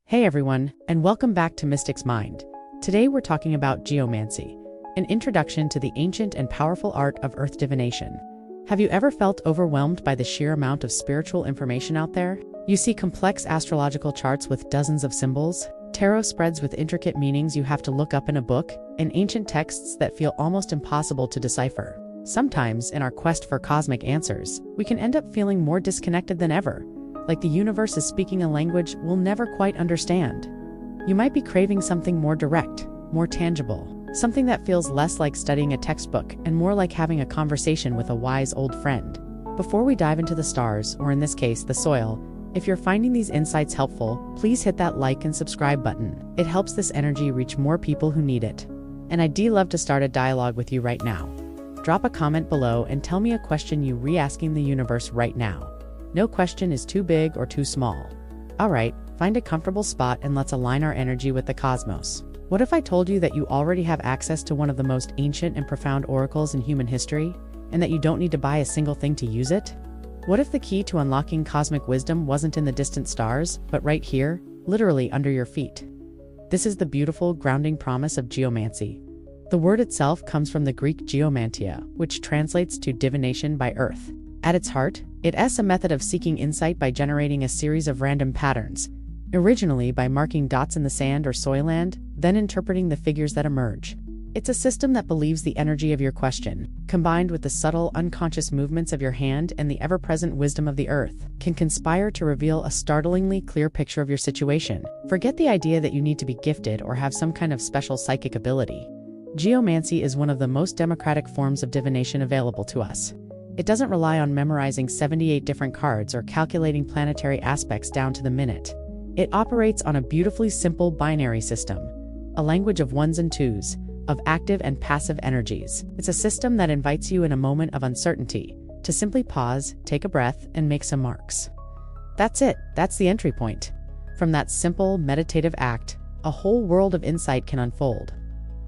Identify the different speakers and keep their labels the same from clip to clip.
Speaker 1: Hey everyone, and welcome back to Mystic's Mind. Today we're talking about Geomancy, an introduction to the ancient and powerful art of earth divination. Have you ever felt overwhelmed by the sheer amount of spiritual information out there? You see complex astrological charts with dozens of symbols, tarot spreads with intricate meanings you have to look up in a book, and ancient texts that feel almost impossible to decipher. Sometimes, in our quest for cosmic answers, we can end up feeling more disconnected than ever, like the universe is speaking a language we'll never quite understand. You might be craving something more direct, more tangible, something that feels less like studying a textbook and more like having a conversation with a wise old friend. Before we dive into the stars, or in this case, the soil, if you're finding these insights helpful, please hit that like and subscribe button. It helps this energy reach more people who need it. And I'd love to start a dialogue with you right now. Drop a comment below and tell me a question you re-asking the universe right now. No question is too big or too small. Alright, find a comfortable spot and let's align our energy with the cosmos. What if I told you that you already have access to one of the most ancient and profound oracles in human history, and that you don't need to buy a single thing to use it? What if the key to unlocking cosmic wisdom wasn't in the distant stars, but right here, literally under your feet? This is the beautiful, grounding promise of geomancy. The word itself comes from the Greek geomantia, which translates to divination by earth. At its heart, it's a method of seeking insight by generating a series of random patterns, originally by marking dots in the sand or soil-land, then interpreting the figures that emerge. It's a system that believes the energy of your question, combined with the subtle, unconscious movements of your hand and the ever-present wisdom of the earth, can conspire to reveal a startlingly clear picture of your situation. Forget the idea that you need to be gifted or have some kind of special psychic ability. Geomancy is one of the most democratic forms of divination available to us. It doesn't rely on memorizing 78 different cards or calculating planetary aspects down to the minute. It operates on a beautifully simple binary system, a language of ones and twos, of active and passive energies. It's a system that invites you in a moment of uncertainty to simply pause, take a breath, and make some marks. That's it. That's the entry point. From that simple, meditative act, a whole world of insight can unfold.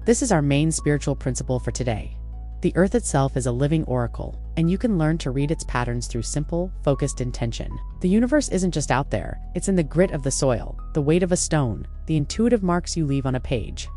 Speaker 1: This is our main spiritual principle for today. The earth itself is a living oracle, and you can learn to read its patterns through simple, focused intention. The universe isn't just out there, it's in the grit of the soil, the weight of a stone, the intuitive marks you leave on a page.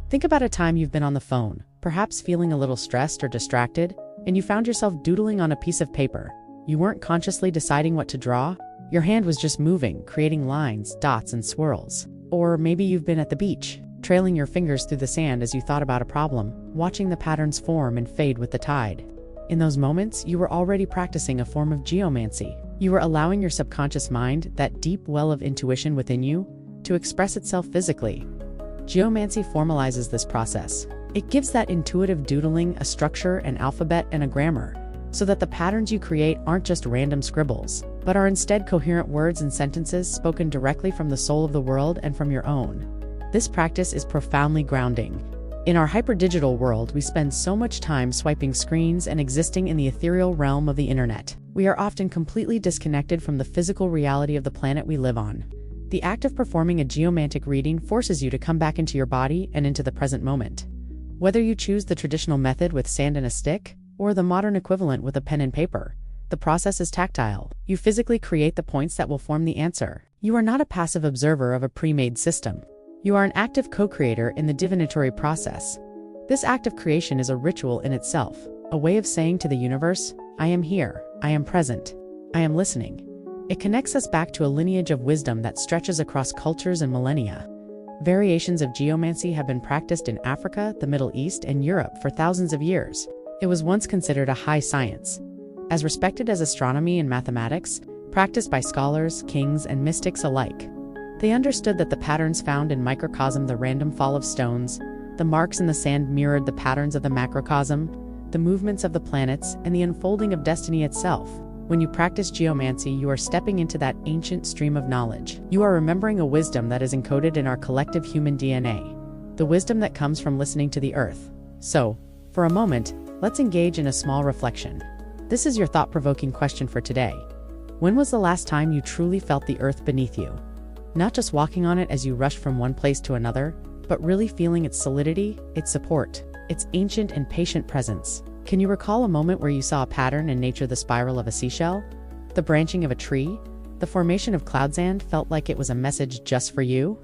Speaker 1: Think about a time you've been on the phone, perhaps feeling a little stressed or distracted, and you found yourself doodling on a piece of paper. You weren't consciously deciding what to draw, your hand was just moving, creating lines, dots, and swirls. Or maybe you've been at the beach, trailing your fingers through the sand as you thought about a problem, watching the patterns form and fade with the tide. In those moments, you were already practicing a form of geomancy. You were allowing your subconscious mind, that deep well of intuition within you, to express itself physically. Geomancy formalizes this process. It gives that intuitive doodling a structure, an alphabet, and a grammar, so that the patterns you create aren't just random scribbles, but are instead coherent words and sentences spoken directly from the soul of the world and from your own. This practice is profoundly grounding. In our hyper-digital world, we spend so much time swiping screens and existing in the ethereal realm of the internet. We are often completely disconnected from the physical reality of the planet we live on. The act of performing a geomantic reading forces you to come back into your body and into the present moment. Whether you choose the traditional method with sand and a stick, or the modern equivalent with a pen and paper, the process is tactile. You physically create the points that will form the answer. You are not a passive observer of a pre-made system. You are an active co-creator in the divinatory process. This act of creation is a ritual in itself, a way of saying to the universe, I am here, I am present, I am listening. It connects us back to a lineage of wisdom that stretches across cultures and millennia. Variations of geomancy have been practiced in Africa, the Middle East, and Europe for thousands of years. It was once considered a high science. As respected as astronomy and mathematics, practiced by scholars, kings, and mystics alike. They understood that the patterns found in microcosm, the random fall of stones, the marks in the sand mirrored the patterns of the macrocosm, the movements of the planets, and the unfolding of destiny itself. When you practice geomancy, you are stepping into that ancient stream of knowledge. You are remembering a wisdom that is encoded in our collective human DNA, the wisdom that comes from listening to the earth. So, for a moment, let's engage in a small reflection. This is your thought-provoking question for today. When was the last time you truly felt the earth beneath you? Not just walking on it as you rush from one place to another, but really feeling its solidity, its support, its ancient and patient presence. Can you recall a moment where you saw a pattern in nature, the spiral of a seashell, the branching of a tree, The formation of cloud sand felt like it was a message just for you.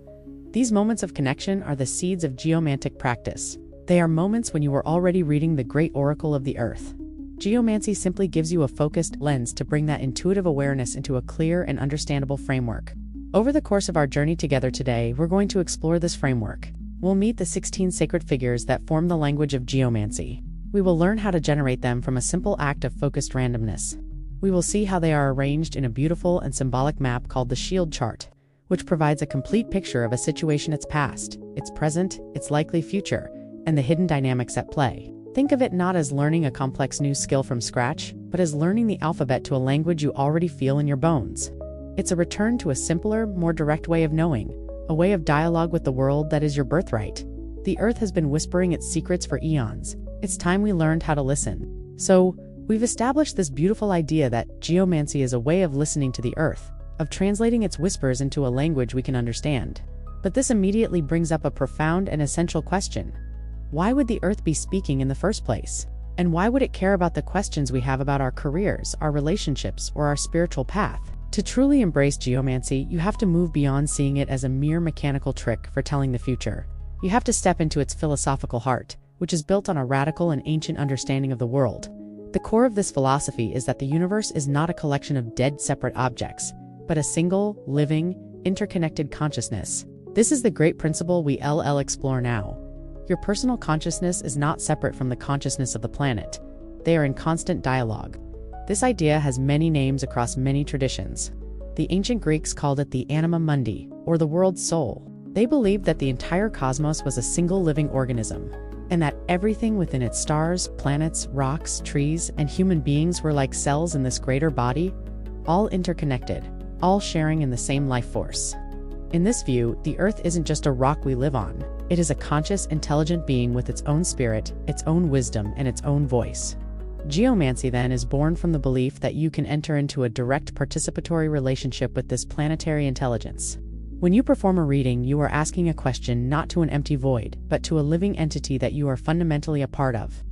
Speaker 1: These moments of connection are the seeds of geomantic practice. They are moments when you were already reading the great oracle of the earth. Geomancy simply gives you a focused lens to bring that intuitive awareness into a clear and understandable framework. Over the course of our journey together today, we're going to explore this framework. We'll meet the 16 sacred figures that form the language of geomancy. We will learn how to generate them from a simple act of focused randomness. We will see how they are arranged in a beautiful and symbolic map called the shield chart, which provides a complete picture of a situation, its past, its present, its likely future, and the hidden dynamics at play. Think of it not as learning a complex new skill from scratch, but as learning the alphabet to a language you already feel in your bones. It's a return to a simpler, more direct way of knowing, a way of dialogue with the world that is your birthright. The earth has been whispering its secrets for eons. It's time we learned how to listen. So, we've established this beautiful idea that geomancy is a way of listening to the earth, of translating its whispers into a language we can understand. But this immediately brings up a profound and essential question. Why would the earth be speaking in the first place? And why would it care about the questions we have about our careers, our relationships, or our spiritual path? To truly embrace geomancy, you have to move beyond seeing it as a mere mechanical trick for telling the future. You have to step into its philosophical heart, which is built on a radical and ancient understanding of the world. The core of this philosophy is that the universe is not a collection of dead, separate objects, but a single, living, interconnected consciousness. This is the great principle we'll explore now. Your personal consciousness is not separate from the consciousness of the planet. They are in constant dialogue. This idea has many names across many traditions. The ancient Greeks called it the anima mundi, or the world's soul. They believed that the entire cosmos was a single living organism, and that everything within it, stars, planets, rocks, trees, and human beings, were like cells in this greater body, all interconnected, all sharing in the same life force. In this view, the earth isn't just a rock we live on. It is a conscious, intelligent being with its own spirit, its own wisdom, and its own voice. Geomancy, then, is born from the belief that you can enter into a direct participatory relationship with this planetary intelligence. When you perform a reading, you are asking a question not to an empty void, but to a living entity that you are fundamentally a part of.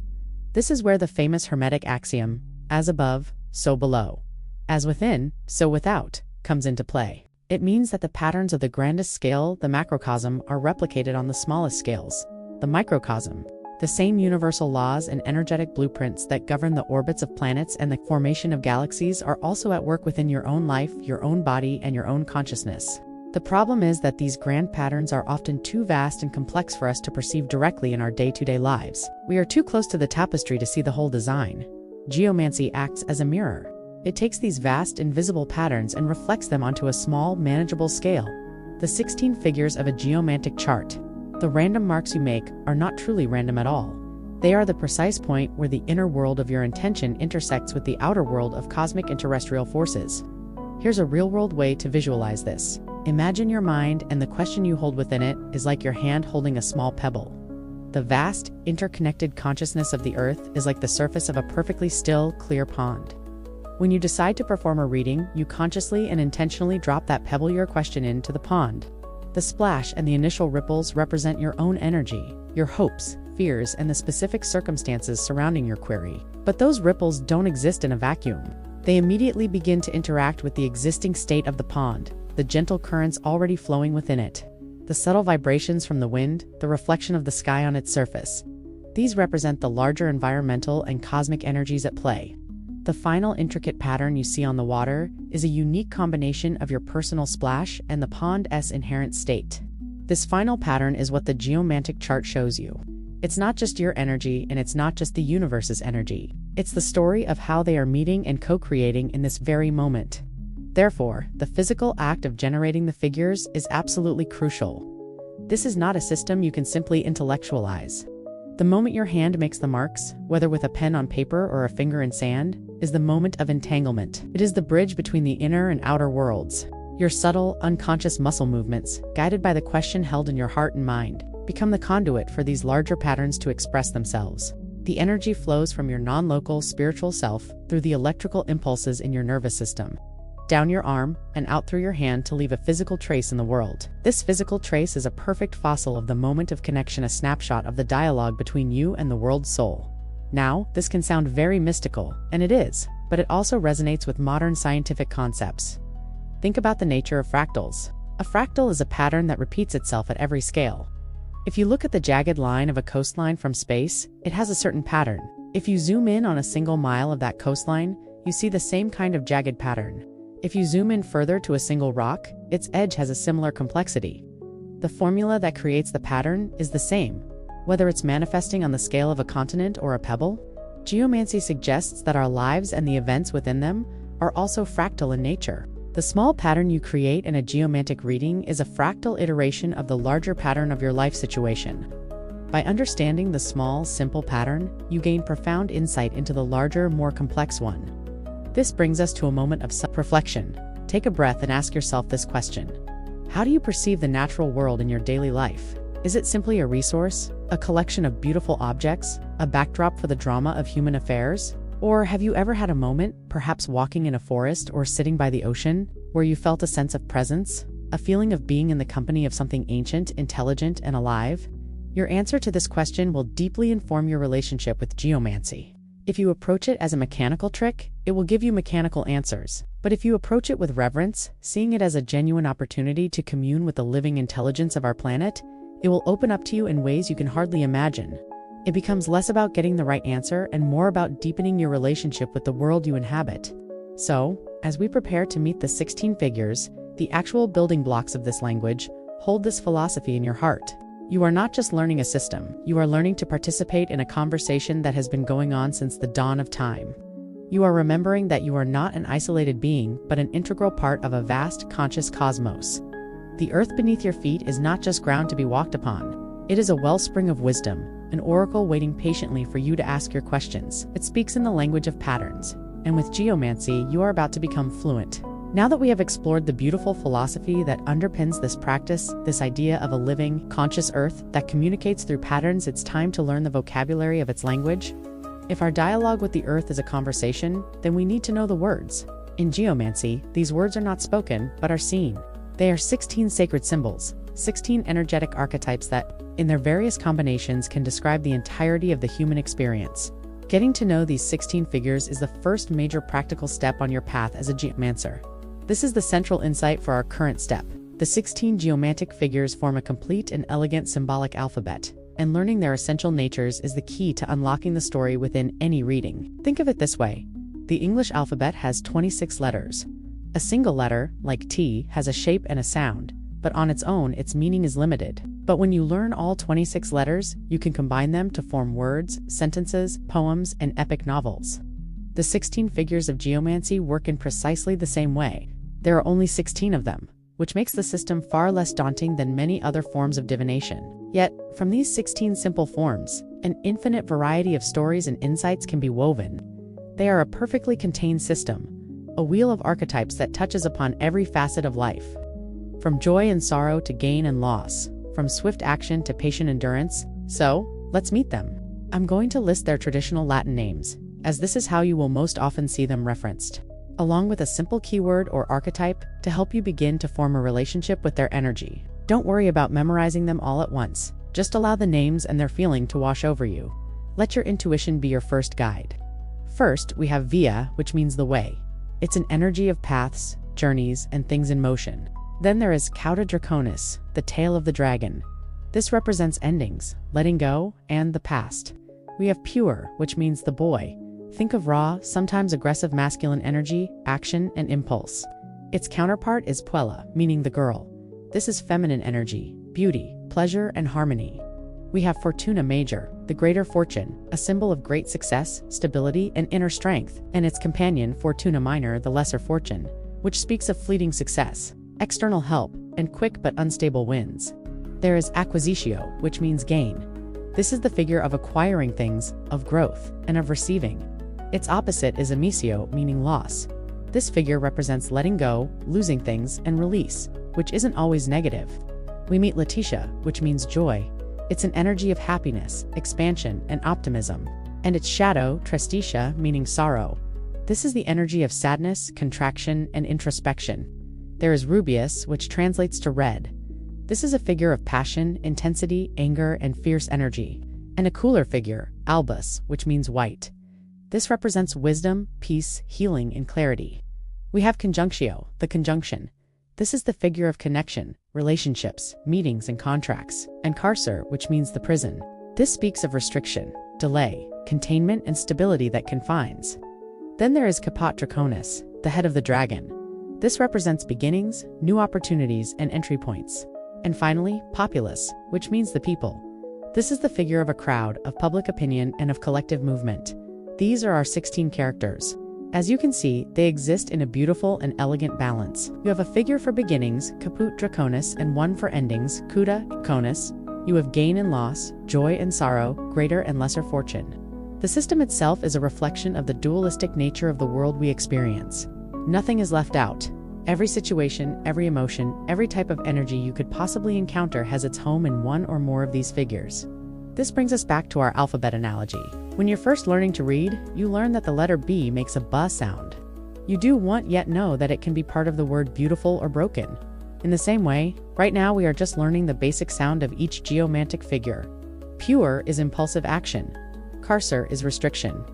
Speaker 1: This is where the famous Hermetic axiom, as above, so below, as within, so without, comes into play. It means that the patterns of the grandest scale, the macrocosm, are replicated on the smallest scales, the microcosm. The same universal laws and energetic blueprints that govern the orbits of planets and the formation of galaxies are also at work within your own life, your own body, and your own consciousness. The problem is that these grand patterns are often too vast and complex for us to perceive directly in our day-to-day lives. We are too close to the tapestry to see the whole design. Geomancy acts as a mirror. It takes these vast, invisible patterns and reflects them onto a small, manageable scale. The 16 figures of a geomantic chart. The random marks you make are not truly random at all. They are the precise point where the inner world of your intention intersects with the outer world of cosmic and terrestrial forces. Here's a real-world way to visualize this. Imagine your mind, and the question you hold within it is like your hand holding a small pebble. The vast, interconnected consciousness of the earth is like the surface of a perfectly still, clear pond. When you decide to perform a reading, you consciously and intentionally drop that pebble your question into the pond. The splash and the initial ripples represent your own energy, your hopes, fears, and the specific circumstances surrounding your query. But those ripples don't exist in a vacuum. They immediately begin to interact with the existing state of the pond, the gentle currents already flowing within it, the subtle vibrations from the wind, the reflection of the sky on its surface. These represent the larger environmental and cosmic energies at play. The final intricate pattern you see on the water is a unique combination of your personal splash and the pond's inherent state. This final pattern is what the geomantic chart shows you. It's not just your energy, and it's not just the universe's energy. It's the story of how they are meeting and co-creating in this very moment. Therefore, the physical act of generating the figures is absolutely crucial. This is not a system you can simply intellectualize. The moment your hand makes the marks, whether with a pen on paper or a finger in sand, is the moment of entanglement. It is the bridge between the inner and outer worlds. Your subtle, unconscious muscle movements, guided by the question held in your heart and mind, become the conduit for these larger patterns to express themselves. The energy flows from your non-local spiritual self through the electrical impulses in your nervous system, down your arm, and out through your hand to leave a physical trace in the world. This physical trace is a perfect fossil of the moment of connection, a snapshot of the dialogue between you and the world's soul. Now, this can sound very mystical, and it is, but it also resonates with modern scientific concepts. Think about the nature of fractals. A fractal is a pattern that repeats itself at every scale. If you look at the jagged line of a coastline from space, it has a certain pattern. If you zoom in on a single mile of that coastline, you see the same kind of jagged pattern. If you zoom in further to a single rock, its edge has a similar complexity. The formula that creates the pattern is the same, whether it's manifesting on the scale of a continent or a pebble. Geomancy suggests that our lives and the events within them are also fractal in nature. The small pattern you create in a geomantic reading is a fractal iteration of the larger pattern of your life situation. By understanding the small, simple pattern, you gain profound insight into the larger, more complex one. This brings us to a moment of self-reflection. Take a breath and ask yourself this question. How do you perceive the natural world in your daily life? Is it simply a resource, a collection of beautiful objects, a backdrop for the drama of human affairs? Or have you ever had a moment, perhaps walking in a forest or sitting by the ocean, where you felt a sense of presence, a feeling of being in the company of something ancient, intelligent, and alive? Your answer to this question will deeply inform your relationship with geomancy. If you approach it as a mechanical trick, it will give you mechanical answers. But if you approach it with reverence, seeing it as a genuine opportunity to commune with the living intelligence of our planet, it will open up to you in ways you can hardly imagine. It becomes less about getting the right answer and more about deepening your relationship with the world you inhabit. So, as we prepare to meet the 16 figures, the actual building blocks of this language, hold this philosophy in your heart. You are not just learning a system, you are learning to participate in a conversation that has been going on since the dawn of time. You are remembering that you are not an isolated being, but an integral part of a vast, conscious cosmos. The earth beneath your feet is not just ground to be walked upon. It is a wellspring of wisdom, an oracle waiting patiently for you to ask your questions. It speaks in the language of patterns, and with geomancy, you are about to become fluent. Now that we have explored the beautiful philosophy that underpins this practice, this idea of a living, conscious earth that communicates through patterns, it's time to learn the vocabulary of its language. If our dialogue with the earth is a conversation, then we need to know the words. In geomancy, these words are not spoken, but are seen. They are 16 sacred symbols, 16 energetic archetypes that, in their various combinations, can describe the entirety of the human experience. Getting to know these 16 figures is the first major practical step on your path as a geomancer. This is the central insight for our current step. The 16 geomantic figures form a complete and elegant symbolic alphabet, and learning their essential natures is the key to unlocking the story within any reading. Think of it this way. The English alphabet has 26 letters. A single letter, like T, has a shape and a sound, but on its own, its meaning is limited. But when you learn all 26 letters, you can combine them to form words, sentences, poems, and epic novels. The 16 figures of geomancy work in precisely the same way. There are only 16 of them, which makes the system far less daunting than many other forms of divination. Yet, from these 16 simple forms, an infinite variety of stories and insights can be woven. They are a perfectly contained system, a wheel of archetypes that touches upon every facet of life. From joy and sorrow to gain and loss, from swift action to patient endurance. So, let's meet them. I'm going to list their traditional Latin names, as this is how you will most often see them referenced, along with a simple keyword or archetype to help you begin to form a relationship with their energy. Don't worry about memorizing them all at once. Just allow the names and their feeling to wash over you. Let your intuition be your first guide. First, we have Via, which means the way. It's an energy of paths, journeys, and things in motion. Then there is Cauda Draconis, the tail of the dragon. This represents endings, letting go, and the past. We have Pure, which means the boy. Think of raw, sometimes aggressive masculine energy, action, and impulse. Its counterpart is Puella, meaning the girl. This is feminine energy, beauty, pleasure, and harmony. We have Fortuna Major, the greater fortune, a symbol of great success, stability, and inner strength, and its companion Fortuna Minor, the lesser fortune, which speaks of fleeting success, external help, and quick but unstable wins. There is Acquisitio, which means gain. This is the figure of acquiring things, of growth, and of receiving. Its opposite is Amisio, meaning loss. This figure represents letting go, losing things, and release, which isn't always negative. We meet Letitia, which means joy. It's an energy of happiness, expansion, and optimism. And its shadow, Tristitia, meaning sorrow. This is the energy of sadness, contraction, and introspection. There is Rubeus, which translates to red. This is a figure of passion, intensity, anger, and fierce energy. And a cooler figure, Albus, which means white. This represents wisdom, peace, healing, and clarity. We have conjunctio, the conjunction. This is the figure of connection, relationships, meetings, and contracts. And carcer, which means the prison. This speaks of restriction, delay, containment, and stability that confines. Then there is caput draconis, the head of the dragon. This represents beginnings, new opportunities, and entry points. And finally, populace, which means the people. This is the figure of a crowd, of public opinion, and of collective movement. These are our 16 characters. As you can see, they exist in a beautiful and elegant balance. You have a figure for beginnings, caput draconis, and one for endings, coda draconis. You have gain and loss, joy and sorrow, greater and lesser fortune. The system itself is a reflection of the dualistic nature of the world we experience. Nothing is left out. Every situation, every emotion, every type of energy you could possibly encounter has its home in one or more of these figures. This brings us back to our alphabet analogy. When you're first learning to read, you learn that the letter B makes a B sound. You do want yet know that it can be part of the word beautiful or broken. In the same way, right now we are just learning the basic sound of each geomantic figure. Pure is impulsive action. Carcer is restriction.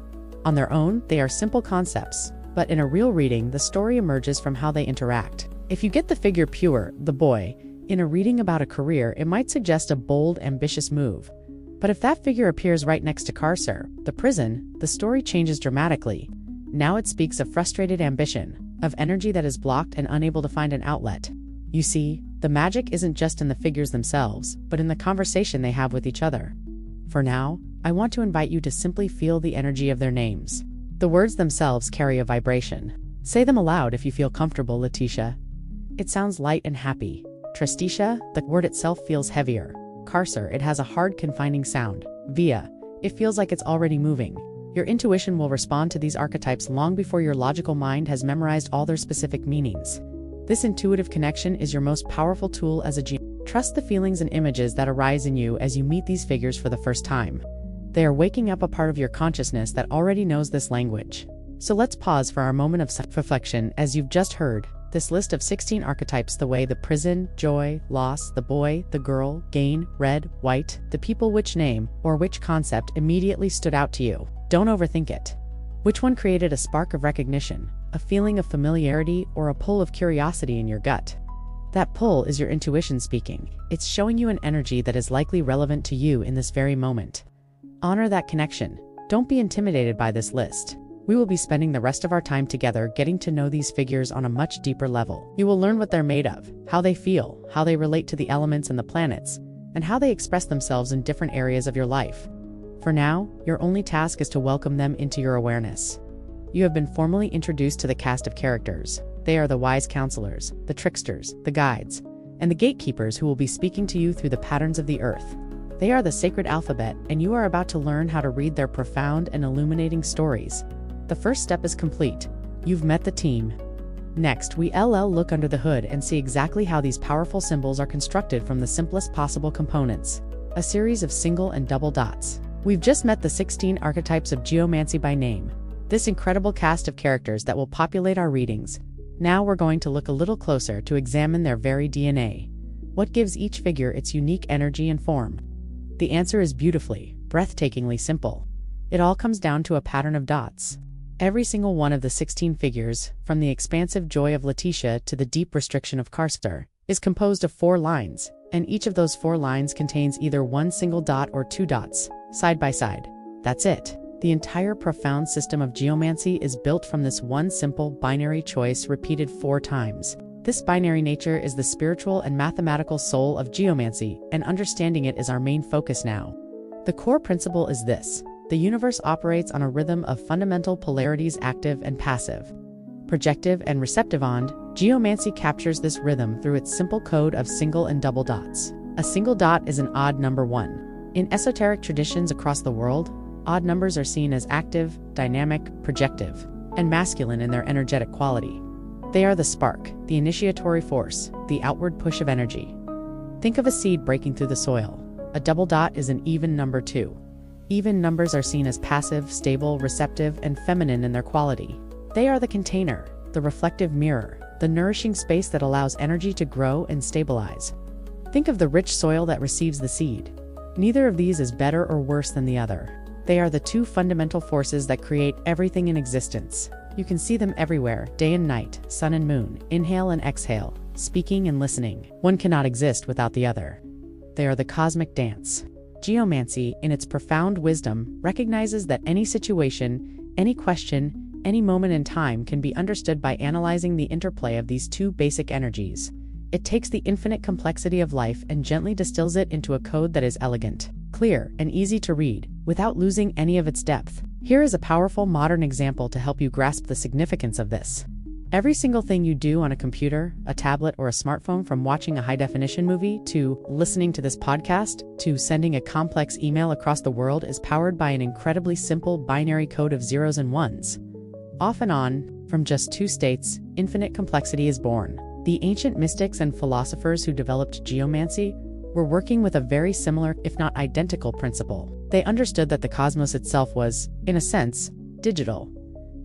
Speaker 1: On their own, they are simple concepts, but in a real reading, the story emerges from how they interact. If you get the figure pure, the boy, in a reading about a career, it might suggest a bold, ambitious move. But if that figure appears right next to carcer, the prison, the story changes dramatically. Now it speaks of frustrated ambition, of energy that is blocked and unable to find an outlet. You see, the magic isn't just in the figures themselves, but in the conversation they have with each other. For now, I want to invite you to simply feel the energy of their names. The words themselves carry a vibration. Say them aloud if you feel comfortable, Letitia. It sounds light and happy. Tristitia, the word itself feels heavier. Carcer, it has a hard, confining sound. Via, it feels like it's already moving. Your intuition will respond to these archetypes long before your logical mind has memorized all their specific meanings. This intuitive connection is your most powerful tool as a geomancer. Trust the feelings and images that arise in you as you meet these figures for the first time. They are waking up a part of your consciousness that already knows this language. So let's pause for our moment of self-reflection. As you've just heard, this list of 16 archetypes, the way, the prison, joy, loss, the boy, the girl, gain, red, white, the people, which name or which concept immediately stood out to you. Don't overthink it. Which one created a spark of recognition, a feeling of familiarity, or a pull of curiosity in your gut? That pull is your intuition speaking. It's showing you an energy that is likely relevant to you in this very moment. Honor that connection. Don't be intimidated by this list. We will be spending the rest of our time together getting to know these figures on a much deeper level. You will learn what they're made of, how they feel, how they relate to the elements and the planets, and how they express themselves in different areas of your life. For now, your only task is to welcome them into your awareness. You have been formally introduced to the cast of characters. They are the wise counselors, the tricksters, the guides, and the gatekeepers who will be speaking to you through the patterns of the earth. They are the sacred alphabet, and you are about to learn how to read their profound and illuminating stories. The first step is complete. You've met the team. Next, we look under the hood and see exactly how these powerful symbols are constructed from the simplest possible components, a series of single and double dots. We've just met the 16 archetypes of geomancy by name, this incredible cast of characters that will populate our readings. Now we're going to look a little closer to examine their very DNA. What gives each figure its unique energy and form? The answer is beautifully, breathtakingly simple. It all comes down to a pattern of dots. Every single one of the 16 figures, from the expansive joy of Letitia to the deep restriction of carcer, is composed of 4 lines, and each of those 4 lines contains either one single dot or 2 dots, side by side. That's it. The entire profound system of geomancy is built from this one simple binary choice repeated 4 times. This binary nature is the spiritual and mathematical soul of geomancy, and understanding it is our main focus now. The core principle is this: the universe operates on a rhythm of fundamental polarities, active and passive, projective and receptive. Geomancy captures this rhythm through its simple code of single and double dots. A single dot is an odd number 1. In esoteric traditions across the world, odd numbers are seen as active, dynamic, projective, and masculine in their energetic quality. They are the spark, the initiatory force, the outward push of energy. Think of a seed breaking through the soil. A double dot is an even number 2. Even numbers are seen as passive, stable, receptive, and feminine in their quality. They are the container, the reflective mirror, the nourishing space that allows energy to grow and stabilize. Think of the rich soil that receives the seed. Neither of these is better or worse than the other. They are the 2 fundamental forces that create everything in existence. You can see them everywhere, day and night, sun and moon, inhale and exhale, speaking and listening. One cannot exist without the other. They are the cosmic dance. Geomancy, in its profound wisdom, recognizes that any situation, any question, any moment in time can be understood by analyzing the interplay of these two basic energies. It takes the infinite complexity of life and gently distills it into a code that is elegant, clear, and easy to read, without losing any of its depth. Here is a powerful modern example to help you grasp the significance of this. Every single thing you do on a computer, a tablet, or a smartphone, from watching a high-definition movie, to listening to this podcast, to sending a complex email across the world, is powered by an incredibly simple binary code of zeros and ones. Off and on, from just two states, infinite complexity is born. The ancient mystics and philosophers who developed geomancy were working with a very similar, if not identical, principle. They understood that the cosmos itself was, in a sense, digital.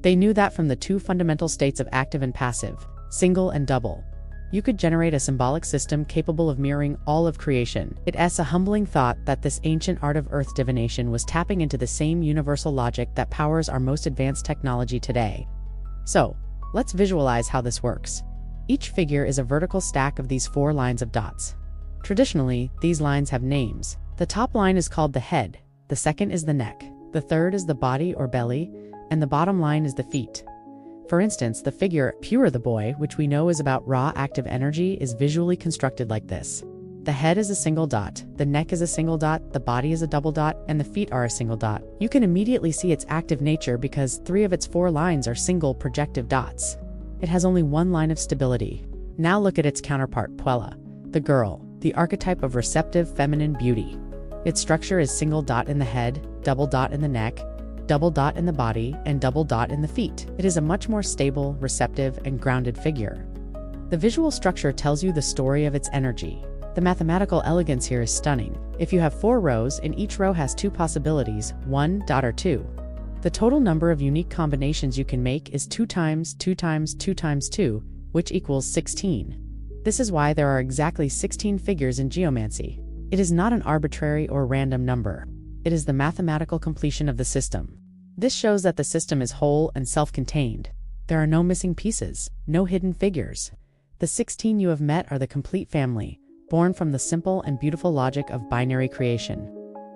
Speaker 1: They knew that from the two fundamental states of active and passive, single and double, you could generate a symbolic system capable of mirroring all of creation. It's a humbling thought that this ancient art of earth divination was tapping into the same universal logic that powers our most advanced technology today. So, let's visualize how this works. Each figure is a vertical stack of these 4 lines of dots. Traditionally, these lines have names. The top line is called the head, the second is the neck, the third is the body or belly, and the bottom line is the feet. For instance, the figure, Pure the Boy, which we know is about raw active energy, is visually constructed like this. The head is a single dot, the neck is a single dot, the body is a double dot, and the feet are a single dot. You can immediately see its active nature because 3 of its 4 lines are single projective dots. It has only one line of stability. Now look at its counterpart, Puella, the girl, the archetype of receptive feminine beauty. Its structure is single dot in the head, double dot in the neck, double dot in the body, and double dot in the feet. It is a much more stable, receptive, and grounded figure. The visual structure tells you the story of its energy. The mathematical elegance here is stunning. If you have 4 rows, and each row has 2 possibilities, 1 dot or 2. The total number of unique combinations you can make is 2 times 2 times 2 times 2, which equals 16. This is why there are exactly 16 figures in geomancy. It is not an arbitrary or random number. It is the mathematical completion of the system. This shows that the system is whole and self-contained. There are no missing pieces, no hidden figures. The 16 you have met are the complete family, born from the simple and beautiful logic of binary creation.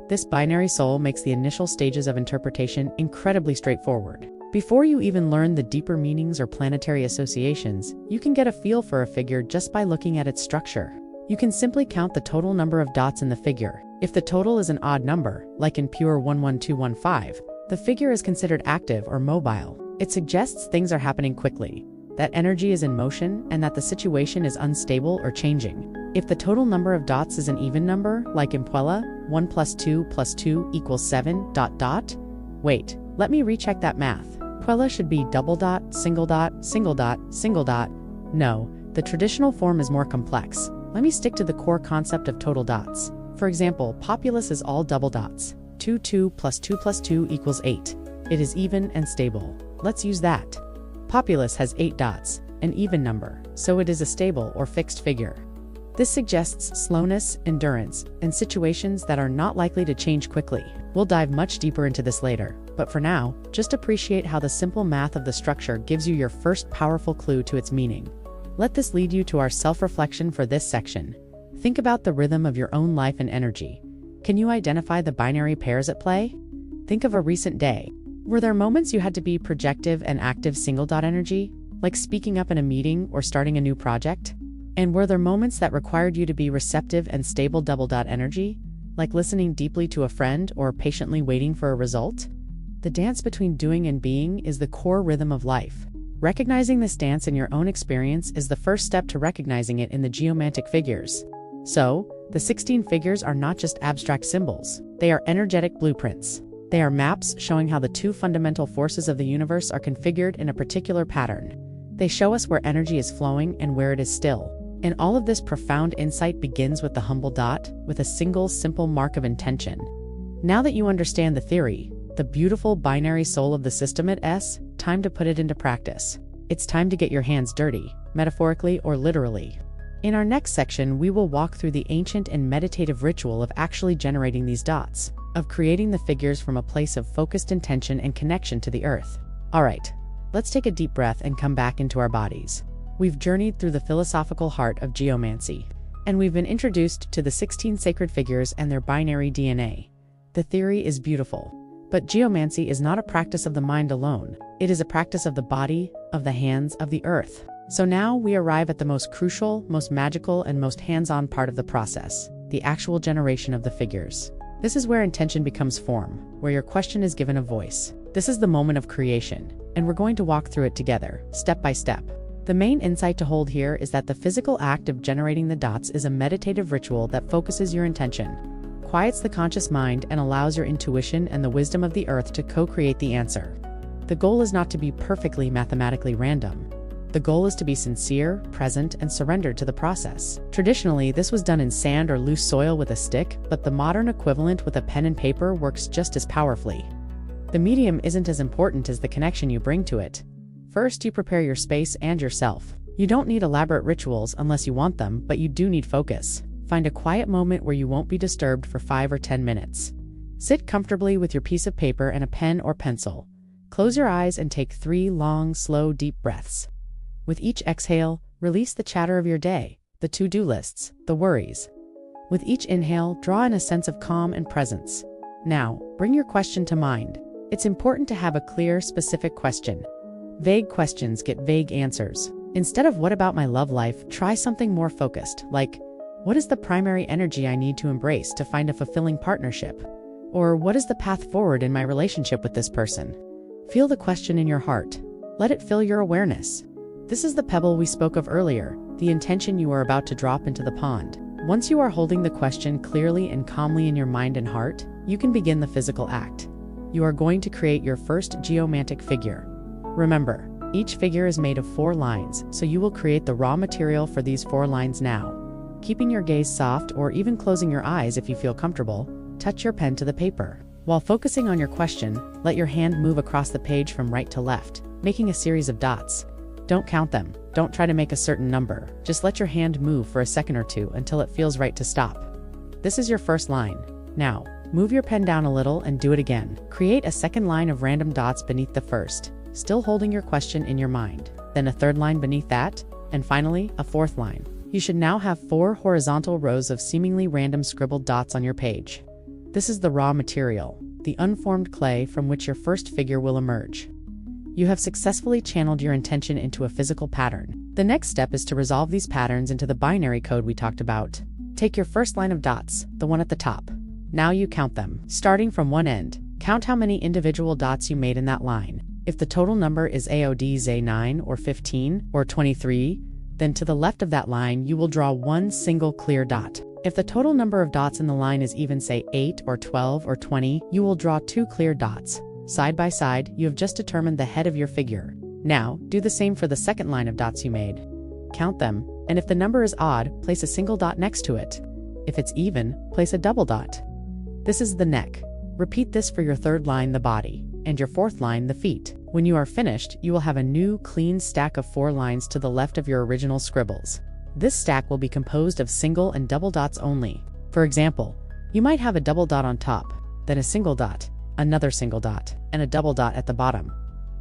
Speaker 1: This binary soul makes the initial stages of interpretation incredibly straightforward. Before you even learn the deeper meanings or planetary associations, you can get a feel for a figure just by looking at its structure. You can simply count the total number of dots in the figure. If the total is an odd number, like in Pure 11215, the figure is considered active or mobile. It suggests things are happening quickly, that energy is in motion, and that the situation is unstable or changing. If the total number of dots is an even number, like in Puella, 1 plus 2 plus 2 equals 7, ... Wait, let me recheck that math. Puella should be double dot, single dot, single dot, single dot. No, the traditional form is more complex. Let me stick to the core concept of total dots. For example, populace is all double dots. 2 plus 2 plus 2 equals 8. It is even and stable. Let's use that. Populace has 8 dots, an even number, so it is a stable or fixed figure. This suggests slowness, endurance, and situations that are not likely to change quickly. We'll dive much deeper into this later, but for now, just appreciate how the simple math of the structure gives you your first powerful clue to its meaning. Let this lead you to our self-reflection for this section. Think about the rhythm of your own life and energy. Can you identify the binary pairs at play? Think of a recent day. Were there moments you had to be projective and active single dot energy, like speaking up in a meeting or starting a new project? And were there moments that required you to be receptive and stable double dot energy, like listening deeply to a friend or patiently waiting for a result? The dance between doing and being is the core rhythm of life. Recognizing this dance in your own experience is the first step to recognizing it in the geomantic figures. So, the 16 figures are not just abstract symbols. They are energetic blueprints. They are maps showing how the 2 fundamental forces of the universe are configured in a particular pattern. They show us where energy is flowing and where it is still. And all of this profound insight begins with the humble dot, with a single simple mark of intention. Now that you understand the theory, the beautiful binary soul of the system, it's time to put it into practice. It's time to get your hands dirty, metaphorically or literally. In our next section, we will walk through the ancient and meditative ritual of actually generating these dots, of creating the figures from a place of focused intention and connection to the earth. Alright, let's take a deep breath and come back into our bodies. We've journeyed through the philosophical heart of geomancy, and we've been introduced to the 16 sacred figures and their binary DNA. The theory is beautiful, but geomancy is not a practice of the mind alone. It is a practice of the body, of the hands, of the earth. So now we arrive at the most crucial, most magical, and most hands-on part of the process, the actual generation of the figures. This is where intention becomes form, where your question is given a voice. This is the moment of creation, and we're going to walk through it together, step by step. The main insight to hold here is that the physical act of generating the dots is a meditative ritual that focuses your intention, quiets the conscious mind, and allows your intuition and the wisdom of the earth to co-create the answer. The goal is not to be perfectly mathematically random. The goal is to be sincere, present, and surrendered to the process. Traditionally, this was done in sand or loose soil with a stick, but the modern equivalent with a pen and paper works just as powerfully. The medium isn't as important as the connection you bring to it. First, you prepare your space and yourself. You don't need elaborate rituals unless you want them, but you do need focus. Find a quiet moment where you won't be disturbed for 5 or 10 minutes. Sit comfortably with your piece of paper and a pen or pencil. Close your eyes and take 3 long, slow, deep breaths. With each exhale, release the chatter of your day, the to-do lists, the worries. With each inhale, draw in a sense of calm and presence. Now, bring your question to mind. It's important to have a clear, specific question. Vague questions get vague answers. Instead of "what about my love life," try something more focused, like, "What is the primary energy I need to embrace to find a fulfilling partnership?" Or, "What is the path forward in my relationship with this person?" Feel the question in your heart. Let it fill your awareness. This is the pebble we spoke of earlier, the intention you are about to drop into the pond. Once you are holding the question clearly and calmly in your mind and heart, you can begin the physical act. You are going to create your first geomantic figure. Remember, each figure is made of 4 lines, so you will create the raw material for these 4 lines now. Keeping your gaze soft or even closing your eyes if you feel comfortable, touch your pen to the paper. While focusing on your question, let your hand move across the page from right to left, making a series of dots. Don't count them. Don't try to make a certain number. Just let your hand move for a second or two until it feels right to stop. This is your first line. Now, move your pen down a little and do it again. Create a second line of random dots beneath the first, still holding your question in your mind. Then a third line beneath that, and finally, a fourth line. You should now have 4 horizontal rows of seemingly random scribbled dots on your page. This is the raw material, the unformed clay from which your first figure will emerge. You have successfully channeled your intention into a physical pattern. The next step is to resolve these patterns into the binary code we talked about. Take your first line of dots, the one at the top. Now you count them. Starting from one end, count how many individual dots you made in that line. If the total number is AOD 9 or 15 or 23, then to the left of that line you will draw one single clear dot. If the total number of dots in the line is even, say, 8 or 12 or 20, you will draw 2 clear dots. Side by side, you have just determined the head of your figure. Now, do the same for the second line of dots you made. Count them, and if the number is odd, place a single dot next to it. If it's even, place a double dot. This is the neck. Repeat this for your third line, the body, and your fourth line, the feet. When you are finished, you will have a new, clean stack of 4 lines to the left of your original scribbles. This stack will be composed of single and double dots only. For example, you might have a double dot on top, then a single dot, another single dot, and a double dot at the bottom.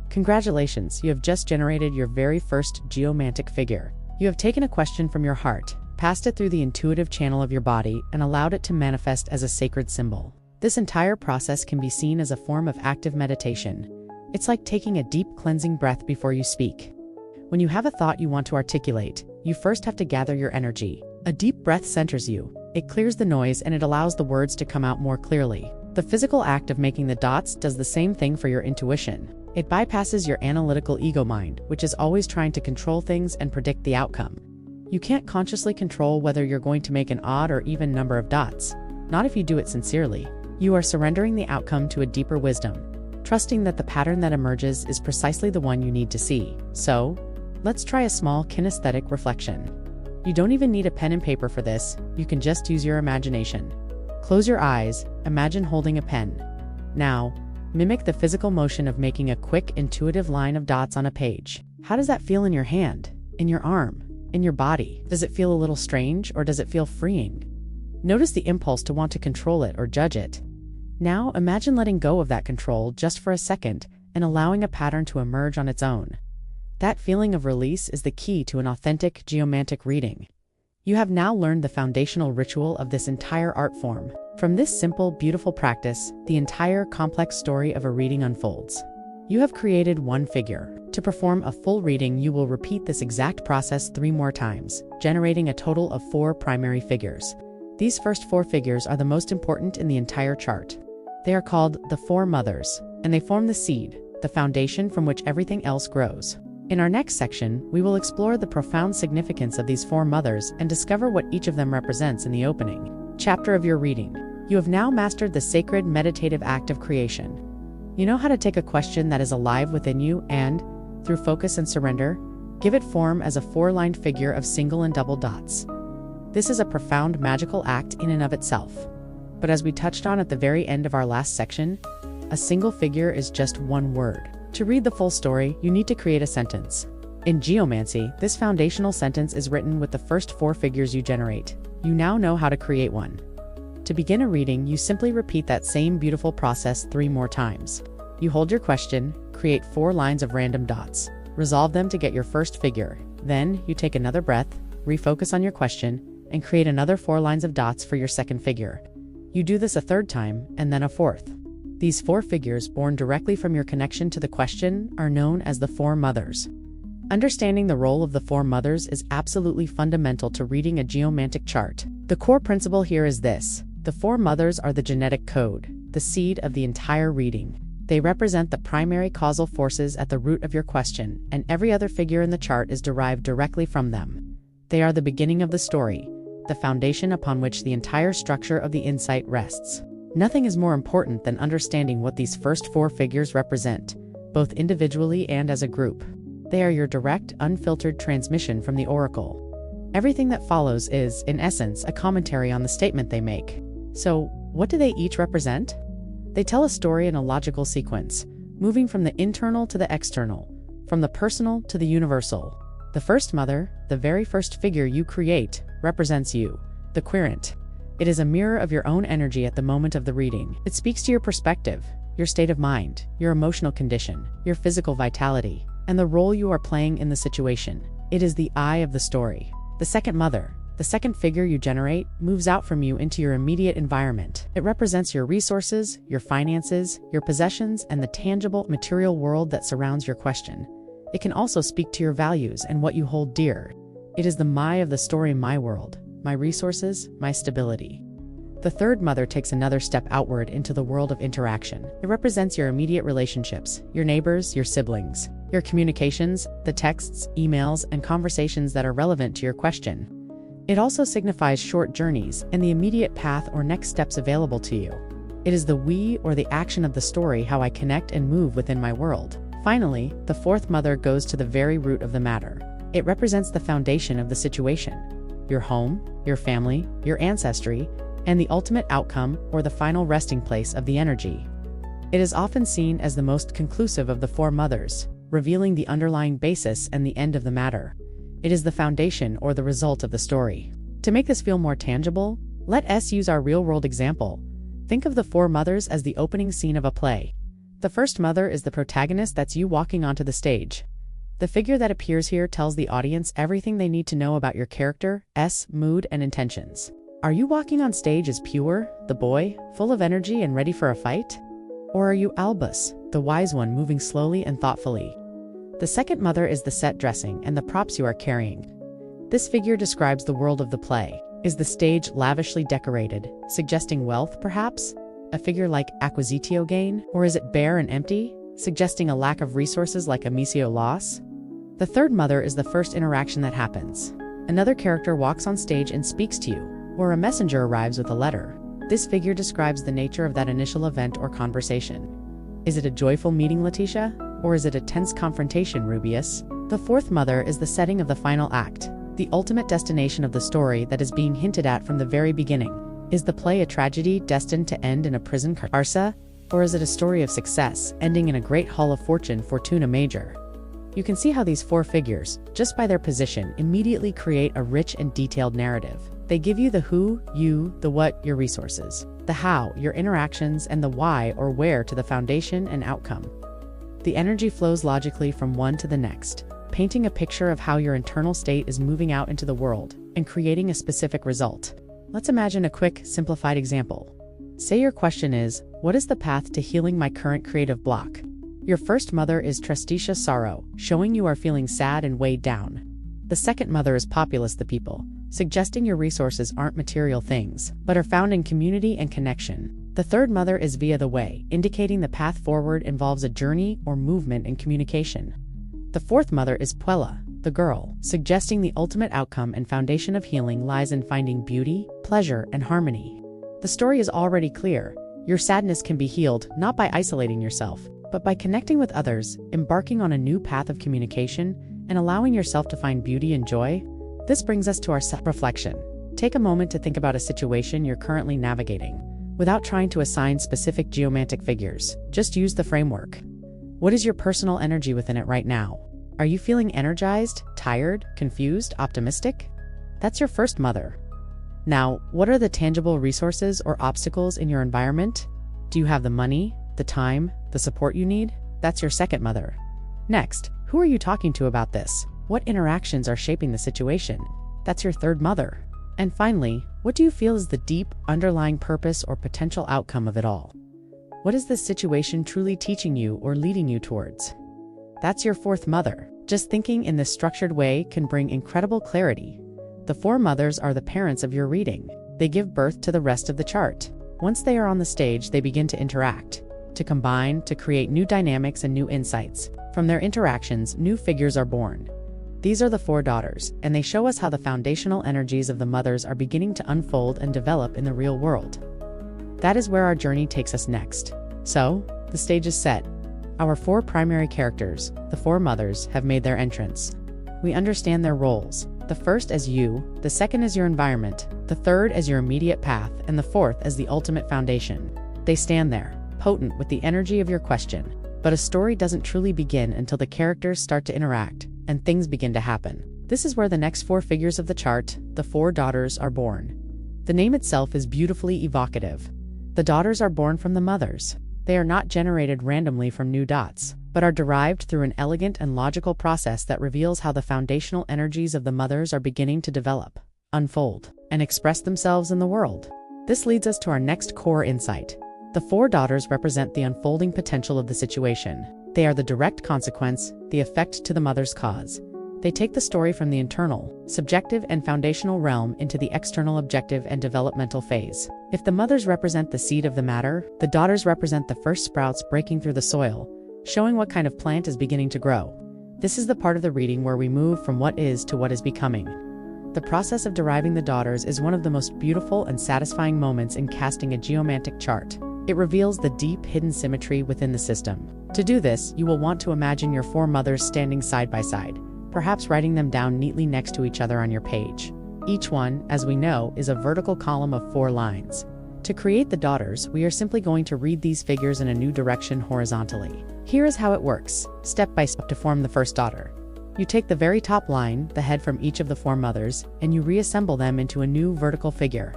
Speaker 1: Congratulations, you have just generated your very first geomantic figure. You have taken a question from your heart, passed it through the intuitive channel of your body, and allowed it to manifest as a sacred symbol. This entire process can be seen as a form of active meditation. It's like taking a deep cleansing breath before you speak. When you have a thought you want to articulate, you first have to gather your energy. A deep breath centers you. It clears the noise and it allows the words to come out more clearly. The physical act of making the dots does the same thing for your intuition. It bypasses your analytical ego mind, which is always trying to control things and predict the outcome. You can't consciously control whether you're going to make an odd or even number of dots. Not if you do it sincerely. You are surrendering the outcome to a deeper wisdom, trusting that the pattern that emerges is precisely the one you need to see. So, let's try a small kinesthetic reflection. You don't even need a pen and paper for this, you can just use your imagination. Close your eyes, imagine holding a pen. Now, mimic the physical motion of making a quick, intuitive line of dots on a page. How does that feel in your hand, in your arm, in your body? Does it feel a little strange, or does it feel freeing? Notice the impulse to want to control it or judge it. Now imagine letting go of that control just for a second and allowing a pattern to emerge on its own. That feeling of release is the key to an authentic geomantic reading. You have now learned the foundational ritual of this entire art form. From this simple, beautiful practice, the entire complex story of a reading unfolds. You have created one figure. To perform a full reading, you will repeat this exact process 3 more times, generating a total of 4 primary figures. These first 4 figures are the most important in the entire chart. They are called the 4 mothers, and they form the seed, the foundation from which everything else grows. In our next section, we will explore the profound significance of these 4 mothers and discover what each of them represents in the opening chapter of your reading. You have now mastered the sacred meditative act of creation. You know how to take a question that is alive within you and, through focus and surrender, give it form as a 4-lined figure of single and double dots. This is a profound magical act in and of itself. But as we touched on at the very end of our last section, a single figure is just one word. To read the full story, you need to create a sentence. In Geomancy, this foundational sentence is written with the first 4 figures you generate. You now know how to create one. To begin a reading, you simply repeat that same beautiful process 3 more times. You hold your question, create 4 lines of random dots, resolve them to get your first figure. Then, you take another breath, refocus on your question, and create another 4 lines of dots for your second figure. You do this a 3rd time, and then a 4th. These 4 figures, born directly from your connection to the question, are known as the 4 mothers. Understanding the role of the 4 mothers is absolutely fundamental to reading a geomantic chart. The core principle here is this: the 4 mothers are the genetic code, the seed of the entire reading. They represent the primary causal forces at the root of your question, and every other figure in the chart is derived directly from them. They are the beginning of the story, the foundation upon which the entire structure of the insight rests. Nothing is more important than understanding what these first 4 figures represent, both individually and as a group. They are your direct, unfiltered transmission from the oracle. Everything that follows is, in essence, a commentary on the statement they make. So, what do they each represent? They tell a story in a logical sequence, moving from the internal to the external, from the personal to the universal. The first mother, the very first figure you create, represents you, the querent. It is a mirror of your own energy at the moment of the reading. It speaks to your perspective, your state of mind, your emotional condition, your physical vitality, and the role you are playing in the situation. It is the eye of the story. The second mother, the second figure you generate, moves out from you into your immediate environment. It represents your resources, your finances, your possessions, and the tangible, material world that surrounds your question. It can also speak to your values and what you hold dear. It is the my of the story, my world, my resources, my stability. The third mother takes another step outward into the world of interaction. It represents your immediate relationships, your neighbors, your siblings, your communications, the texts, emails, and conversations that are relevant to your question. It also signifies short journeys and the immediate path or next steps available to you. It is the we or the action of the story, how I connect and move within my world. Finally, the fourth mother goes to the very root of the matter. It represents the foundation of the situation, your home, your family, your ancestry, and the ultimate outcome or the final resting place of the energy. It is often seen as the most conclusive of the 4 mothers, revealing the underlying basis and the end of the matter. It is the foundation or the result of the story. To make this feel more tangible, let us use our real-world example. Think of the 4 mothers as the opening scene of a play. The first mother is the protagonist, that's you walking onto the stage. The figure that appears here tells the audience everything they need to know about your character's mood and intentions. Are you walking on stage as Pure, the boy, full of energy and ready for a fight? Or are you Albus, the wise one, moving slowly and thoughtfully? The second mother is the set dressing and the props you are carrying. This figure describes the world of the play. Is the stage lavishly decorated, suggesting wealth perhaps? A figure like acquisitio gain? Or is it bare and empty, suggesting a lack of resources like amicio loss? The third mother is the first interaction that happens. Another character walks on stage and speaks to you, or a messenger arrives with a letter. This figure describes the nature of that initial event or conversation. Is it a joyful meeting, Letitia? Or is it a tense confrontation, Rubius? The fourth mother is the setting of the final act, the ultimate destination of the story that is being hinted at from the very beginning. Is the play a tragedy destined to end in a prison carcere? Or is it a story of success, ending in a great hall of fortune, Fortuna Major? You can see how these 4 figures, just by their position, immediately create a rich and detailed narrative. They give you the who, you, the what, your resources, the how, your interactions, and the why or where to the foundation and outcome. The energy flows logically from one to the next, painting a picture of how your internal state is moving out into the world and creating a specific result. Let's imagine a quick, simplified example. Say your question is, what is the path to healing my current creative block? Your first mother is Tristtia sorrow, showing you are feeling sad and weighed down. The second mother is populous the people, suggesting your resources aren't material things, but are found in community and connection. The third mother is via the way, indicating the path forward involves a journey or movement in communication. The fourth mother is Puella, the girl, suggesting the ultimate outcome and foundation of healing lies in finding beauty, pleasure, and harmony. The story is already clear. Your sadness can be healed not by isolating yourself, but by connecting with others, embarking on a new path of communication, and allowing yourself to find beauty and joy. This brings us to our self-reflection. Take a moment to think about a situation you're currently navigating. Without trying to assign specific geomantic figures, just use the framework. What is your personal energy within it right now? Are you feeling energized, tired, confused, optimistic? That's your first mother. Now, what are the tangible resources or obstacles in your environment? Do you have the money, the time, the support you need? That's your second mother. Next, who are you talking to about this? What interactions are shaping the situation? That's your third mother. And finally, what do you feel is the deep, underlying purpose or potential outcome of it all? What is this situation truly teaching you or leading you towards? That's your fourth mother. Just thinking in this structured way can bring incredible clarity. The four mothers are the parents of your reading. They give birth to the rest of the chart. Once they are on the stage, they begin to interact, to combine, to create new dynamics and new insights. From their interactions, new figures are born. These are the four daughters, and they show us how the foundational energies of the mothers are beginning to unfold and develop in the real world. That is where our journey takes us next. So, the stage is set. Our four primary characters, the four mothers, have made their entrance. We understand their roles. The first as you, the second as your environment, the third as your immediate path, and the fourth as the ultimate foundation. They stand there, potent with the energy of your question. But a story doesn't truly begin until the characters start to interact, and things begin to happen. This is where the next four figures of the chart, the four daughters, are born. The name itself is beautifully evocative. The daughters are born from the mothers. They are not generated randomly from new dots, but are derived through an elegant and logical process that reveals how the foundational energies of the mothers are beginning to develop, unfold, and express themselves in the world. This leads us to our next core insight. The four daughters represent the unfolding potential of the situation. They are the direct consequence, the effect to the mother's cause. They take the story from the internal, subjective and foundational realm into the external objective and developmental phase. If the mothers represent the seed of the matter, the daughters represent the first sprouts breaking through the soil, showing what kind of plant is beginning to grow. This is the part of the reading where we move from what is to what is becoming. The process of deriving the daughters is one of the most beautiful and satisfying moments in casting a geomantic chart. It reveals the deep, hidden symmetry within the system. To do this, you will want to imagine your four mothers standing side by side, perhaps writing them down neatly next to each other on your page. Each one, as we know, is a vertical column of 4 lines. To create the daughters, we are simply going to read these figures in a new direction horizontally. Here is how it works, step by step to form the first daughter. You take the very top line, the head from each of the 4 mothers, and you reassemble them into a new vertical figure.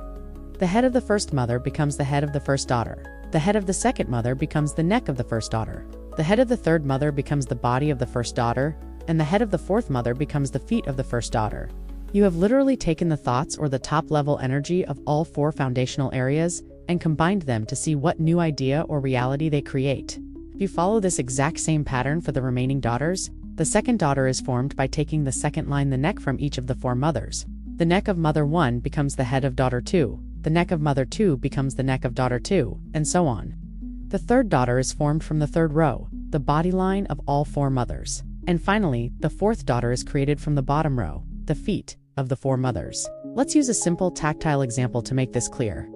Speaker 1: The head of the first mother becomes the head of the first daughter. The head of the second mother becomes the neck of the first daughter. The head of the third mother becomes the body of the first daughter, and the head of the fourth mother becomes the feet of the first daughter. You have literally taken the thoughts or the top-level energy of all 4 foundational areas and combined them to see what new idea or reality they create. If you follow this exact same pattern for the remaining daughters, the second daughter is formed by taking the second line, the neck, from each of the 4 mothers. The neck of mother 1 becomes the head of daughter 2, the neck of mother 2 becomes the neck of daughter 2, and so on. The third daughter is formed from the third row, the body line of all 4 mothers. And finally, the fourth daughter is created from the bottom row, the feet of the 4 mothers. Let's use a simple tactile example to make this clear.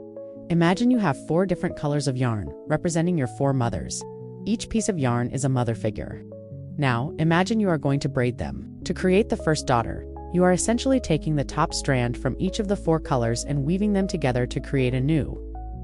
Speaker 1: Imagine you have 4 different colors of yarn, representing your 4 mothers. Each piece of yarn is a mother figure. Now, imagine you are going to braid them. To create the first daughter, you are essentially taking the top strand from each of the 4 colors and weaving them together to create a new,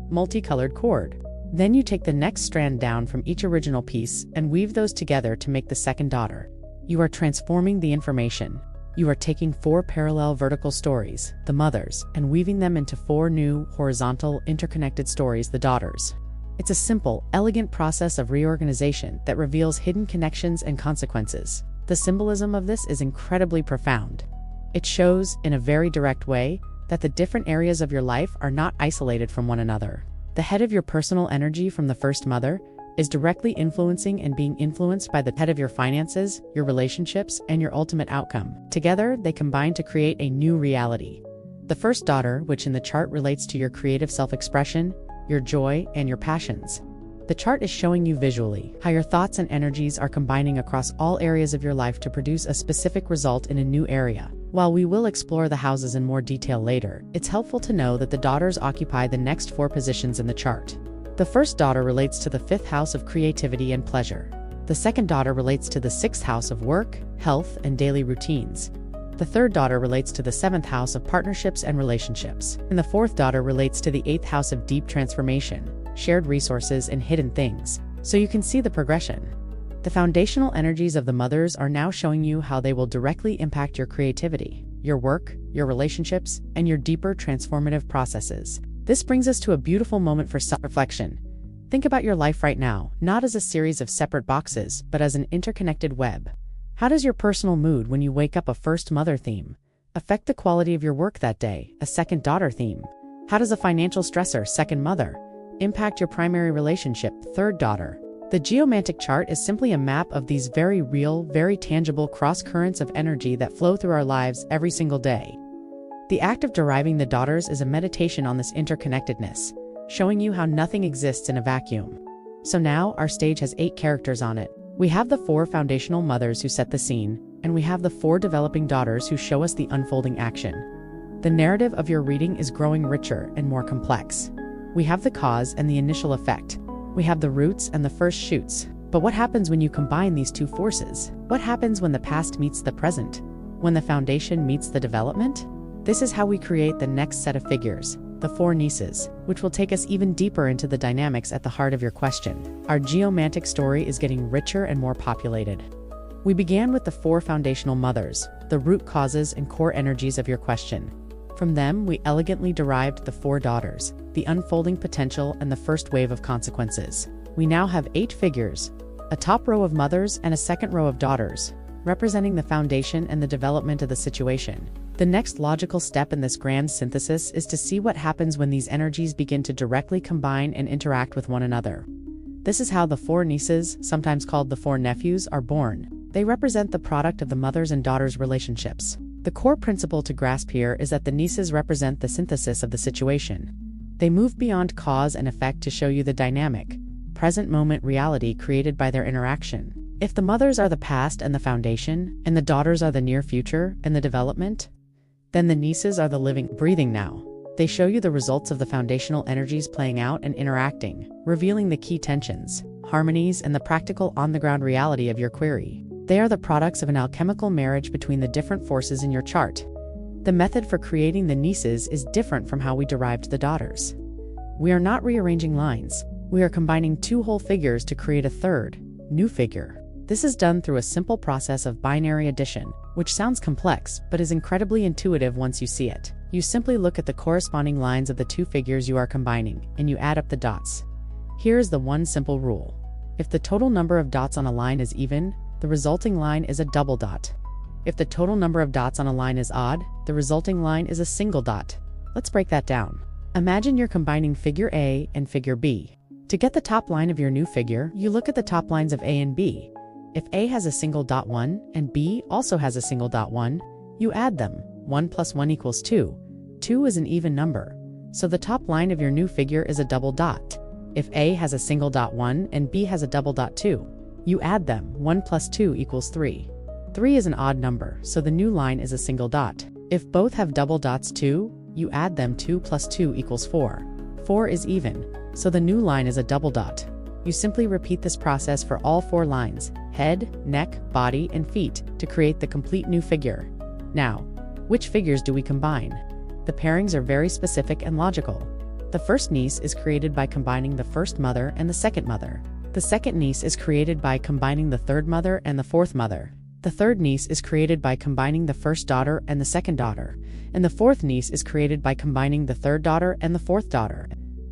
Speaker 1: multicolored cord. Then you take the next strand down from each original piece and weave those together to make the second daughter. You are transforming the information. You are taking 4 parallel vertical stories, the mothers, and weaving them into 4 new, horizontal, interconnected stories, the daughters. It's a simple, elegant process of reorganization that reveals hidden connections and consequences. The symbolism of this is incredibly profound. It shows, in a very direct way, that the different areas of your life are not isolated from one another. The head of your personal energy from the first mother is directly influencing and being influenced by the head of your finances, your relationships, and your ultimate outcome. Together, they combine to create a new reality. The first daughter, which in the chart relates to your creative self-expression, your joy, and your passions. The chart is showing you visually how your thoughts and energies are combining across all areas of your life to produce a specific result in a new area. While we will explore the houses in more detail later, it's helpful to know that the daughters occupy the next 4 positions in the chart. The first daughter relates to the 5th house of creativity and pleasure. The second daughter relates to the 6th house of work, health, and daily routines. The third daughter relates to the 7th house of partnerships and relationships. And the fourth daughter relates to the 8th house of deep transformation, shared resources, and hidden things. So you can see the progression. The foundational energies of the mothers are now showing you how they will directly impact your creativity, your work, your relationships, and your deeper transformative processes. This brings us to a beautiful moment for self-reflection. Think about your life right now, not as a series of separate boxes, but as an interconnected web. How does your personal mood when you wake up, a first mother theme, affect the quality of your work that day, a second daughter theme? How does a financial stressor, second mother, impact your primary relationship, third daughter? The Geomantic chart is simply a map of these very real, very tangible cross-currents of energy that flow through our lives every single day. The act of deriving the daughters is a meditation on this interconnectedness, showing you how nothing exists in a vacuum. So now, our stage has 8 characters on it. We have the 4 foundational mothers who set the scene, and we have the 4 developing daughters who show us the unfolding action. The narrative of your reading is growing richer and more complex. We have the cause and the initial effect. We have the roots and the first shoots. But what happens when you combine these 2 forces? What happens when the past meets the present? When the foundation meets the development? This is how we create the next set of figures, the 4 nieces, which will take us even deeper into the dynamics at the heart of your question. Our Geomantic story is getting richer and more populated. We began with the 4 foundational mothers, the root causes and core energies of your question. From them, we elegantly derived the 4 daughters, the unfolding potential, and the first wave of consequences. We now have 8 figures, a top row of mothers and a second row of daughters, representing the foundation and the development of the situation. The next logical step in this grand synthesis is to see what happens when these energies begin to directly combine and interact with one another. This is how the 4 nieces, sometimes called the 4 nephews, are born. They represent the product of the mothers and daughters' relationships. The core principle to grasp here is that the nieces represent the synthesis of the situation. They move beyond cause and effect to show you the dynamic, present moment reality created by their interaction. If the mothers are the past and the foundation, and the daughters are the near future and the development, then the nieces are the living, breathing now. They show you the results of the foundational energies playing out and interacting, revealing the key tensions, harmonies, and the practical on-the-ground reality of your query. They are the products of an alchemical marriage between the different forces in your chart. The method for creating the nieces is different from how we derived the daughters. We are not rearranging lines. We are combining 2 whole figures to create a third, new figure. This is done through a simple process of binary addition, which sounds complex, but is incredibly intuitive once you see it. You simply look at the corresponding lines of the 2 figures you are combining, and you add up the dots. Here is the one simple rule. If the total number of dots on a line is even, the resulting line is a double dot. If the total number of dots on a line is odd, the resulting line is a single dot. Let's break that down. Imagine you're combining figure A and figure B. To get the top line of your new figure, you look at the top lines of A and B. If A has a single dot 1 and B also has a single dot 1, you add them. 1 plus 1 equals 2. 2 is an even number, so the top line of your new figure is a double dot. If A has a single dot 1 and B has a double dot 2, you add them. 1 plus 2 equals 3. 3 is an odd number, so the new line is a single dot. If both have double dots 2, you add them. 2 plus 2 equals 4. 4 is even, so the new line is a double dot. You simply repeat this process for all 4 lines, head, neck, body, and feet, to create the complete new figure. Now, which figures do we combine? The pairings are very specific and logical. The first niece is created by combining the first mother and the second mother. The second niece is created by combining the third mother and the fourth mother. The third niece is created by combining the first daughter and the second daughter. And the fourth niece is created by combining the third daughter and the fourth daughter.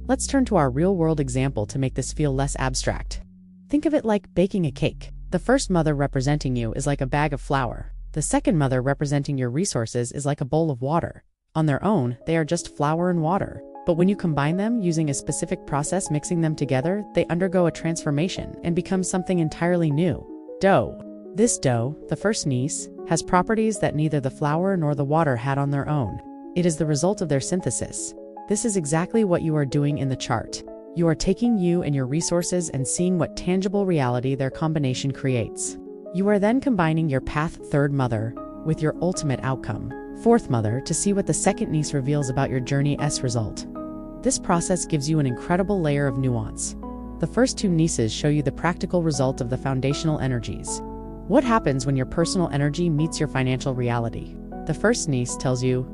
Speaker 1: Let's turn to our real-world example to make this feel less abstract. Think of it like baking a cake. The first mother representing you is like a bag of flour. The second mother representing your resources is like a bowl of water. On their own, they are just flour and water. But when you combine them using a specific process, mixing them together, they undergo a transformation and become something entirely new. Dough. This dough, the first niece, has properties that neither the flour nor the water had on their own. It is the result of their synthesis. This is exactly what you are doing in the chart. You are taking you and your resources and seeing what tangible reality their combination creates. You are then combining your path third mother with your ultimate outcome, fourth mother, to see what the second niece reveals about your journey's result. This process gives you an incredible layer of nuance. The first two nieces show you the practical result of the foundational energies. What happens when your personal energy meets your financial reality? The first niece tells you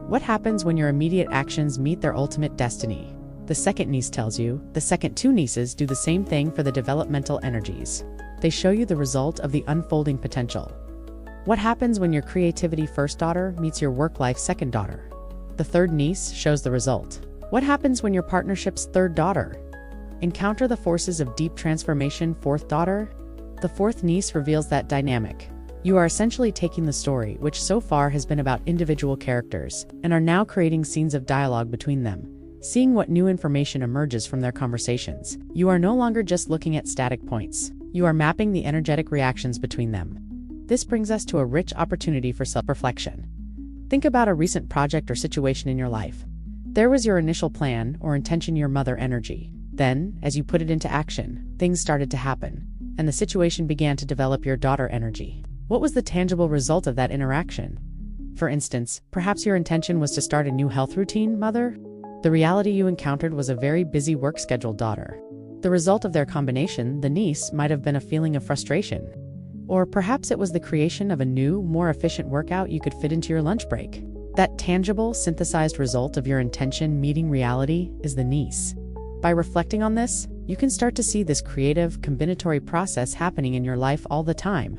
Speaker 1: what happens when your immediate actions meet their ultimate destiny. The second niece tells you the second two nieces do the same thing for the developmental energies. They show you the result of the unfolding potential. What happens when your creativity first daughter meets your work life second daughter? The third niece shows the result. What happens when your partnership's third daughter encounter the forces of deep transformation fourth daughter? The fourth niece reveals that dynamic. You are essentially taking the story, which so far has been about individual characters, and are now creating scenes of dialogue between them, seeing what new information emerges from their conversations. You are no longer just looking at static points. You are mapping the energetic reactions between them. This brings us to a rich opportunity for self-reflection. Think about a recent project or situation in your life. There was your initial plan or intention, your mother energy. Then, as you put it into action, things started to happen, and the situation began to develop your daughter energy. What was the tangible result of that interaction? For instance, perhaps your intention was to start a new health routine, mother? The reality you encountered was a very busy work schedule, daughter. The result of their combination, the niece, might have been a feeling of frustration. Or perhaps it was the creation of a new, more efficient workout you could fit into your lunch break. That tangible, synthesized result of your intention meeting reality is the niece. By reflecting on this, you can start to see this creative, combinatory process happening in your life all the time.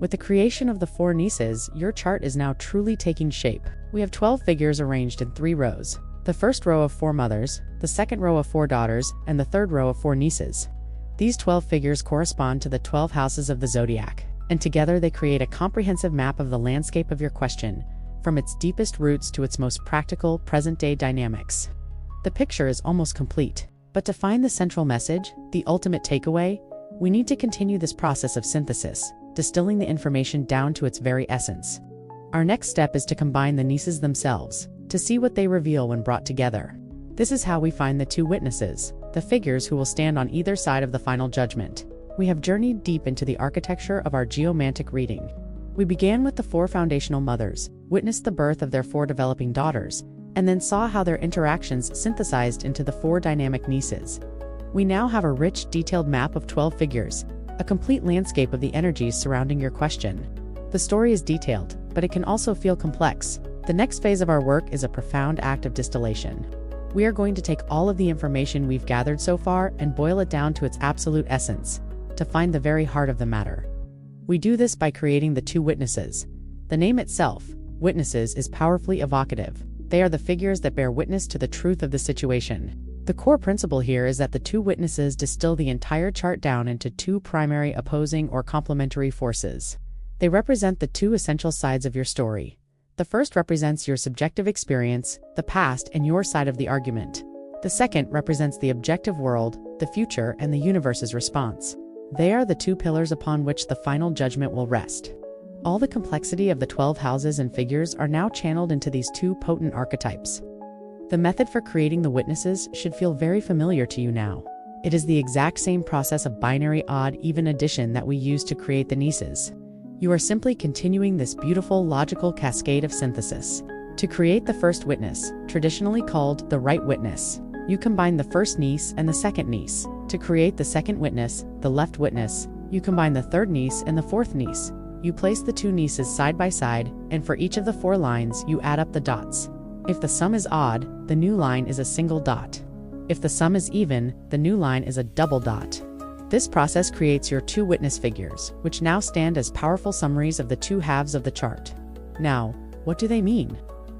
Speaker 1: With the creation of the four nieces, your chart is now truly taking shape. We have 12 figures arranged in 3 rows. The first row of 4 mothers, the second row of 4 daughters, and the third row of 4 nieces. These 12 figures correspond to the 12 houses of the zodiac, and together they create a comprehensive map of the landscape of your question, from its deepest roots to its most practical, present-day dynamics. The picture is almost complete, but to find the central message, the ultimate takeaway, we need to continue this process of synthesis, distilling the information down to its very essence. Our next step is to combine the nieces themselves, to see what they reveal when brought together. This is how we find the two witnesses, the figures who will stand on either side of the final judgment. We have journeyed deep into the architecture of our Geomantic reading. We began with the 4 foundational mothers, witnessed the birth of their 4 developing daughters, and then saw how their interactions synthesized into the 4 dynamic nieces. We now have a rich, detailed map of 12 figures, a complete landscape of the energies surrounding your question. The story is detailed, but it can also feel complex. The next phase of our work is a profound act of distillation. We are going to take all of the information we've gathered so far and boil it down to its absolute essence, to find the very heart of the matter. We do this by creating the 2 witnesses. The name itself, witnesses, is powerfully evocative. They are the figures that bear witness to the truth of the situation. The core principle here is that the 2 witnesses distill the entire chart down into 2 primary opposing or complementary forces. They represent the 2 essential sides of your story. The first represents your subjective experience, the past, and your side of the argument. The second represents the objective world, the future, and the universe's response. They are the 2 pillars upon which the final judgment will rest. All the complexity of the 12 houses and figures are now channeled into these 2 potent archetypes. The method for creating the witnesses should feel very familiar to you now. It is the exact same process of binary odd-even addition that we use to create the nieces. You are simply continuing this beautiful logical cascade of synthesis. To create the first witness, traditionally called the right witness, you combine the first niece and the second niece. To create the second witness, the left witness, you combine the third niece and the fourth niece. You place the 2 nieces side by side, and for each of the 4 lines, you add up the dots. If the sum is odd, the new line is a single dot. If the sum is even, the new line is a double dot. This process creates your 2 witness figures, which now stand as powerful summaries of the 2 halves of the chart. Now, what do they mean?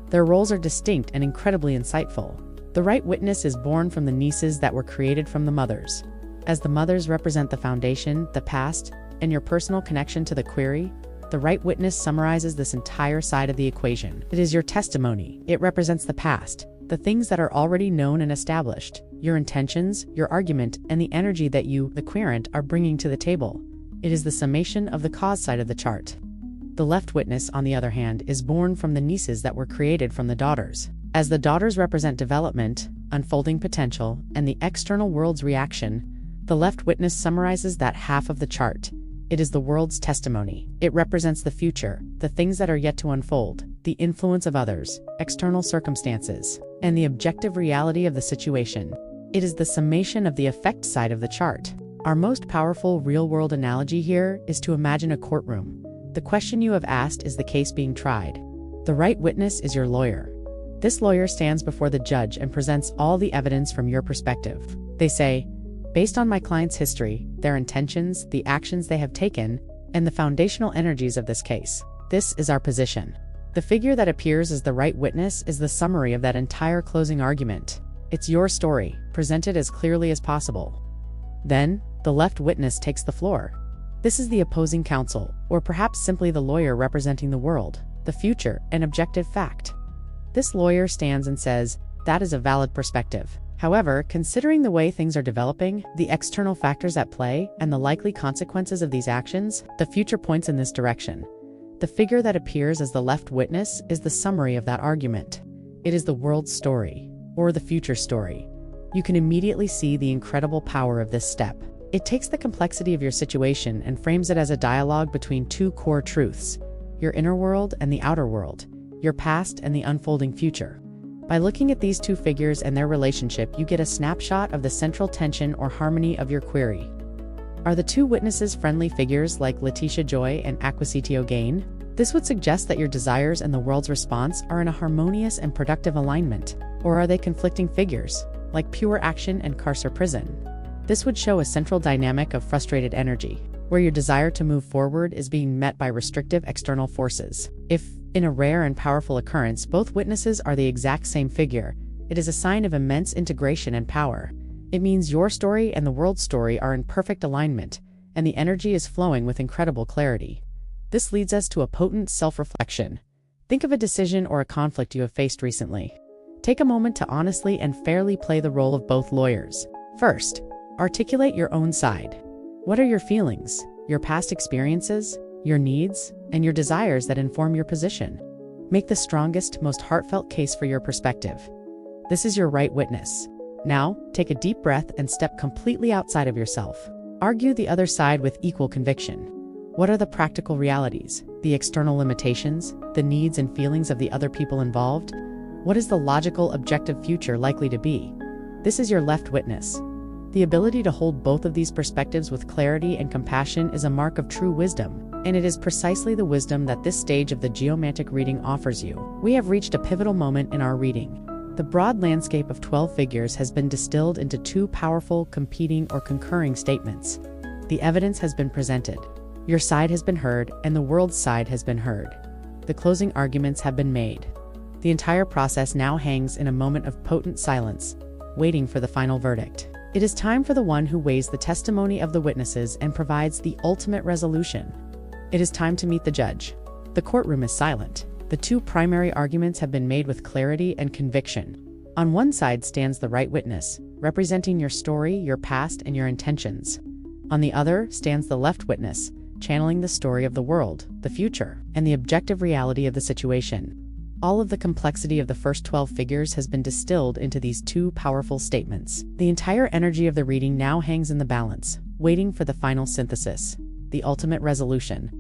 Speaker 1: Their roles are distinct and incredibly insightful. The right witness is born from the nieces that were created from the mothers. As the mothers represent the foundation, the past, and your personal connection to the query, the right witness summarizes this entire side of the equation. It is your testimony. It represents the past, the things that are already known and established, your intentions, your argument, and the energy that you, the querent, are bringing to the table. It is the summation of the cause side of the chart. The left witness, on the other hand, is born from the nieces that were created from the daughters. As the daughters represent development, unfolding potential, and the external world's reaction, the left witness summarizes that half of the chart. It is the world's testimony. It represents the future, the things that are yet to unfold, the influence of others, external circumstances, and the objective reality of the situation. It is the summation of the effect side of the chart. Our most powerful real-world analogy here is to imagine a courtroom. The question you have asked is the case being tried. The right witness is your lawyer. This lawyer stands before the judge and presents all the evidence from your perspective. They say, based on my client's history, their intentions, the actions they have taken, and the foundational energies of this case, this is our position. The figure that appears as the right witness is the summary of that entire closing argument. It's your story, presented as clearly as possible. Then, the left witness takes the floor. This is the opposing counsel, or perhaps simply the lawyer representing the world, the future, and objective fact. This lawyer stands and says, that is a valid perspective. However, considering the way things are developing, the external factors at play, and the likely consequences of these actions, the future points in this direction. The figure that appears as the left witness is the summary of that argument. It is the world's story, or the future story. You can immediately see the incredible power of this step. It takes the complexity of your situation and frames it as a dialogue between two core truths, your inner world and the outer world, your past and the unfolding future. By looking at these two figures and their relationship, you get a snapshot of the central tension or harmony of your query. Are the two witnesses friendly figures like Letitia Joy and Acquisitio Gain? This would suggest that your desires and the world's response are in a harmonious and productive alignment. Or are they conflicting figures, like Pure Action and Carcer Prison? This would show a central dynamic of frustrated energy, where your desire to move forward is being met by restrictive external forces. If, in a rare and powerful occurrence, both witnesses are the exact same figure, it is a sign of immense integration and power. It means your story and the world's story are in perfect alignment, and the energy is flowing with incredible clarity. This leads us to a potent self-reflection. Think of a decision or a conflict you have faced recently. Take a moment to honestly and fairly play the role of both lawyers. First, articulate your own side. What are your feelings, your past experiences, your needs, and your desires that inform your position? Make the strongest, most heartfelt case for your perspective. This is your right witness. Now, take a deep breath and step completely outside of yourself. Argue the other side with equal conviction. What are the practical realities, the external limitations, the needs and feelings of the other people involved? What is the logical, objective future likely to be? This is your left witness. The ability to hold both of these perspectives with clarity and compassion is a mark of true wisdom, and it is precisely the wisdom that this stage of the Geomantic reading offers you. We have reached a pivotal moment in our reading. The broad landscape of 12 figures has been distilled into two powerful, competing or concurring statements. The evidence has been presented. Your side has been heard, and the world's side has been heard. The closing arguments have been made. The entire process now hangs in a moment of potent silence, waiting for the final verdict. It is time for the one who weighs the testimony of the witnesses and provides the ultimate resolution. It is time to meet the judge. The courtroom is silent. The two primary arguments have been made with clarity and conviction. On one side stands the right witness, representing your story, your past, and your intentions. On the other stands the left witness, channeling the story of the world, the future, and the objective reality of the situation. All of the complexity of the first 12 figures has been distilled into these two powerful statements. The entire energy of the reading now hangs in the balance, waiting for the final synthesis, the ultimate resolution.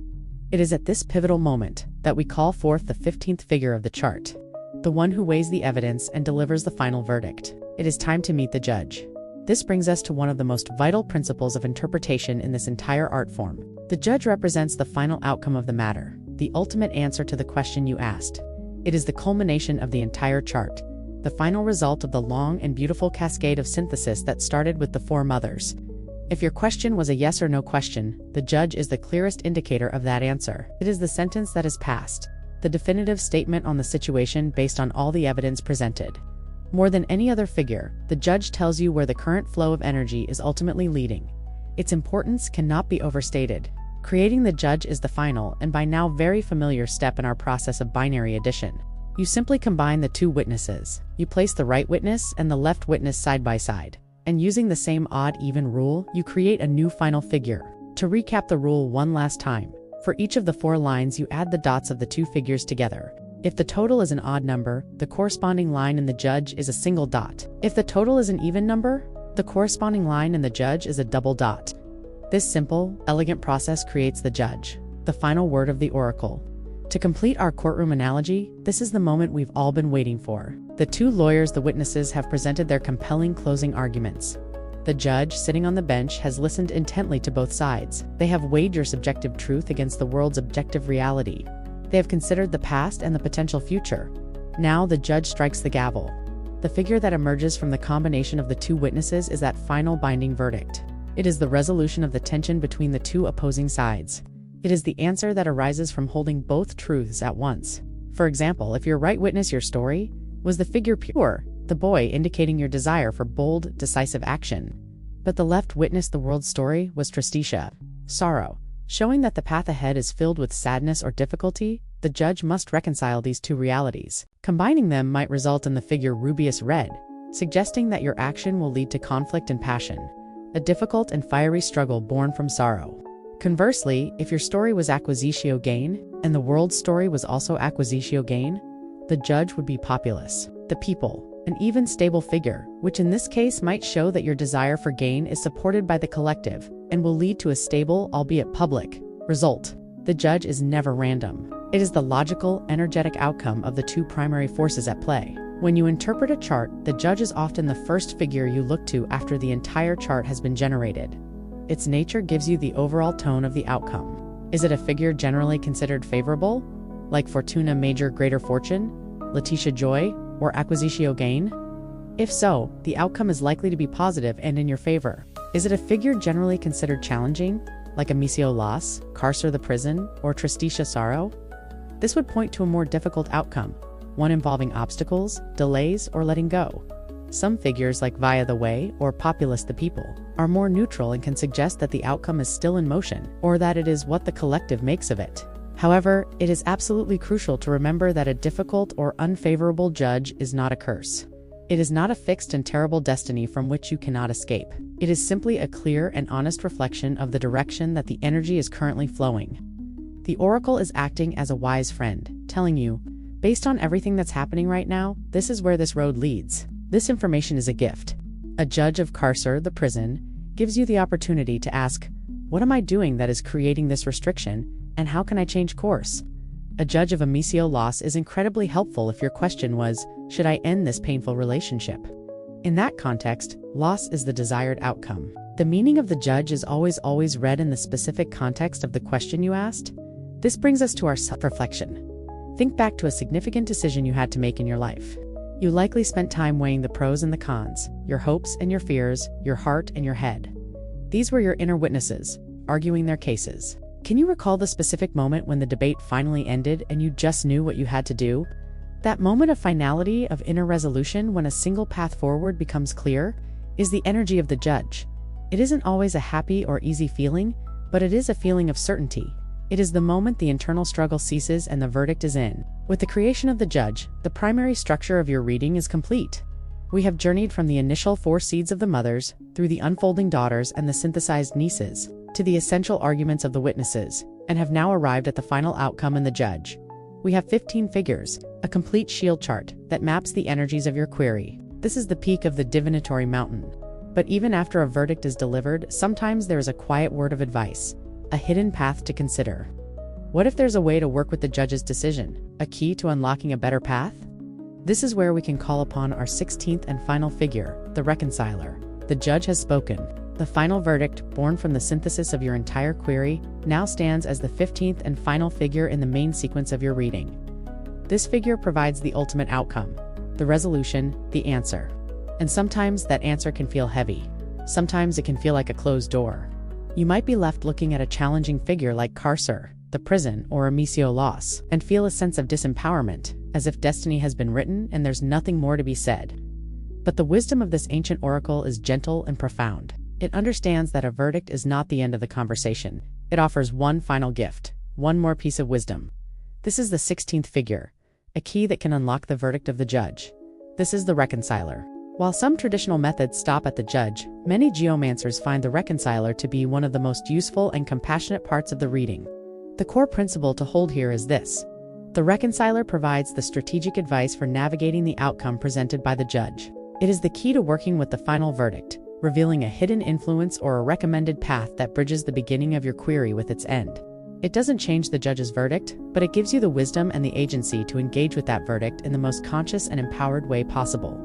Speaker 1: It is at this pivotal moment that we call forth the 15th figure of the chart, the one who weighs the evidence and delivers the final verdict. It is time to meet the judge. This brings us to one of the most vital principles of interpretation in this entire art form. The judge represents the final outcome of the matter, the ultimate answer to the question you asked. It is the culmination of the entire chart, the final result of the long and beautiful cascade of synthesis that started with the four mothers. If your question was a yes or no question, the judge is the clearest indicator of that answer. It is the sentence that is passed, the definitive statement on the situation based on all the evidence presented. More than any other figure, the judge tells you where the current flow of energy is ultimately leading. Its importance cannot be overstated. Creating the judge is the final, and by now very familiar step in our process of binary addition. You simply combine the two witnesses. You place the right witness and the left witness side by side. And using the same odd-even rule, you create a new final figure. To recap the rule one last time, for each of the 4 lines you add the dots of the 2 figures together. If the total is an odd number, the corresponding line in the judge is a single dot. If the total is an even number, the corresponding line in the judge is a double dot. This simple, elegant process creates the judge, the final word of the oracle. To complete our courtroom analogy, this is the moment we've all been waiting for. The 2 lawyers, the witnesses, have presented their compelling closing arguments. The judge, sitting on the bench, has listened intently to both sides. They have weighed your subjective truth against the world's objective reality. They have considered the past and the potential future. Now the judge strikes the gavel. The figure that emerges from the combination of the 2 witnesses is that final binding verdict. It is the resolution of the tension between the 2 opposing sides. It is the answer that arises from holding both truths at once. For example, if your right witness, your story, was the figure pure, the boy, indicating your desire for bold, decisive action. But the left witness, the world's story, was tristesha, sorrow, showing that the path ahead is filled with sadness or difficulty. The judge must reconcile these 2 realities. Combining them might result in the figure rubious red, suggesting that your action will lead to conflict and passion, a difficult and fiery struggle born from sorrow. Conversely, if your story was acquisitio gain, and the world's story was also acquisitio gain, the judge would be populace, the people, an even stable figure, which in this case might show that your desire for gain is supported by the collective and will lead to a stable, albeit public, result. The judge is never random. It is the logical, energetic outcome of the 2 primary forces at play. When you interpret a chart, the judge is often the first figure you look to after the entire chart has been generated. Its nature gives you the overall tone of the outcome. Is it a figure generally considered favorable, like Fortuna Major Greater Fortune, Letitia Joy, or Acquisitio Gain? If so, the outcome is likely to be positive and in your favor. Is it a figure generally considered challenging, like Amicio Loss, Carcer the Prison, or Tristesha Sorrow? This would point to a more difficult outcome, one involving obstacles, delays, or letting go. Some figures, like Via the Way or Populus the People, are more neutral and can suggest that the outcome is still in motion, or that it is what the collective makes of it. However, it is absolutely crucial to remember that a difficult or unfavorable judge is not a curse. It is not a fixed and terrible destiny from which you cannot escape. It is simply a clear and honest reflection of the direction that the energy is currently flowing. The oracle is acting as a wise friend, telling you, based on everything that's happening right now, this is where this road leads. This information is a gift. A judge of Carcer, the prison, gives you the opportunity to ask, what am I doing that is creating this restriction, and how can I change course? A judge of Amicio Loss is incredibly helpful if your question was, should I end this painful relationship? In that context, loss is the desired outcome. The meaning of the judge is always read in the specific context of the question you asked. This brings us to our self-reflection. Think back to a significant decision you had to make in your life. You likely spent time weighing the pros and the cons, your hopes and your fears, your heart and your head. These were your inner witnesses, arguing their cases. Can you recall the specific moment when the debate finally ended and you just knew what you had to do? That moment of finality, of inner resolution, when a single path forward becomes clear, is the energy of the judge. It isn't always a happy or easy feeling, but it is a feeling of certainty. It is the moment the internal struggle ceases and the verdict is in. With the creation of the judge, the primary structure of your reading is complete. We have journeyed from the initial 4 seeds of the mothers, through the unfolding daughters and the synthesized nieces, to the essential arguments of the witnesses, and have now arrived at the final outcome in the judge. We have 15 figures, a complete shield chart that maps the energies of your query. This is the peak of the divinatory mountain. But even after a verdict is delivered, sometimes there is a quiet word of advice, a hidden path to consider. What if there's a way to work with the judge's decision, a key to unlocking a better path? This is where we can call upon our 16th and final figure, the reconciler. The judge has spoken. The final verdict, born from the synthesis of your entire query, now stands as the 15th and final figure in the main sequence of your reading. This figure provides the ultimate outcome, the resolution, the answer. And sometimes that answer can feel heavy. Sometimes it can feel like a closed door. You might be left looking at a challenging figure like Carcer, the prison, or Amicio Loss, and feel a sense of disempowerment, as if destiny has been written and there's nothing more to be said. But the wisdom of this ancient oracle is gentle and profound. It understands that a verdict is not the end of the conversation. It offers one final gift, one more piece of wisdom. This is the 16th figure, a key that can unlock the verdict of the judge. This is the reconciler. While some traditional methods stop at the judge, many geomancers find the reconciler to be one of the most useful and compassionate parts of the reading. The core principle to hold here is this: the reconciler provides the strategic advice for navigating the outcome presented by the judge. It is the key to working with the final verdict, revealing a hidden influence or a recommended path that bridges the beginning of your query with its end. It doesn't change the judge's verdict, but it gives you the wisdom and the agency to engage with that verdict in the most conscious and empowered way possible.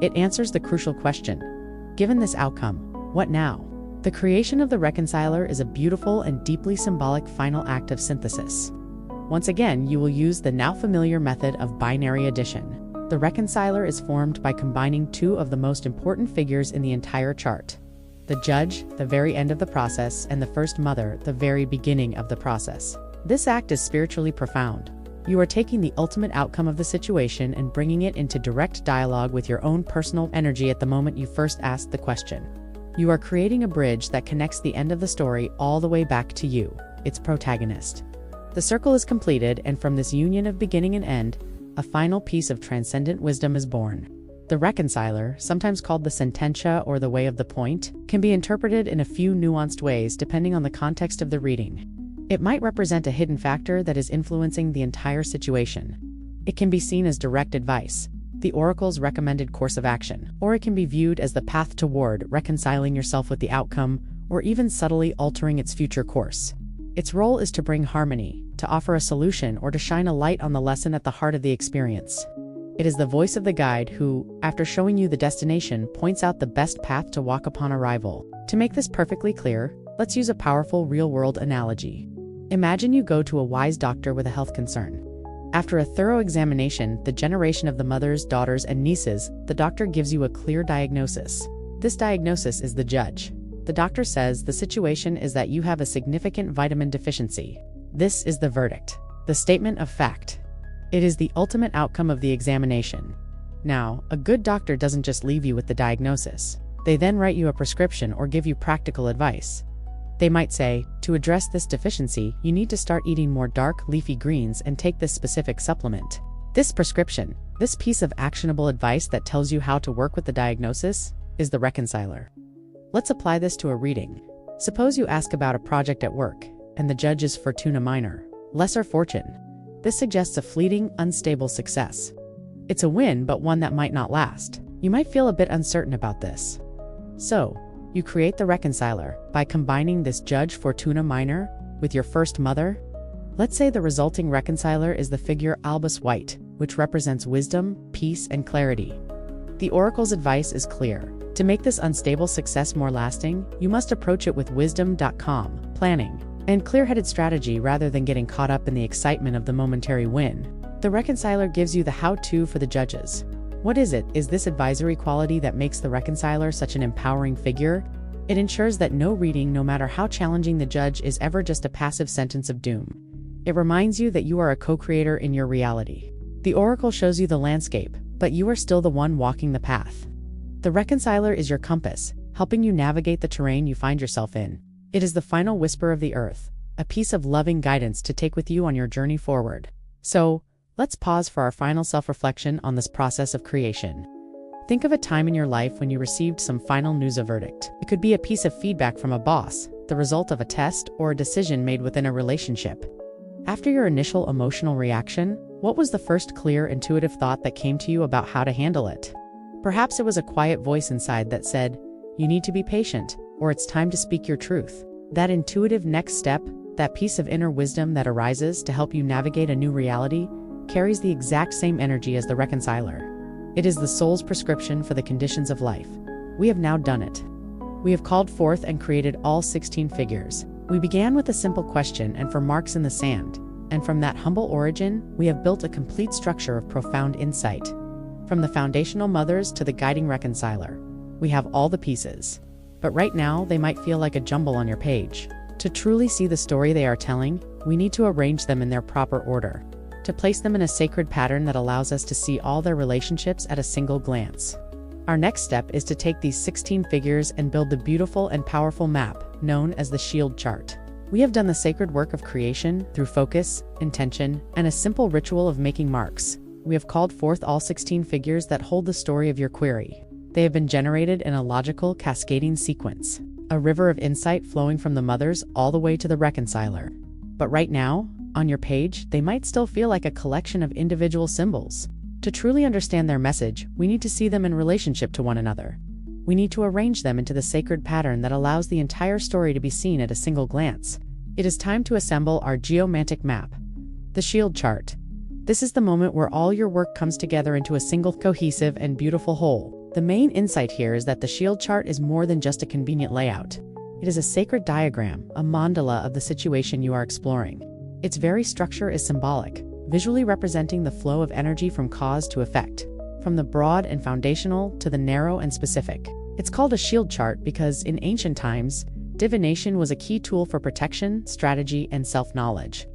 Speaker 1: It answers the crucial question: given this outcome, what now? The creation of the reconciler is a beautiful and deeply symbolic final act of synthesis. Once again, you will use the now familiar method of binary addition. The reconciler is formed by combining two of the most important figures in the entire chart: the judge, the very end of the process, and the first mother, the very beginning of the process. This act is spiritually profound. You are taking the ultimate outcome of the situation and bringing it into direct dialogue with your own personal energy at the moment you first asked the question. You are creating a bridge that connects the end of the story all the way back to you, its protagonist. The circle is completed, and from this union of beginning and end, a final piece of transcendent wisdom is born. The reconciler, sometimes called the sententia or the way of the point, can be interpreted in a few nuanced ways depending on the context of the reading. It might represent a hidden factor that is influencing the entire situation. It can be seen as direct advice, the oracle's recommended course of action, or it can be viewed as the path toward reconciling yourself with the outcome, or even subtly altering its future course. Its role is to bring harmony, to offer a solution, or to shine a light on the lesson at the heart of the experience. It is the voice of the guide who, after showing you the destination, points out the best path to walk upon arrival. To make this perfectly clear, let's use a powerful real-world analogy. Imagine you go to a wise doctor with a health concern. After a thorough examination, the generation of the mothers, daughters, and nieces, the doctor gives you a clear diagnosis. This diagnosis is the judge. The doctor says the situation is that you have a significant vitamin deficiency. This is the verdict, the statement of fact. It is the ultimate outcome of the examination. Now, a good doctor doesn't just leave you with the diagnosis. They then write you a prescription or give you practical advice. They might say, to address this deficiency, you need to start eating more dark, leafy greens and take this specific supplement. This prescription, this piece of actionable advice that tells you how to work with the diagnosis, is the reconciler. Let's apply this to a reading. Suppose you ask about a project at work, and the judge is Fortuna Minor, lesser fortune. This suggests a fleeting, unstable success. It's a win, but one that might not last. You might feel a bit uncertain about this. So, you create the reconciler by combining this judge Fortuna Minor with your first mother. Let's say the resulting reconciler is the figure Albus White, which represents wisdom, peace, and clarity. The oracle's advice is clear. To make this unstable success more lasting, you must approach it with wisdom.com, planning, and clear-headed strategy rather than getting caught up in the excitement of the momentary win. The reconciler gives you the how-to for the judges. What is it? Is this advisory quality that makes the reconciler such an empowering figure? It ensures that no reading, no matter how challenging the judge, is ever just a passive sentence of doom. It reminds you that you are a co-creator in your reality. The oracle shows you the landscape, but you are still the one walking the path. The reconciler is your compass, helping you navigate the terrain you find yourself in. It is the final whisper of the earth, a piece of loving guidance to take with you on your journey forward. So, let's pause for our final self-reflection on this process of creation. Think of a time in your life when you received some final news, a verdict. It could be a piece of feedback from a boss, the result of a test, or a decision made within a relationship. After your initial emotional reaction, what was the first clear, intuitive thought that came to you about how to handle it? Perhaps it was a quiet voice inside that said, "You need to be patient," or "It's time to speak your truth." That intuitive next step, that piece of inner wisdom that arises to help you navigate a new reality, carries the exact same energy as the reconciler. It is the soul's prescription for the conditions of life. We have now done it. We have called forth and created all 16 figures. We began with a simple question and for marks in the sand, and from that humble origin, we have built a complete structure of profound insight. From the foundational mothers to the guiding reconciler, we have all the pieces. But right now, they might feel like a jumble on your page. To truly see the story they are telling, we need to arrange them in their proper order, to place them in a sacred pattern that allows us to see all their relationships at a single glance. Our next step is to take these 16 figures and build the beautiful and powerful map known as the shield chart. We have done the sacred work of creation through focus, intention, and a simple ritual of making marks. We have called forth all 16 figures that hold the story of your query. They have been generated in a logical, cascading sequence, a river of insight flowing from the mothers all the way to the reconciler. But right now, on your page, they might still feel like a collection of individual symbols. To truly understand their message, we need to see them in relationship to one another. We need to arrange them into the sacred pattern that allows the entire story to be seen at a single glance. It is time to assemble our geomantic map, the shield chart. This is the moment where all your work comes together into a single cohesive and beautiful whole. The main insight here is that the shield chart is more than just a convenient layout. It is a sacred diagram, a mandala of the situation you are exploring. Its very structure is symbolic, visually representing the flow of energy from cause to effect, from the broad and foundational to the narrow and specific. It's called a shield chart because in ancient times, divination was a key tool for protection, strategy, and self-knowledge.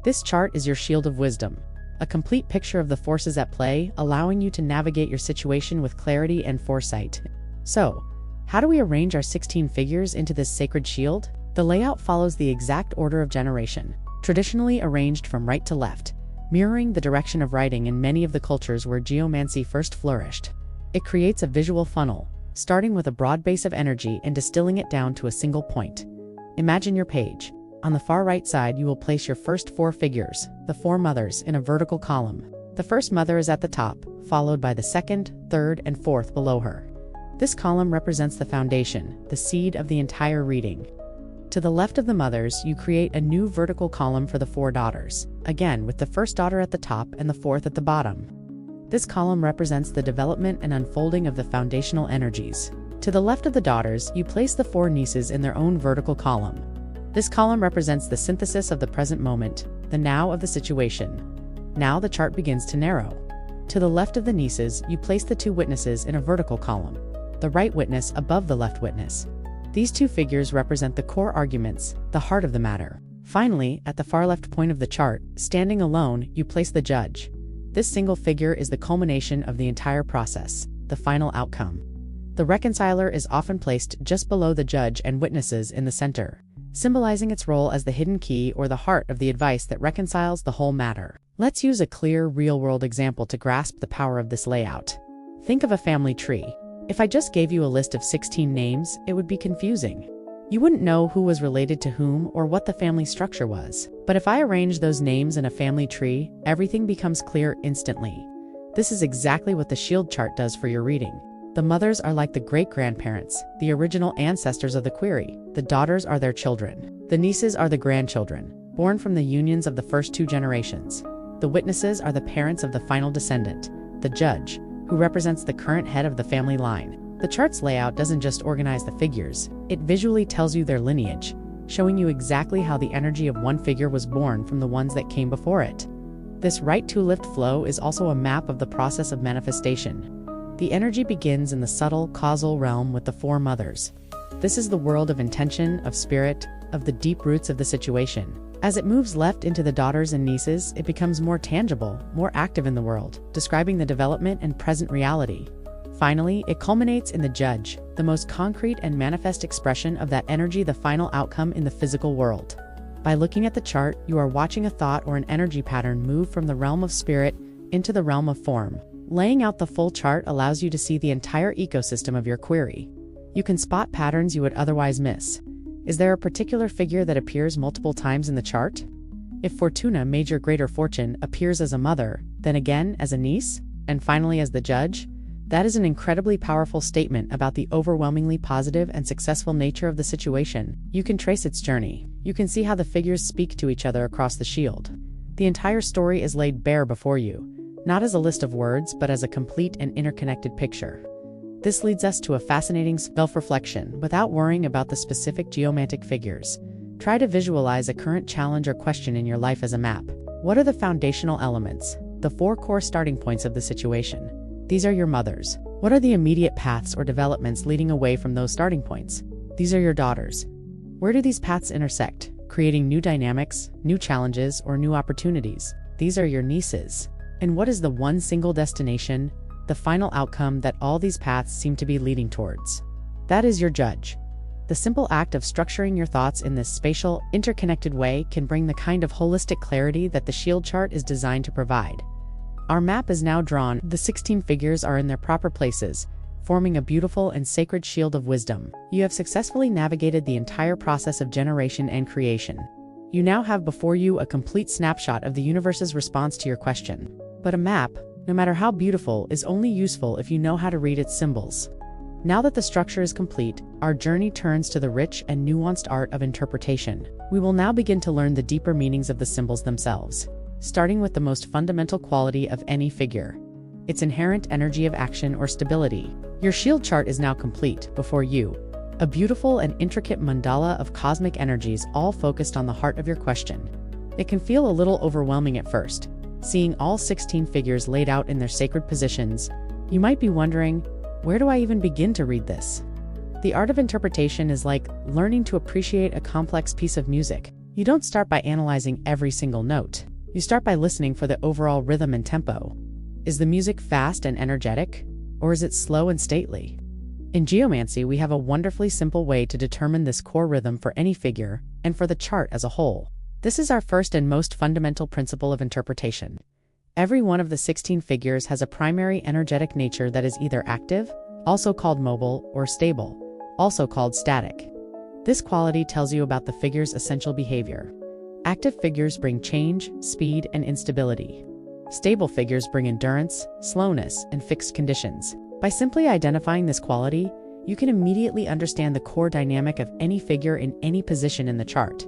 Speaker 1: This chart is your shield of wisdom, a complete picture of the forces at play, allowing you to navigate your situation with clarity and foresight. So, how do we arrange our 16 figures into this sacred shield? The layout follows the exact order of generation, traditionally arranged from right to left, mirroring the direction of writing in many of the cultures where geomancy first flourished. It creates a visual funnel, starting with a broad base of energy and distilling it down to a single point. Imagine your page. On the far right side, you will place your first 4 figures, the 4 mothers, in a vertical column. The first mother is at the top, followed by the second, third, and fourth below her. This column represents the foundation, the seed of the entire reading. To the left of the mothers, you create a new vertical column for the 4 daughters, again with the first daughter at the top and the fourth at the bottom. This column represents the development and unfolding of the foundational energies. To the left of the daughters, you place the 4 nieces in their own vertical column. This column represents the synthesis of the present moment, the now of the situation. Now the chart begins to narrow. To the left of the nieces, you place the 2 witnesses in a vertical column, the right witness above the left witness. These 2 figures represent the core arguments, the heart of the matter. Finally, at the far left point of the chart, standing alone, you place the judge. This single figure is the culmination of the entire process, the final outcome. The reconciler is often placed just below the judge and witnesses in the center, symbolizing its role as the hidden key or the heart of the advice that reconciles the whole matter. Let's use a clear, real-world example to grasp the power of this layout. Think of a family tree. If I just gave you a list of 16 names, it would be confusing. You wouldn't know who was related to whom or what the family structure was. But if I arrange those names in a family tree, everything becomes clear instantly. This is exactly what the shield chart does for your reading. The mothers are like the great-grandparents, the original ancestors of the query. The daughters are their children. The nieces are the grandchildren, born from the unions of the first 2 generations. The witnesses are the parents of the final descendant, the judge, who represents the current head of the family line. The chart's layout doesn't just organize the figures, it visually tells you their lineage, showing you exactly how the energy of one figure was born from the ones that came before it. This right-to-left flow is also a map of the process of manifestation. The energy begins in the subtle, causal realm with the 4 mothers. This is the world of intention, of spirit, of the deep roots of the situation. As it moves left into the daughters and nieces, it becomes more tangible, more active in the world, describing the development and present reality. Finally, it culminates in the judge, the most concrete and manifest expression of that energy, the final outcome in the physical world. By looking at the chart, you are watching a thought or an energy pattern move from the realm of spirit into the realm of form. Laying out the full chart allows you to see the entire ecosystem of your query. You can spot patterns you would otherwise miss. Is there a particular figure that appears multiple times in the chart? If Fortuna, Major Greater Fortune, appears as a mother, then again as a niece, and finally as the judge, that is an incredibly powerful statement about the overwhelmingly positive and successful nature of the situation. You can trace its journey. You can see how the figures speak to each other across the shield. The entire story is laid bare before you, not as a list of words, but as a complete and interconnected picture. This leads us to a fascinating self-reflection. Without worrying about the specific geomantic figures, try to visualize a current challenge or question in your life as a map. What are the foundational elements, the 4 core starting points of the situation? These are your mothers. What are the immediate paths or developments leading away from those starting points? These are your daughters. Where do these paths intersect, creating new dynamics, new challenges, or new opportunities? These are your nieces. And what is the one single destination, the final outcome that all these paths seem to be leading towards. That is your judge. The simple act of structuring your thoughts in this spatial, interconnected way can bring the kind of holistic clarity that the shield chart is designed to provide. Our map is now drawn. The 16 figures are in their proper places, forming a beautiful and sacred shield of wisdom. You have successfully navigated the entire process of generation and creation. You now have before you a complete snapshot of the universe's response to your question. But a map, no matter how beautiful, is only useful if you know how to read its symbols. Now that the structure is complete, our journey turns to the rich and nuanced art of interpretation. We will now begin to learn the deeper meanings of the symbols themselves, starting with the most fundamental quality of any figure: its inherent energy of action or stability. Your shield chart is now complete before you, a beautiful and intricate mandala of cosmic energies all focused on the heart of your question. It can feel a little overwhelming at first, seeing all 16 figures laid out in their sacred positions. You might be wondering, where do I even begin to read this? The art of interpretation is like learning to appreciate a complex piece of music. You don't start by analyzing every single note. You start by listening for the overall rhythm and tempo. Is the music fast and energetic, or is it slow and stately? In Geomancy, we have a wonderfully simple way to determine this core rhythm for any figure and for the chart as a whole. This is our first and most fundamental principle of interpretation. Every one of the 16 figures has a primary energetic nature that is either active, also called mobile, or stable, also called static. This quality tells you about the figure's essential behavior. Active figures bring change, speed, and instability. Stable figures bring endurance, slowness, and fixed conditions. By simply identifying this quality, you can immediately understand the core dynamic of any figure in any position in the chart.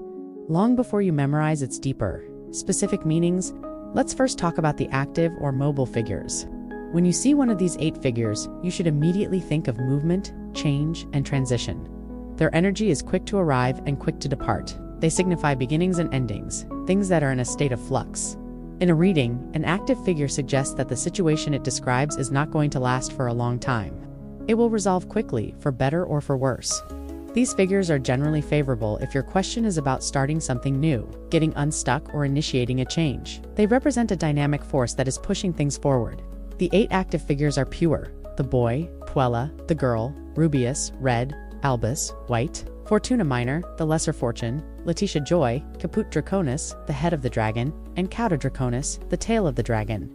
Speaker 1: Long before you memorize its deeper, specific meanings, let's first talk about the active or mobile figures. When you see one of these 8 figures, you should immediately think of movement, change, and transition. Their energy is quick to arrive and quick to depart. They signify beginnings and endings, things that are in a state of flux. In a reading, an active figure suggests that the situation it describes is not going to last for a long time. It will resolve quickly, for better or for worse. These figures are generally favorable if your question is about starting something new, getting unstuck, or initiating a change. They represent a dynamic force that is pushing things forward. The 8 active figures are pure: the boy, Puella, the girl, Rubius, red, Albus, white, Fortuna Minor, the lesser fortune, Letitia Joy, Caput Draconis, the head of the dragon, and Cauda Draconis, the tail of the dragon.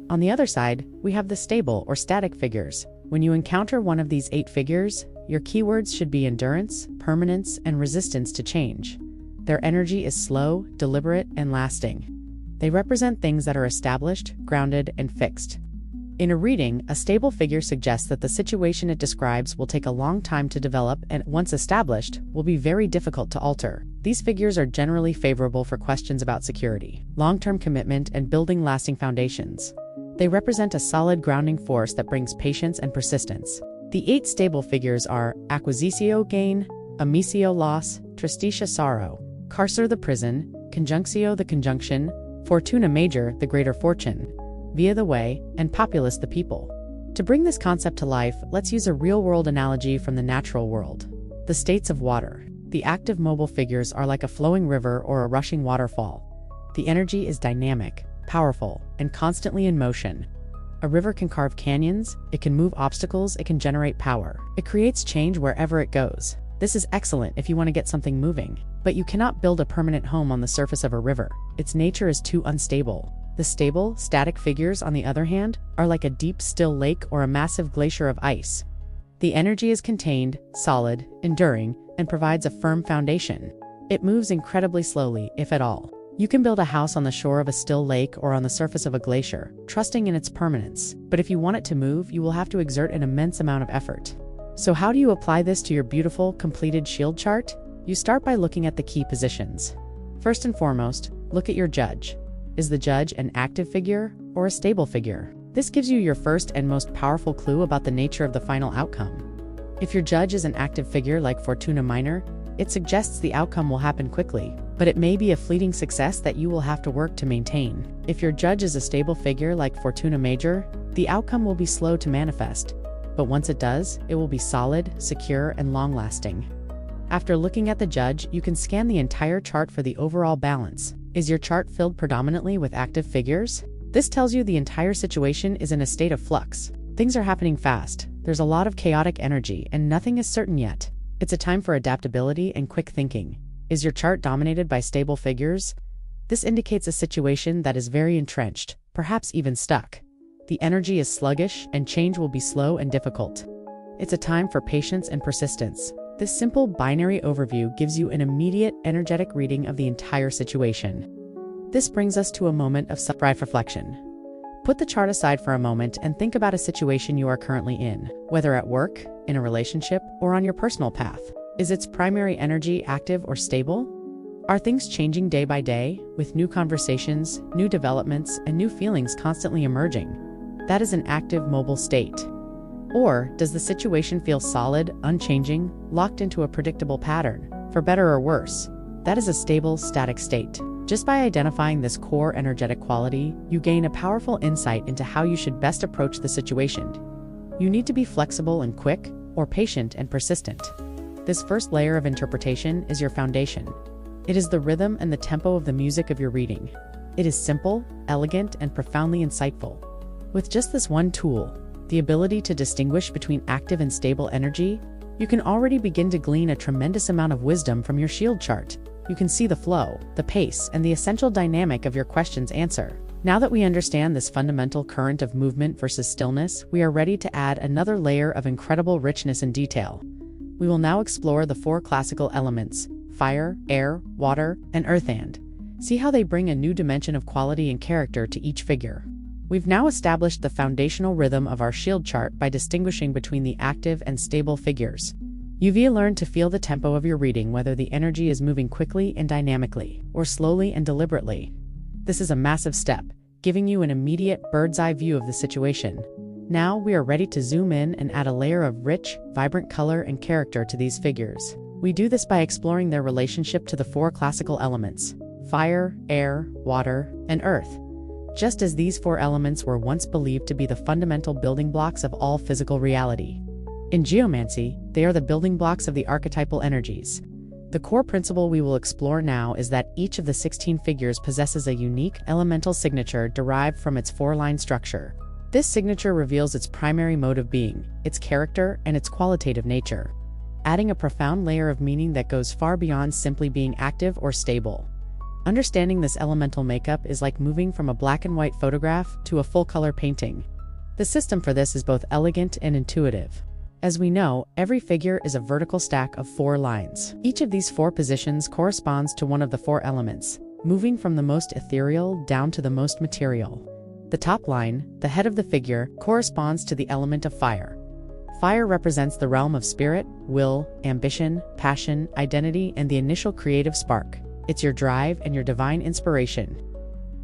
Speaker 1: On the other side, we have the stable or static figures. When you encounter one of these 8 figures, your keywords should be endurance, permanence, and resistance to change. Their energy is slow, deliberate, and lasting. They represent things that are established, grounded, and fixed. In a reading, a stable figure suggests that the situation it describes will take a long time to develop and, once established, will be very difficult to alter. These figures are generally favorable for questions about security, long-term commitment, and building lasting foundations. They represent a solid grounding force that brings patience and persistence. The 8 stable figures are Acquisitio gain, Amicio loss, Tristitia sorrow, Carcer the prison, Conjunctio the conjunction, Fortuna major the greater fortune, Via the way, and Populus the people. To bring this concept to life, let's use a real-world analogy from the natural world. The states of water. The active mobile figures are like a flowing river or a rushing waterfall. The energy is dynamic, powerful, and constantly in motion. A river can carve canyons, it can move obstacles, it can generate power. It creates change wherever it goes. This is excellent if you want to get something moving. But you cannot build a permanent home on the surface of a river. Its nature is too unstable. The stable, static figures, on the other hand, are like a deep, still lake or a massive glacier of ice. The energy is contained, solid, enduring, and provides a firm foundation. It moves incredibly slowly, if at all. You can build a house on the shore of a still lake or on the surface of a glacier, trusting in its permanence. But if you want it to move, you will have to exert an immense amount of effort. So how do you apply this to your beautiful, completed shield chart? You start by looking at the key positions. First and foremost, look at your judge. Is the judge an active figure or a stable figure? This gives you your first and most powerful clue about the nature of the final outcome. If your judge is an active figure like Fortuna Minor, it suggests the outcome will happen quickly, but it may be a fleeting success that you will have to work to maintain. If your judge is a stable figure like Fortuna Major, the outcome will be slow to manifest, but once it does, it will be solid, secure, and long-lasting. After looking at the judge, you can scan the entire chart for the overall balance. Is your chart filled predominantly with active figures? This tells you the entire situation is in a state of flux. Things are happening fast. There's a lot of chaotic energy, and nothing is certain yet. It's a time for adaptability and quick thinking. Is your chart dominated by stable figures? This indicates a situation that is very entrenched, perhaps even stuck. The energy is sluggish, and change will be slow and difficult. It's a time for patience and persistence. This simple binary overview gives you an immediate, energetic reading of the entire situation. This brings us to a moment of self-reflection. Put the chart aside for a moment and think about a situation you are currently in, whether at work, in a relationship, or on your personal path. Is its primary energy active or stable? Are things changing day by day, with new conversations, new developments, and new feelings constantly emerging? That is an active, mobile state. Or does the situation feel solid, unchanging, locked into a predictable pattern, for better or worse? That is a stable, static state. Just by identifying this core energetic quality, you gain a powerful insight into how you should best approach the situation. You need to be flexible and quick, or patient and persistent. This first layer of interpretation is your foundation. It is the rhythm and the tempo of the music of your reading. It is simple, elegant, and profoundly insightful. With just this one tool, the ability to distinguish between active and stable energy, you can already begin to glean a tremendous amount of wisdom from your shield chart. You can see the flow, the pace, and the essential dynamic of your question's answer. Now that we understand this fundamental current of movement versus stillness, we are ready to add another layer of incredible richness and detail. We will now explore the 4 classical elements: fire, air, water, and earth, and see how they bring a new dimension of quality and character to each figure. We've now established the foundational rhythm of our shield chart by distinguishing between the active and stable figures. You've learned to feel the tempo of your reading, whether the energy is moving quickly and dynamically, or slowly and deliberately. This is a massive step, giving you an immediate bird's-eye view of the situation. Now we are ready to zoom in and add a layer of rich, vibrant color and character to these figures. We do this by exploring their relationship to the 4 classical elements: fire, air, water, and earth. Just as these 4 elements were once believed to be the fundamental building blocks of all physical reality. In geomancy, they are the building blocks of the archetypal energies. The core principle we will explore now is that each of the 16 figures possesses a unique elemental signature derived from its 4-line structure. This signature reveals its primary mode of being, its character, and its qualitative nature, adding a profound layer of meaning that goes far beyond simply being active or stable. Understanding this elemental makeup is like moving from a black and white photograph to a full-color painting. The system for this is both elegant and intuitive. As we know, every figure is a vertical stack of 4 lines. Each of these 4 positions corresponds to one of the 4 elements, moving from the most ethereal down to the most material. The top line, the head of the figure, corresponds to the element of fire. Fire represents the realm of spirit, will, ambition, passion, identity, and the initial creative spark. It's your drive and your divine inspiration.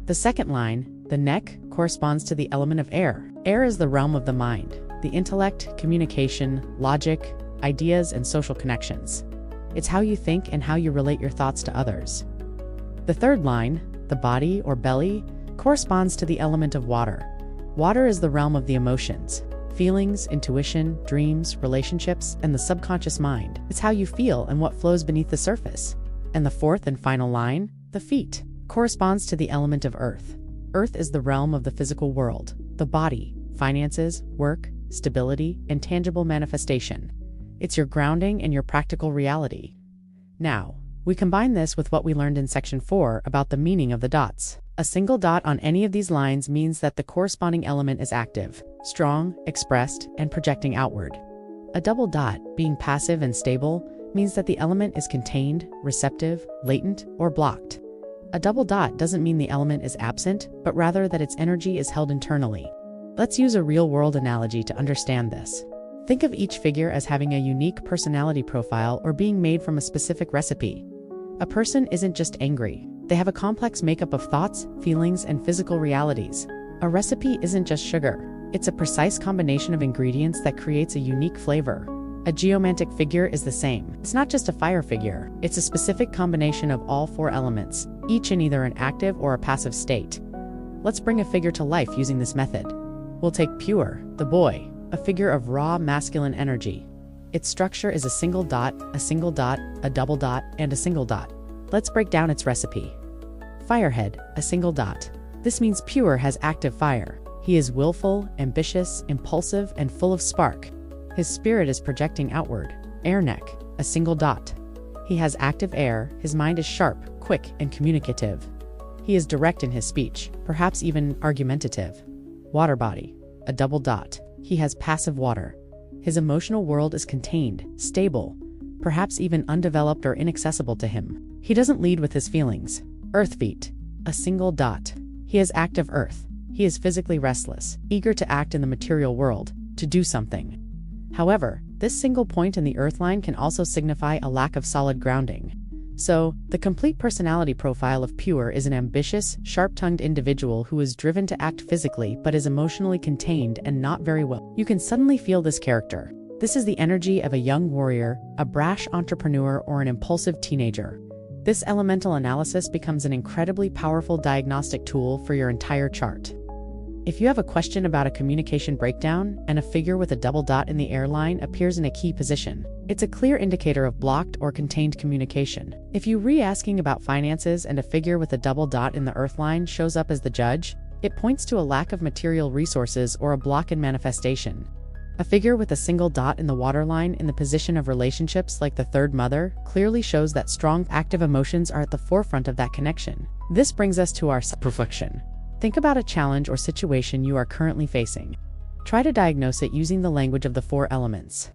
Speaker 1: The second line, the neck, corresponds to the element of air. Air is the realm of the mind, the intellect, communication, logic, ideas, and social connections. It's how you think and how you relate your thoughts to others. The third line, the body or belly, corresponds to the element of water. Water is the realm of the emotions, feelings, intuition, dreams, relationships, and the subconscious mind. It's how you feel and what flows beneath the surface. And the fourth and final line, the feet, corresponds to the element of earth. Earth is the realm of the physical world, the body, finances, work, stability, and tangible manifestation. It's your grounding and your practical reality. Now, we combine this with what we learned in Section 4 about the meaning of the dots. A single dot on any of these lines means that the corresponding element is active, strong, expressed, and projecting outward. A double dot, being passive and stable, means that the element is contained, receptive, latent, or blocked. A double dot doesn't mean the element is absent, but rather that its energy is held internally. Let's use a real-world analogy to understand this. Think of each figure as having a unique personality profile or being made from a specific recipe. A person isn't just angry. They have a complex makeup of thoughts, feelings, and physical realities. A recipe isn't just sugar. It's a precise combination of ingredients that creates a unique flavor. A geomantic figure is the same. It's not just a fire figure. It's a specific combination of all 4 elements, each in either an active or a passive state. Let's bring a figure to life using this method. We'll take Pure, the boy, a figure of raw masculine energy. Its structure is a single dot, a double dot, and a single dot. Let's break down its recipe. Firehead, a single dot. This means Pure has active fire. He is willful, ambitious, impulsive, and full of spark. His spirit is projecting outward. Air neck, a single dot. He has active air, his mind is sharp, quick, and communicative. He is direct in his speech, perhaps even argumentative. Water body, a double dot. He has passive water. His emotional world is contained, stable, perhaps even undeveloped or inaccessible to him. He doesn't lead with his feelings. Earth feet, a single dot. He is active earth. He is physically restless, eager to act in the material world, to do something. However, this single point in the earth line can also signify a lack of solid grounding. So, the complete personality profile of Pure is an ambitious, sharp-tongued individual who is driven to act physically but is emotionally contained and not very well. You can suddenly feel this character. This is the energy of a young warrior, a brash entrepreneur, or an impulsive teenager. This elemental analysis becomes an incredibly powerful diagnostic tool for your entire chart. If you have a question about a communication breakdown and a figure with a double dot in the air line appears in a key position, it's a clear indicator of blocked or contained communication. If you re-asking about finances and a figure with a double dot in the earth line shows up as the judge, it points to a lack of material resources or a block in manifestation. A figure with a single dot in the water line in the position of relationships like the third mother clearly shows that strong, active emotions are at the forefront of that connection. This brings us to our self-reflection. Think about a challenge or situation you are currently facing. Try to diagnose it using the language of the 4 elements.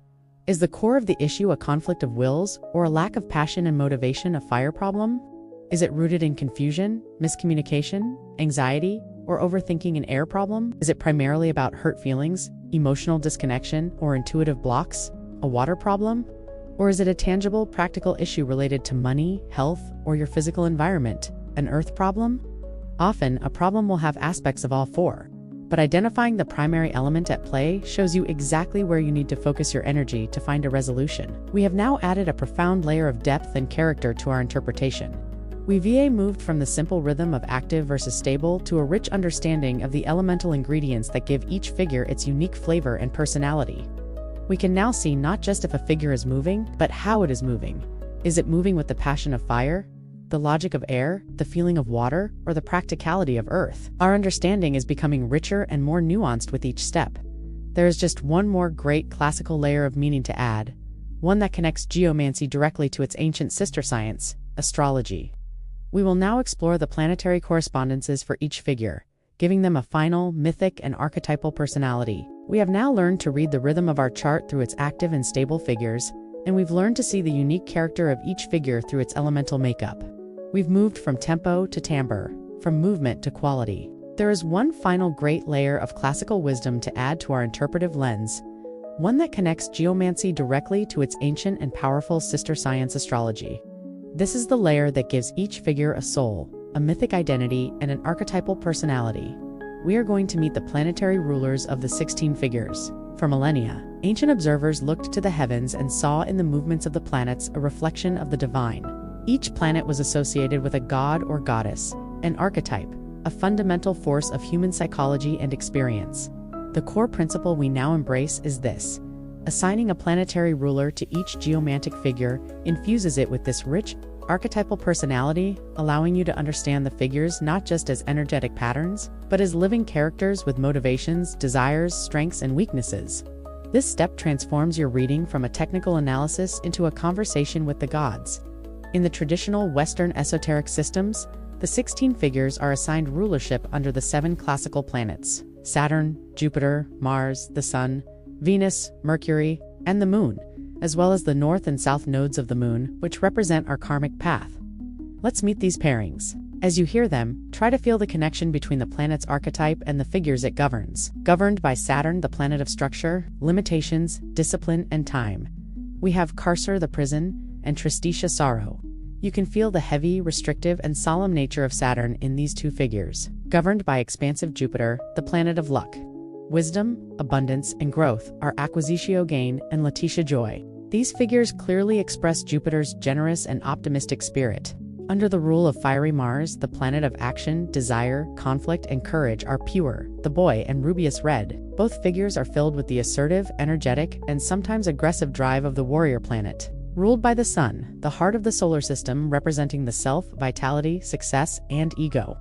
Speaker 1: Is the core of the issue a conflict of wills or a lack of passion and motivation, a fire problem? Is it rooted in confusion, miscommunication, anxiety, or overthinking, an air problem? Is it primarily about hurt feelings, emotional disconnection, or intuitive blocks, a water problem? Or is it a tangible, practical issue related to money, health, or your physical environment, an earth problem? Often, a problem will have aspects of all 4, but identifying the primary element at play shows you exactly where you need to focus your energy to find a resolution. We have now added a profound layer of depth and character to our interpretation. We've moved from the simple rhythm of active versus stable to a rich understanding of the elemental ingredients that give each figure its unique flavor and personality. We can now see not just if a figure is moving, but how it is moving. Is it moving with the passion of fire, the logic of air, the feeling of water, or the practicality of earth? Our understanding is becoming richer and more nuanced with each step. There is just one more great classical layer of meaning to add, one that connects geomancy directly to its ancient sister science, astrology. We will now explore the planetary correspondences for each figure, giving them a final, mythic, and archetypal personality. We have now learned to read the rhythm of our chart through its active and stable figures, and we've learned to see the unique character of each figure through its elemental makeup. We've moved from tempo to timbre, from movement to quality. There is one final great layer of classical wisdom to add to our interpretive lens, one that connects geomancy directly to its ancient and powerful sister science, astrology. This is the layer that gives each figure a soul, a mythic identity, and an archetypal personality. We are going to meet the planetary rulers of the 16 figures. For millennia, ancient observers looked to the heavens and saw in the movements of the planets a reflection of the divine. Each planet was associated with a god or goddess, an archetype, a fundamental force of human psychology and experience. The core principle we now embrace is this: assigning a planetary ruler to each geomantic figure infuses it with this rich, archetypal personality, allowing you to understand the figures not just as energetic patterns, but as living characters with motivations, desires, strengths, and weaknesses. This step transforms your reading from a technical analysis into a conversation with the gods. In the traditional Western esoteric systems, the 16 figures are assigned rulership under the 7 classical planets: Saturn, Jupiter, Mars, the Sun, Venus, Mercury, and the Moon, as well as the north and south nodes of the Moon, which represent our karmic path. Let's meet these pairings. As you hear them, try to feel the connection between the planet's archetype and the figures it governs. Governed by Saturn, the planet of structure, limitations, discipline, and time, we have Carcer, the prison, and Tristitia, sorrow. You can feel the heavy, restrictive, and solemn nature of Saturn in these 2 figures. Governed by expansive Jupiter, the planet of luck, wisdom, abundance, and growth are Acquisitio, gain, and Letitia, joy. These figures clearly express Jupiter's generous and optimistic spirit. Under the rule of fiery Mars, the planet of action, desire, conflict, and courage are Pure, the boy, and Rubeus, red. Both figures are filled with the assertive, energetic, and sometimes aggressive drive of the warrior planet. Ruled by the Sun, the heart of the solar system representing the self, vitality, success, and ego.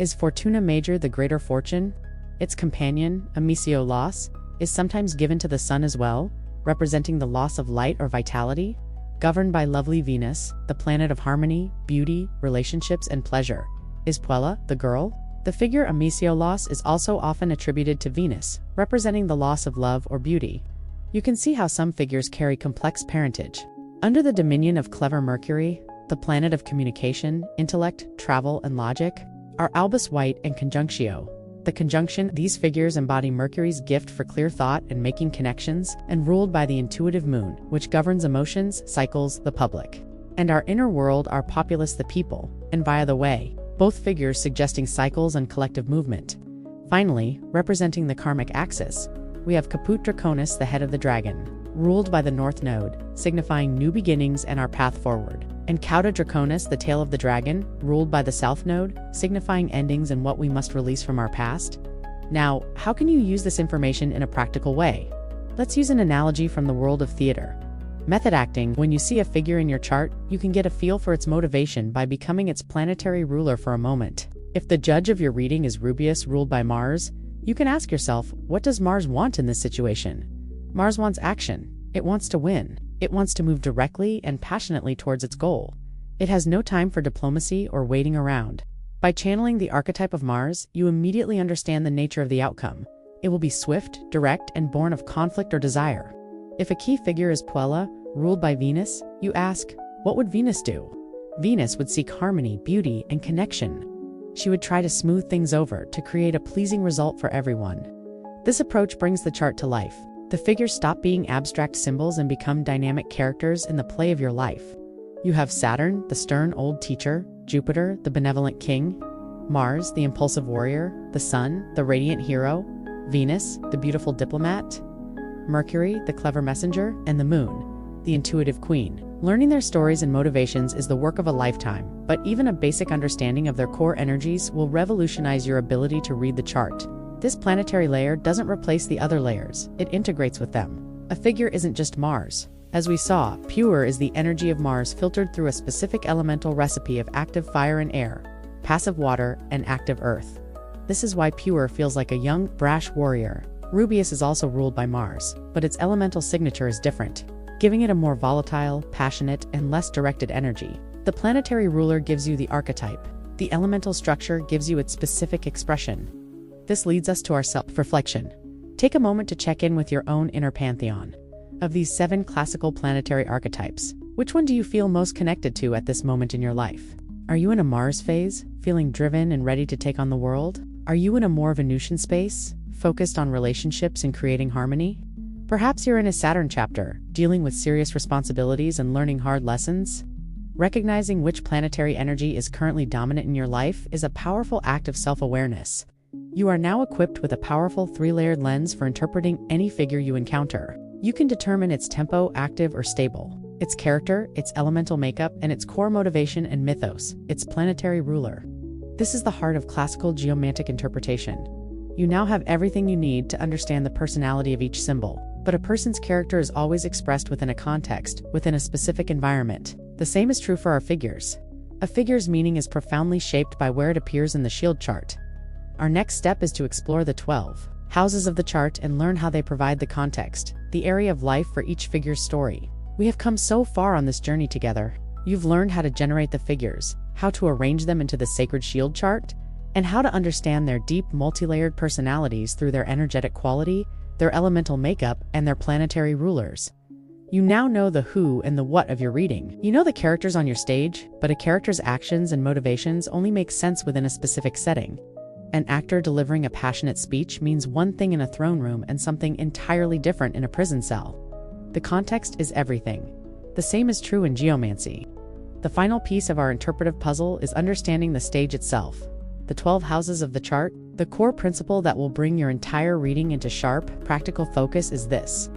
Speaker 1: Is Fortuna Major the greater fortune? Its companion, Amicio Loss, is sometimes given to the sun as well, representing the loss of light or vitality. Governed by lovely Venus, the planet of harmony, beauty, relationships, and pleasure. Is Puella the girl? The figure Amicio Loss is also often attributed to Venus, representing the loss of love or beauty. You can see how some figures carry complex parentage. Under the dominion of clever Mercury, the planet of communication, intellect, travel, and logic, are Albus White and Conjunctio. The conjunction, these figures embody Mercury's gift for clear thought and making connections, and ruled by the intuitive moon, which governs emotions, cycles, the public. And our inner world are populace the people, and via the way, both figures suggesting cycles and collective movement. Finally, representing the karmic axis, we have Caput Draconis, the head of the dragon, ruled by the North Node, signifying new beginnings and our path forward. And Cauda Draconis, the tail of the dragon, ruled by the South Node, signifying endings and what we must release from our past. Now, how can you use this information in a practical way? Let's use an analogy from the world of theater. Method acting: when you see a figure in your chart, you can get a feel for its motivation by becoming its planetary ruler for a moment. If the judge of your reading is Rubeus, ruled by Mars, you can ask yourself, what does Mars want in this situation? Mars wants action. It wants to win. It wants to move directly and passionately towards its goal. It has no time for diplomacy or waiting around. By channeling the archetype of Mars, you immediately understand the nature of the outcome. It will be swift, direct, and born of conflict or desire. If a key figure is Puella, ruled by Venus, you ask, what would Venus do? Venus would seek harmony, beauty, and connection. She would try to smooth things over to create a pleasing result for everyone. This approach brings the chart to life. The figures stop being abstract symbols and become dynamic characters in the play of your life. You have Saturn, the stern old teacher; Jupiter, the benevolent king; Mars, the impulsive warrior; the Sun, the radiant hero; Venus, the beautiful diplomat; Mercury, the clever messenger; and the Moon, the intuitive queen. Learning their stories and motivations is the work of a lifetime, but even a basic understanding of their core energies will revolutionize your ability to read the chart. This planetary layer doesn't replace the other layers, it integrates with them. A figure isn't just Mars. As we saw, pure is the energy of Mars filtered through a specific elemental recipe of active fire and air, passive water, and active earth. This is why pure feels like a young, brash warrior. Rubeus is also ruled by Mars, but its elemental signature is different, giving it a more volatile, passionate, and less directed energy. The planetary ruler gives you the archetype. The elemental structure gives you its specific expression. This leads us to our self-reflection. Take a moment to check in with your own inner pantheon. Of these 7 classical planetary archetypes, which one do you feel most connected to at this moment in your life? Are you in a Mars phase, feeling driven and ready to take on the world? Are you in a more Venusian space, focused on relationships and creating harmony? Perhaps you're in a Saturn chapter, dealing with serious responsibilities and learning hard lessons. Recognizing which planetary energy is currently dominant in your life is a powerful act of self-awareness. You are now equipped with a powerful 3-layered lens for interpreting any figure you encounter. You can determine its tempo, active or stable, its character, its elemental makeup, and its core motivation and mythos, its planetary ruler. This is the heart of classical geomantic interpretation. You now have everything you need to understand the personality of each symbol. But a person's character is always expressed within a context, within a specific environment. The same is true for our figures. A figure's meaning is profoundly shaped by where it appears in the shield chart. Our next step is to explore the 12 houses of the chart and learn how they provide the context, the area of life for each figure's story. We have come so far on this journey together. You've learned how to generate the figures, how to arrange them into the sacred shield chart, and how to understand their deep, multi-layered personalities through their energetic quality, their elemental makeup, and their planetary rulers. You now know the who and the what of your reading. You know the characters on your stage, but a character's actions and motivations only make sense within a specific setting. An actor delivering a passionate speech means one thing in a throne room and something entirely different in a prison cell. The context is everything. The same is true in geomancy. The final piece of our interpretive puzzle is understanding the stage itself. The 12 houses of the chart, the core principle that will bring your entire reading into sharp, practical focus is this.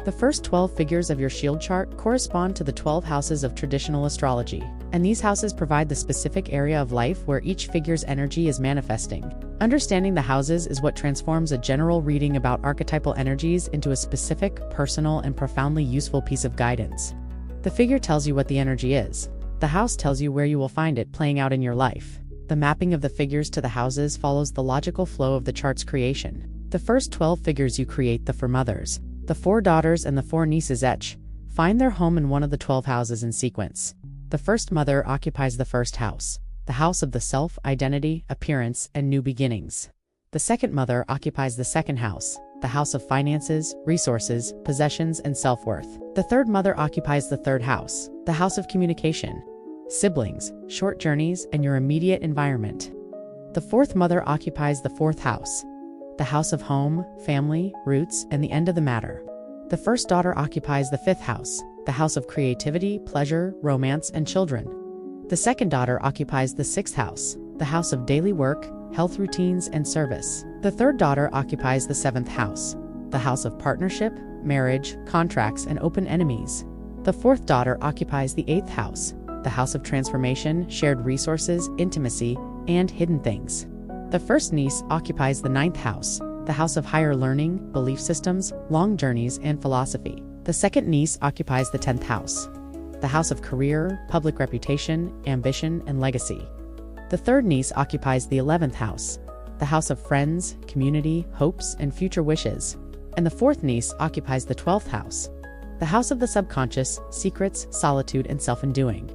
Speaker 1: The first 12 figures of your shield chart correspond to the 12 houses of traditional astrology, and these houses provide the specific area of life where each figure's energy is manifesting. Understanding the houses is what transforms a general reading about archetypal energies into a specific, personal, and profoundly useful piece of guidance. The figure tells you what the energy is. The house tells you where you will find it playing out in your life. The mapping of the figures to the houses follows the logical flow of the chart's creation. The first 12 figures you create, the 4 mothers, the 4 daughters, and the 4 nieces each, find their home in one of the 12 houses in sequence. The first mother occupies the first house, the house of the self, identity, appearance, and new beginnings. The second mother occupies the second house, the house of finances, resources, possessions, and self-worth. The third mother occupies the third house, the house of communication, siblings, short journeys, and your immediate environment. The fourth mother occupies the fourth house, the house of home, family, roots, and the end of the matter. The first daughter occupies the fifth house, the house of creativity, pleasure, romance, and children. The second daughter occupies the sixth house, the house of daily work, health routines, and service. The third daughter occupies the seventh house, the house of partnership, marriage, contracts, and open enemies. The fourth daughter occupies the eighth house, the house of transformation, shared resources, intimacy, and hidden things. The first niece occupies the ninth house, the house of higher learning, belief systems, long journeys, and philosophy. The second niece occupies the 10th house, the house of career, public reputation, ambition, and legacy. The third niece occupies the 11th house, the house of friends, community, hopes, and future wishes. And the fourth niece occupies the 12th house, the house of the subconscious, secrets, solitude, and self-undoing.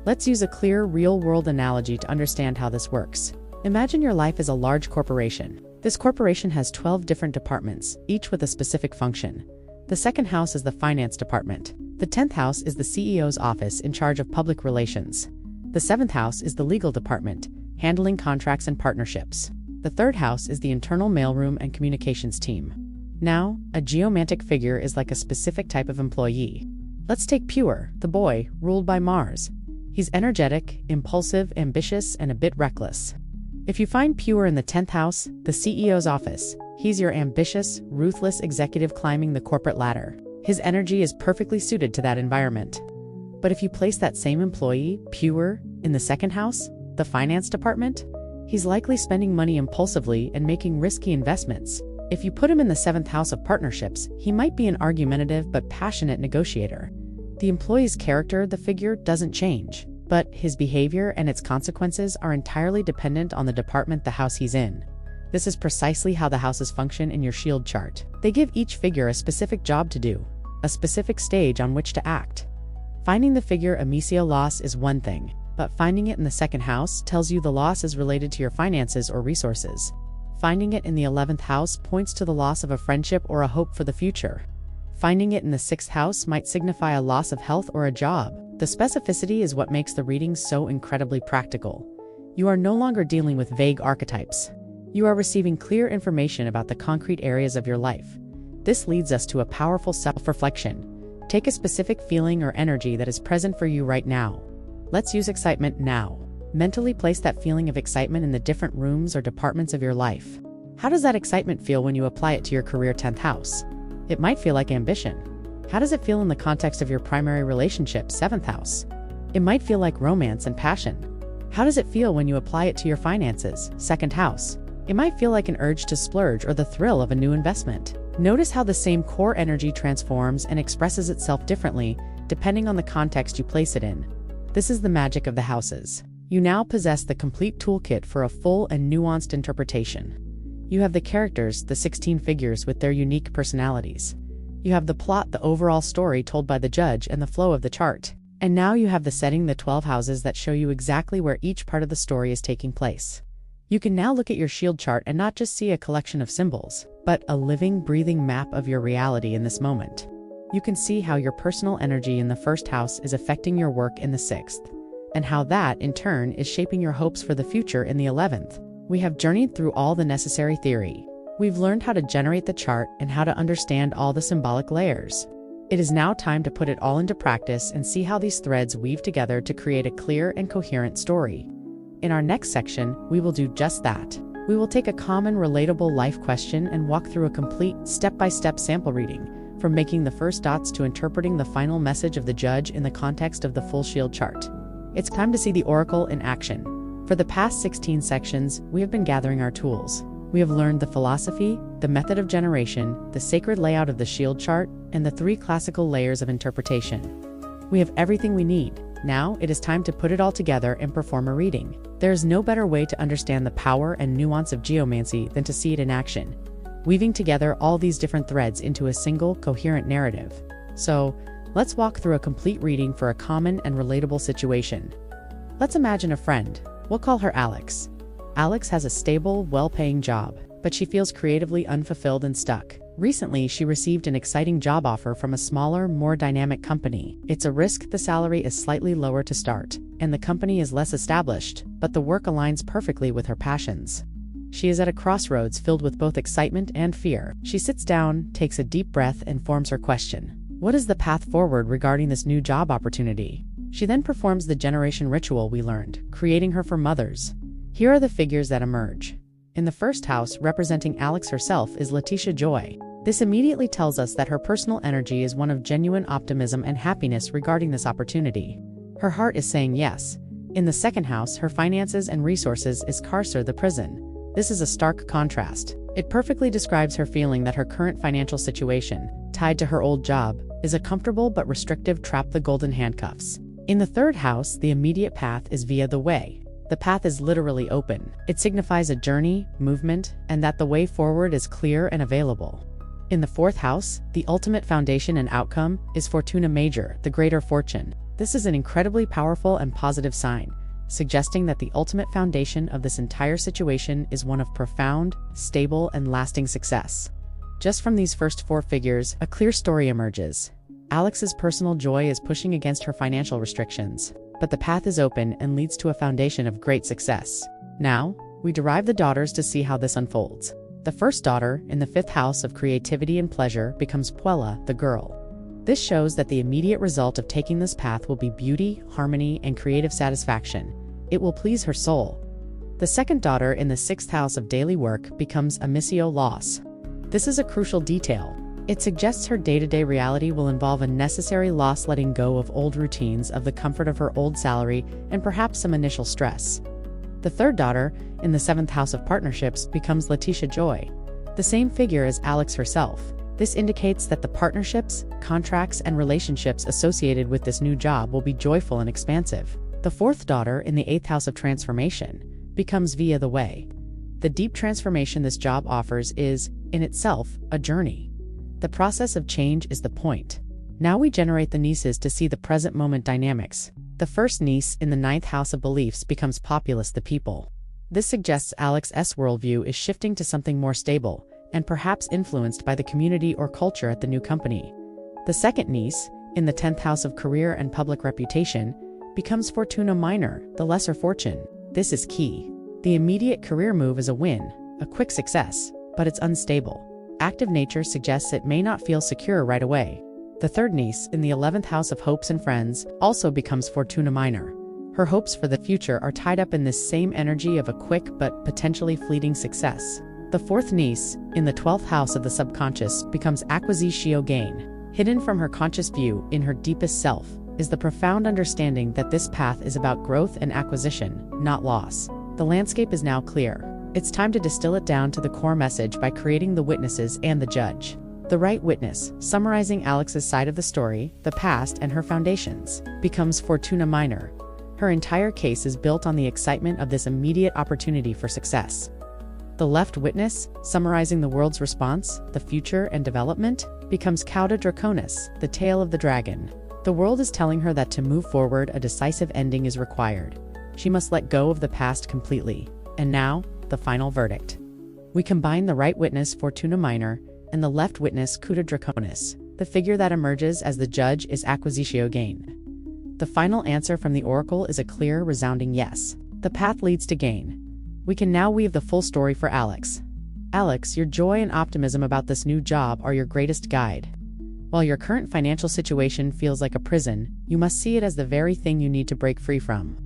Speaker 1: Let's use a clear, real-world analogy to understand how this works. Imagine your life is a large corporation. This corporation has 12 different departments, each with a specific function. The second house is the finance department. The 10th house is the CEO's office in charge of public relations. The 7th house is the legal department, handling contracts and partnerships. The third house is the internal mailroom and communications team. Now, a geomantic figure is like a specific type of employee. Let's take Pure, the boy, ruled by Mars. He's energetic, impulsive, ambitious, and a bit reckless. If you find Pure in the 10th house, the CEO's office, he's your ambitious, ruthless executive climbing the corporate ladder. His energy is perfectly suited to that environment. But if you place that same employee, Pure, in the second house, the finance department, he's likely spending money impulsively and making risky investments. If you put him in the 7th house of partnerships, he might be an argumentative but passionate negotiator. The employee's character, the figure, doesn't change, but his behavior and its consequences are entirely dependent on the department, the house he's in. This is precisely how the houses function in your shield chart. They give each figure a specific job to do, a specific stage on which to act. Finding the figure Amicia loss is one thing, but finding it in the second house tells you the loss is related to your finances or resources. Finding it in the 11th house points to the loss of a friendship or a hope for the future. Finding it in the 6th house might signify a loss of health or a job. The specificity is what makes the readings so incredibly practical. You are no longer dealing with vague archetypes. You are receiving clear information about the concrete areas of your life. This leads us to a powerful self-reflection. Take a specific feeling or energy that is present for you right now. Let's use excitement now. Mentally place that feeling of excitement in the different rooms or departments of your life. How does that excitement feel when you apply it to your career 10th house? It might feel like ambition. How does it feel in the context of your primary relationship, 7th house? It might feel like romance and passion. How does it feel when you apply it to your finances, 2nd house? It might feel like an urge to splurge or the thrill of a new investment. Notice how the same core energy transforms and expresses itself differently depending on the context you place it in. This is the magic of the houses. You now possess the complete toolkit for a full and nuanced interpretation. You have the characters, the 16 figures with their unique personalities. You have the plot, the overall story told by the judge, and the flow of the chart. And now you have the setting, the 12 houses that show you exactly where each part of the story is taking place. You can now look at your shield chart and not just see a collection of symbols, but a living, breathing map of your reality in this moment. You can see how your personal energy in the 1st house is affecting your work in the 6th, and how that, in turn, is shaping your hopes for the future in the 11th. We have journeyed through all the necessary theory. We've learned how to generate the chart and how to understand all the symbolic layers. It is now time to put it all into practice and see how these threads weave together to create a clear and coherent story. In our next section, we will do just that. We will take a common, relatable life question and walk through a complete, step-by-step sample reading, from making the first dots to interpreting the final message of the judge in the context of the full shield chart. It's time to see the oracle in action. For the past 16 sections, we have been gathering our tools. We have learned the philosophy, the method of generation, the sacred layout of the shield chart, and the 3 classical layers of interpretation. We have everything we need. Now, it is time to put it all together and perform a reading. There is no better way to understand the power and nuance of geomancy than to see it in action, weaving together all these different threads into a single, coherent narrative. So, let's walk through a complete reading for a common and relatable situation. Let's imagine a friend. We'll call her Alex. Alex has a stable, well-paying job, but she feels creatively unfulfilled and stuck. Recently, she received an exciting job offer from a smaller, more dynamic company. It's a risk. The salary is slightly lower to start, and the company is less established, but the work aligns perfectly with her passions. She is at a crossroads filled with both excitement and fear. She sits down, takes a deep breath, and forms her question. What is the path forward regarding this new job opportunity? She then performs the generation ritual we learned, creating her for mothers. Here are the figures that emerge. In the first house, representing Alex herself, is Letitia Joy. This immediately tells us that her personal energy is one of genuine optimism and happiness regarding this opportunity. Her heart is saying yes. In the second house, her finances and resources, is Carcer, the prison. This is a stark contrast. It perfectly describes her feeling that her current financial situation, tied to her old job, is a comfortable but restrictive trap, the golden handcuffs. In the third house, the immediate path is via the way. The path is literally open. It signifies a journey, movement, and that the way forward is clear and available. In the fourth house, the ultimate foundation and outcome is Fortuna Major, the greater fortune. This is an incredibly powerful and positive sign, suggesting that the ultimate foundation of this entire situation is one of profound, stable, and lasting success. Just from these first four figures, a clear story emerges. Alex's personal joy is pushing against her financial restrictions, but the path is open and leads to a foundation of great success. Now, we derive the daughters to see how this unfolds. The first daughter, in the fifth house of creativity and pleasure, becomes Puella, the girl. This shows that the immediate result of taking this path will be beauty, harmony, and creative satisfaction. It will please her soul. The second daughter, in the sixth house of daily work, becomes Amicio Loss. This is a crucial detail. It suggests her day-to-day reality will involve a necessary loss, letting go of old routines, of the comfort of her old salary, and perhaps some initial stress. The third daughter, in the seventh house of partnerships, becomes Letitia Joy, the same figure as Alex herself. This indicates that the partnerships, contracts, and relationships associated with this new job will be joyful and expansive. The fourth daughter, in the eighth house of transformation, becomes Via the Way. The deep transformation this job offers is, in itself, a journey. The process of change is the point. Now we generate the nieces to see the present moment dynamics. The first niece, in the ninth house of beliefs, becomes Populus, the people. This suggests Alex's worldview is shifting to something more stable, and perhaps influenced by the community or culture at the new company. The second niece, in the 10th house of career and public reputation, becomes Fortuna Minor, the lesser fortune. This is key. The immediate career move is a win, a quick success, but it's unstable. Active nature suggests it may not feel secure right away. The third niece, in the 11th house of hopes and friends, also becomes Fortuna Minor. Her hopes for the future are tied up in this same energy of a quick but potentially fleeting success. The fourth niece, in the 12th house of the subconscious, becomes Acquisitio Gain. Hidden from her conscious view, in her deepest self, is the profound understanding that this path is about growth and acquisition, not loss. The landscape is now clear. It's time to distill it down to the core message by creating the witnesses and the judge. The right witness, summarizing Alex's side of the story, the past, and her foundations, becomes Fortuna Minor. Her entire case is built on the excitement of this immediate opportunity for success. The left witness, summarizing the world's response, the future, and development, becomes Cauda Draconis, the tail of the dragon. The world is telling her that to move forward, a decisive ending is required. She must let go of the past completely. And now, the final verdict. We combine the right witness, Fortuna Minor, and the left witness, Cauda Draconis. The figure that emerges as the judge is Acquisitio Gain. The final answer from the oracle is a clear, resounding yes. The path leads to gain. We can now weave the full story for Alex. Alex, your joy and optimism about this new job are your greatest guide. While your current financial situation feels like a prison, you must see it as the very thing you need to break free from.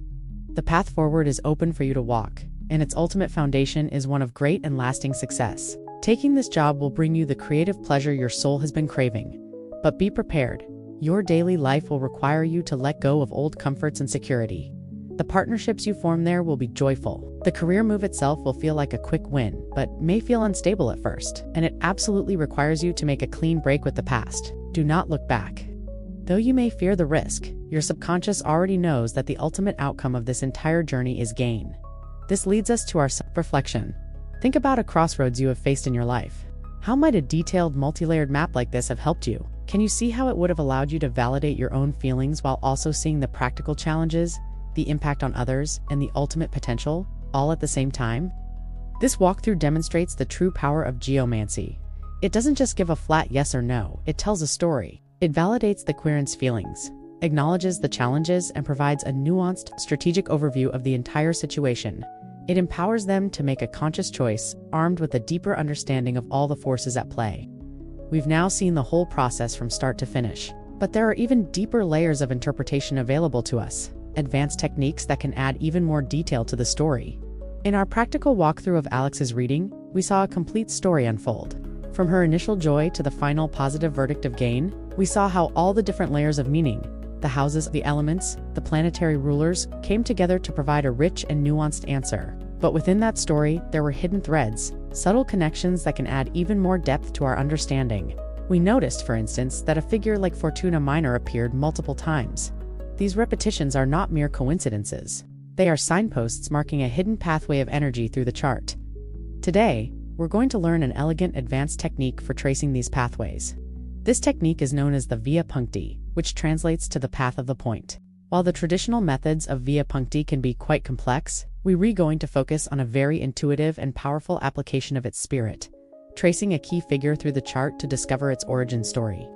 Speaker 1: The path forward is open for you to walk, and its ultimate foundation is one of great and lasting success. Taking this job will bring you the creative pleasure your soul has been craving. But be prepared. Your daily life will require you to let go of old comforts and security. The partnerships you form there will be joyful. The career move itself will feel like a quick win, but may feel unstable at first, and it absolutely requires you to make a clean break with the past. Do not look back. Though you may fear the risk, your subconscious already knows that the ultimate outcome of this entire journey is gain. This leads us to our self-reflection. Think about a crossroads you have faced in your life. How might a detailed, multi-layered map like this have helped you? Can you see how it would have allowed you to validate your own feelings while also seeing the practical challenges, the impact on others, and the ultimate potential, all at the same time? This walkthrough demonstrates the true power of geomancy. It doesn't just give a flat yes or no, it tells a story. It validates the querent's feelings, acknowledges the challenges, and provides a nuanced, strategic overview of the entire situation. It empowers them to make a conscious choice, armed with a deeper understanding of all the forces at play. We've now seen the whole process from start to finish, but there are even deeper layers of interpretation available to us, advanced techniques that can add even more detail to the story. In our practical walkthrough of Alex's reading, we saw a complete story unfold. From her initial joy to the final positive verdict of gain, we saw how all the different layers of meaning, the houses, the elements, the planetary rulers, came together to provide a rich and nuanced answer. But within that story, there were hidden threads, subtle connections that can add even more depth to our understanding. We noticed, for instance, that a figure like Fortuna Minor appeared multiple times. These repetitions are not mere coincidences. They are signposts marking a hidden pathway of energy through the chart. Today, we're going to learn an elegant advanced technique for tracing these pathways. This technique is known as the via puncti, which translates to the path of the point. While the traditional methods of via puncti can be quite complex, we're going to focus on a very intuitive and powerful application of its spirit, tracing a key figure through the chart to discover its origin story.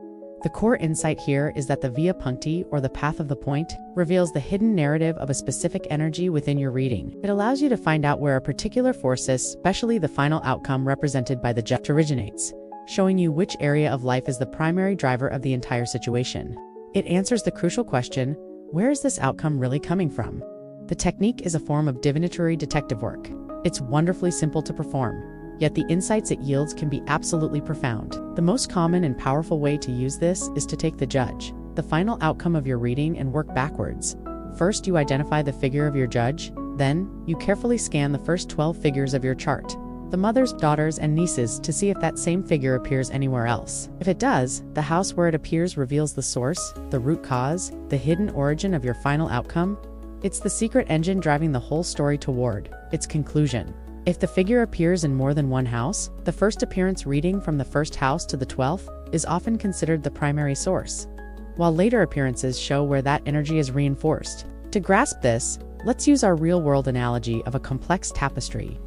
Speaker 1: The core insight here is that the via puncti, or the path of the point, reveals the hidden narrative of a specific energy within your reading. It allows you to find out where a particular force, especially the final outcome represented by the judge, originates, showing you which area of life is the primary driver of the entire situation. It answers the crucial question, where is this outcome really coming from? The technique is a form of divinatory detective work. It's wonderfully simple to perform, yet the insights it yields can be absolutely profound. The most common and powerful way to use this is to take the judge, the final outcome of your reading, and work backwards. First, you identify the figure of your judge, then, you carefully scan the first 12 figures of your chart, the mothers, daughters, and nieces, to see if that same figure appears anywhere else. If it does, the house where it appears reveals the source, the root cause, the hidden origin of your final outcome. It's the secret engine driving the whole story toward its conclusion. If the figure appears in more than one house, the first appearance reading from the first house to the 12th is often considered the primary source, while later appearances show where that energy is reinforced. To grasp this, let's use our real-world analogy of a complex tapestry.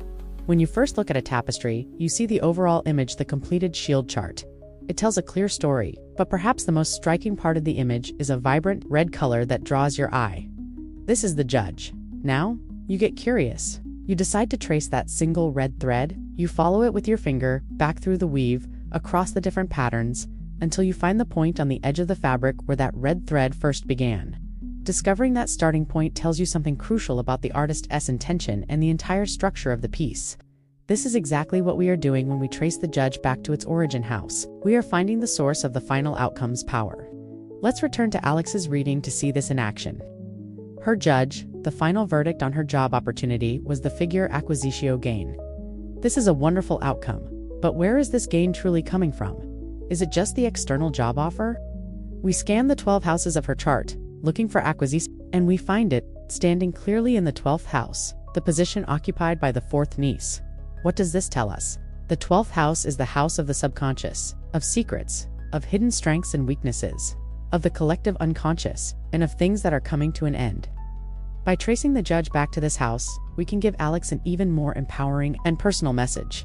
Speaker 1: When you first look at a tapestry, you see the overall image, the completed shield chart. It tells a clear story, but perhaps the most striking part of the image is a vibrant red color that draws your eye. This is the judge. Now, you get curious. You decide to trace that single red thread. You follow it with your finger, back through the weave, across the different patterns, until you find the point on the edge of the fabric where that red thread first began. Discovering that starting point tells you something crucial about the artist's intention and the entire structure of the piece. This is exactly what we are doing when we trace the judge back to its origin house. We are finding the source of the final outcome's power. Let's return to Alex's reading to see this in action. Her judge, the final verdict on her job opportunity, was the figure acquisitio gain. This is a wonderful outcome, but where is this gain truly coming from? Is it just the external job offer? We scan the 12 houses of her chart, looking for acquisition, and we find it, standing clearly in the 12th house, the position occupied by the 4th niece. What does this tell us? The 12th house is the house of the subconscious, of secrets, of hidden strengths and weaknesses, of the collective unconscious, and of things that are coming to an end. By tracing the judge back to this house, we can give Alex an even more empowering and personal message.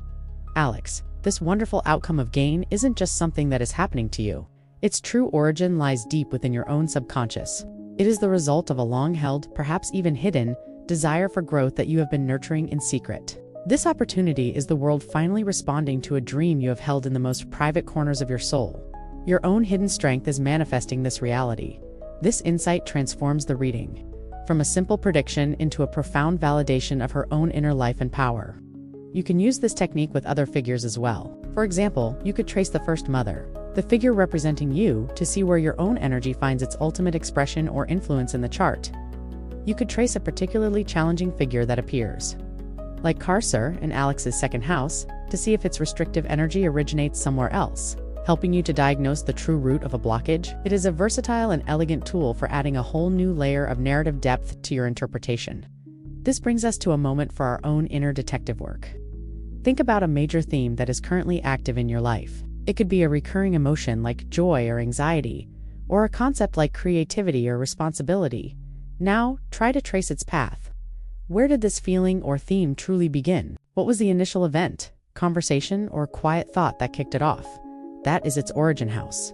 Speaker 1: Alex, this wonderful outcome of gain isn't just something that is happening to you. Its true origin lies deep within your own subconscious. It is the result of a long-held, perhaps even hidden, desire for growth that you have been nurturing in secret. This opportunity is the world finally responding to a dream you have held in the most private corners of your soul. Your own hidden strength is manifesting this reality. This insight transforms the reading, from a simple prediction into a profound validation of her own inner life and power. You can use this technique with other figures as well. For example, you could trace the first mother, the figure representing you, to see where your own energy finds its ultimate expression or influence in the chart. You could trace a particularly challenging figure that appears, like Carcer in Alex's second house, to see if its restrictive energy originates somewhere else. helping you to diagnose the true root of a blockage. It is a versatile and elegant tool for adding a whole new layer of narrative depth to your interpretation. This brings us to a moment for our own inner detective work. Think about a major theme that is currently active in your life. It could be a recurring emotion like joy or anxiety, or a concept like creativity or responsibility. Now, try to trace its path. Where did this feeling or theme truly begin? What was the initial event, conversation, or quiet thought that kicked it off? That is its origin house.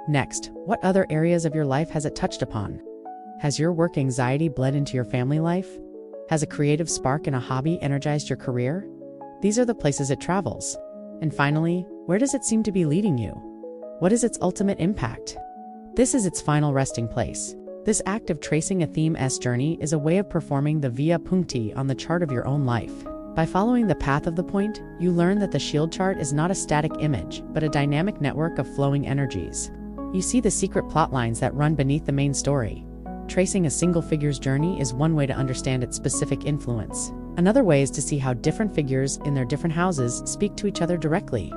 Speaker 1: Next, what other areas of your life has it touched upon? Has your work anxiety bled into your family life? Has a creative spark in a hobby energized your career? These are the places it travels. And finally, where does it seem to be leading you? What is its ultimate impact? This is its final resting place. This act of tracing a theme's journey is a way of performing the via puncti on the chart of your own life. By following the path of the point, you learn that the shield chart is not a static image, but a dynamic network of flowing energies. You see the secret plot lines that run beneath the main story. Tracing a single figure's journey is one way to understand its specific influence. Another way is to see how different figures in their different houses speak to each other directly.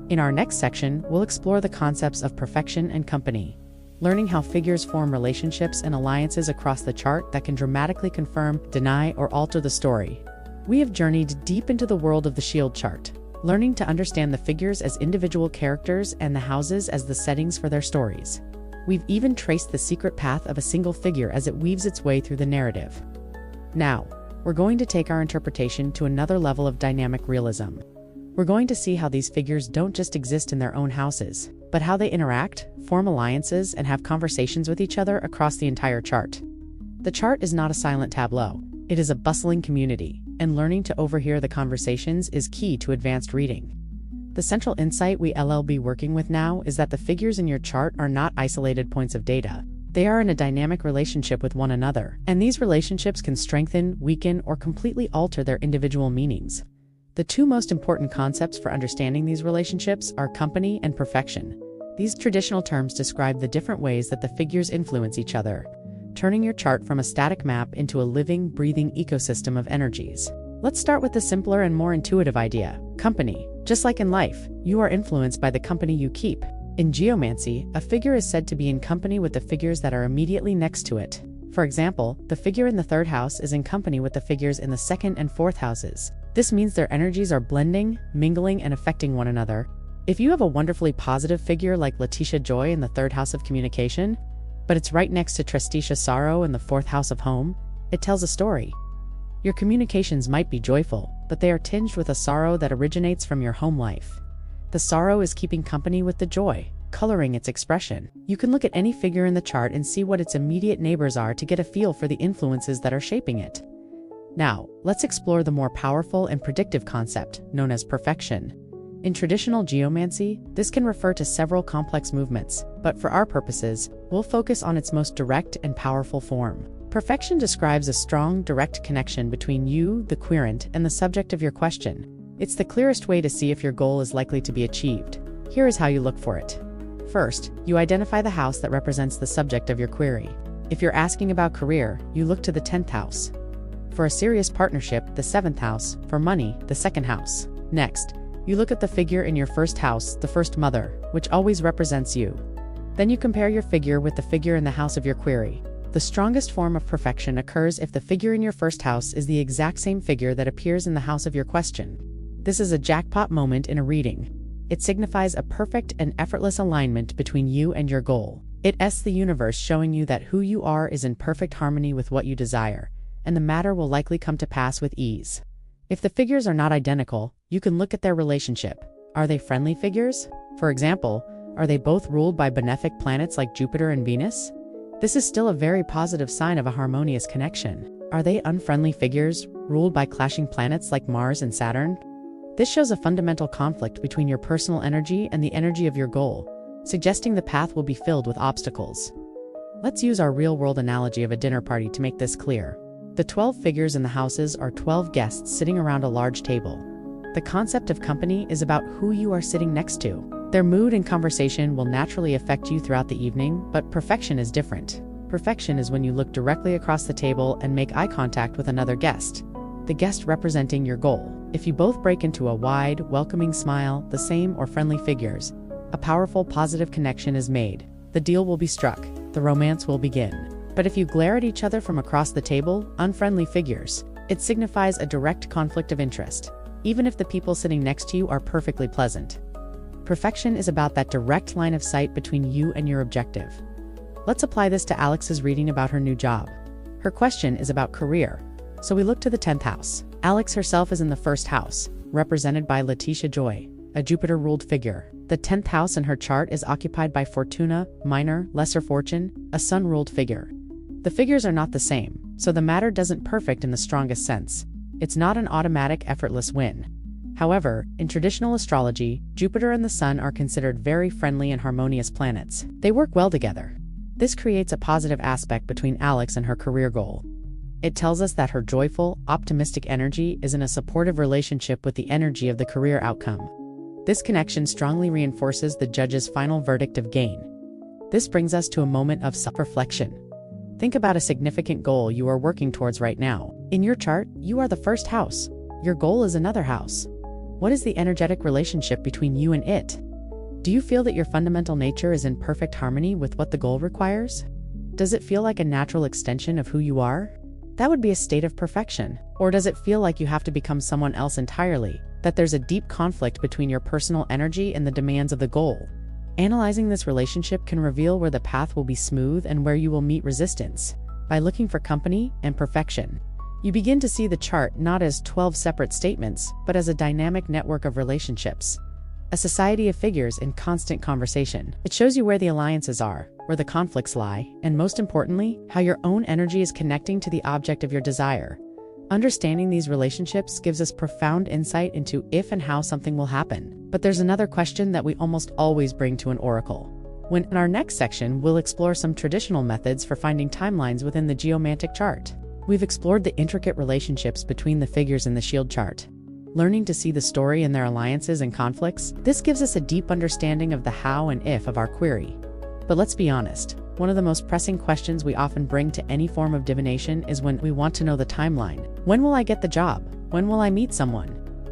Speaker 1: In our next section, we'll explore the concepts of perfection and company, learning how figures form relationships and alliances across the chart that can dramatically confirm, deny, or alter the story. We have journeyed deep into the world of the shield chart, learning to understand the figures as individual characters and the houses as the settings for their stories. We've even traced the secret path of a single figure as it weaves its way through the narrative. Now, we're going to take our interpretation to another level of dynamic realism. We're going to see how these figures don't just exist in their own houses, but how they interact, form alliances, and have conversations with each other across the entire chart. The chart is not a silent tableau. It is a bustling community, and learning to overhear the conversations is key to advanced reading. The central insight we'll be working with now is that the figures in your chart are not isolated points of data. They are in a dynamic relationship with one another, and these relationships can strengthen, weaken, or completely alter their individual meanings. The two most important concepts for understanding these relationships are company and perfection. These traditional terms describe the different ways that the figures influence each other, turning your chart from a static map into a living, breathing ecosystem of energies. Let's start with the simpler and more intuitive idea: company. Just like in life, you are influenced by the company you keep. In geomancy, a figure is said to be in company with the figures that are immediately next to it. For example, the figure in the third house is in company with the figures in the second and fourth houses. This means their energies are blending, mingling, and affecting one another. If you have a wonderfully positive figure like Letitia Joy in the third house of communication, but it's right next to Tristisha Sorrow in the fourth house of home, it tells a story. Your communications might be joyful, but they are tinged with a sorrow that originates from your home life. The sorrow is keeping company with the joy, coloring its expression. You can look at any figure in the chart and see what its immediate neighbors are to get a feel for the influences that are shaping it. Now, let's explore the more powerful and predictive concept known as perfection. In traditional geomancy, this can refer to several complex movements, but for our purposes, we'll focus on its most direct and powerful form. Perfection describes a strong, direct connection between you, the querent, and the subject of your question. It's the clearest way to see if your goal is likely to be achieved. Here is how you look for it. First, you identify the house that represents the subject of your query. If you're asking about career, you look to the 10th house. For a serious partnership, the 7th house. For money, the 2nd house. Next, you look at the figure in your first house, the first mother, which always represents you. Then you compare your figure with the figure in the house of your query. The strongest form of perfection occurs if the figure in your first house is the exact same figure that appears in the house of your question. This is a jackpot moment in a reading. It signifies a perfect and effortless alignment between you and your goal. It's the universe showing you that who you are is in perfect harmony with what you desire, and the matter will likely come to pass with ease. If the figures are not identical, you can look at their relationship. Are they friendly figures? For example, are they both ruled by benefic planets like Jupiter and Venus? This is still a very positive sign of a harmonious connection. Are they unfriendly figures, ruled by clashing planets like Mars and Saturn? This shows a fundamental conflict between your personal energy and the energy of your goal, suggesting the path will be filled with obstacles. Let's use our real-world analogy of a dinner party to make this clear. The 12 figures in the houses are 12 guests sitting around a large table. The concept of company is about who you are sitting next to. Their mood and conversation will naturally affect you throughout the evening, but perfection is different. Perfection is when you look directly across the table and make eye contact with another guest, the guest representing your goal. If you both break into a wide, welcoming smile, the same or friendly figures, a powerful positive connection is made. The deal will be struck, the romance will begin. But if you glare at each other from across the table, unfriendly figures, it signifies a direct conflict of interest, even if the people sitting next to you are perfectly pleasant. Perfection is about that direct line of sight between you and your objective. Let's apply this to Alex's reading about her new job. Her question is about career, so we look to the 10th house. Alex herself is in the 1st house, represented by Letitia Joy, a Jupiter-ruled figure. The 10th house in her chart is occupied by Fortuna, Minor, Lesser Fortune, a Sun-ruled figure. The figures are not the same, so the matter doesn't perfect in the strongest sense. It's not an automatic, effortless win. However, in traditional astrology, Jupiter and the Sun are considered very friendly and harmonious planets. They work well together. This creates a positive aspect between Alex and her career goal. It tells us that her joyful, optimistic energy is in a supportive relationship with the energy of the career outcome. This connection strongly reinforces the judge's final verdict of gain. This brings us to a moment of self-reflection. Think about a significant goal you are working towards right now. In your chart, you are the 1st house. Your goal is another house. What is the energetic relationship between you and it? Do you feel that your fundamental nature is in perfect harmony with what the goal requires? Does it feel like a natural extension of who you are? That would be a state of perfection. Or does it feel like you have to become someone else entirely, that there's a deep conflict between your personal energy and the demands of the goal? Analyzing this relationship can reveal where the path will be smooth and where you will meet resistance. By looking for company and perfection, you begin to see the chart not as 12 separate statements, but as a dynamic network of relationships, a society of figures in constant conversation. It shows you where the alliances are, where the conflicts lie, and most importantly, how your own energy is connecting to the object of your desire. Understanding these relationships gives us profound insight into if and how something will happen. But there's another question that we almost always bring to an oracle. In our next section, we'll explore some traditional methods for finding timelines within the Geomantic chart. We've explored the intricate relationships between the figures in the shield chart. Learning to see the story in their alliances and conflicts, this gives us a deep understanding of the how and if of our query. But let's be honest, one of the most pressing questions we often bring to any form of divination is when we want to know the timeline. When will I get the job? When will I meet someone?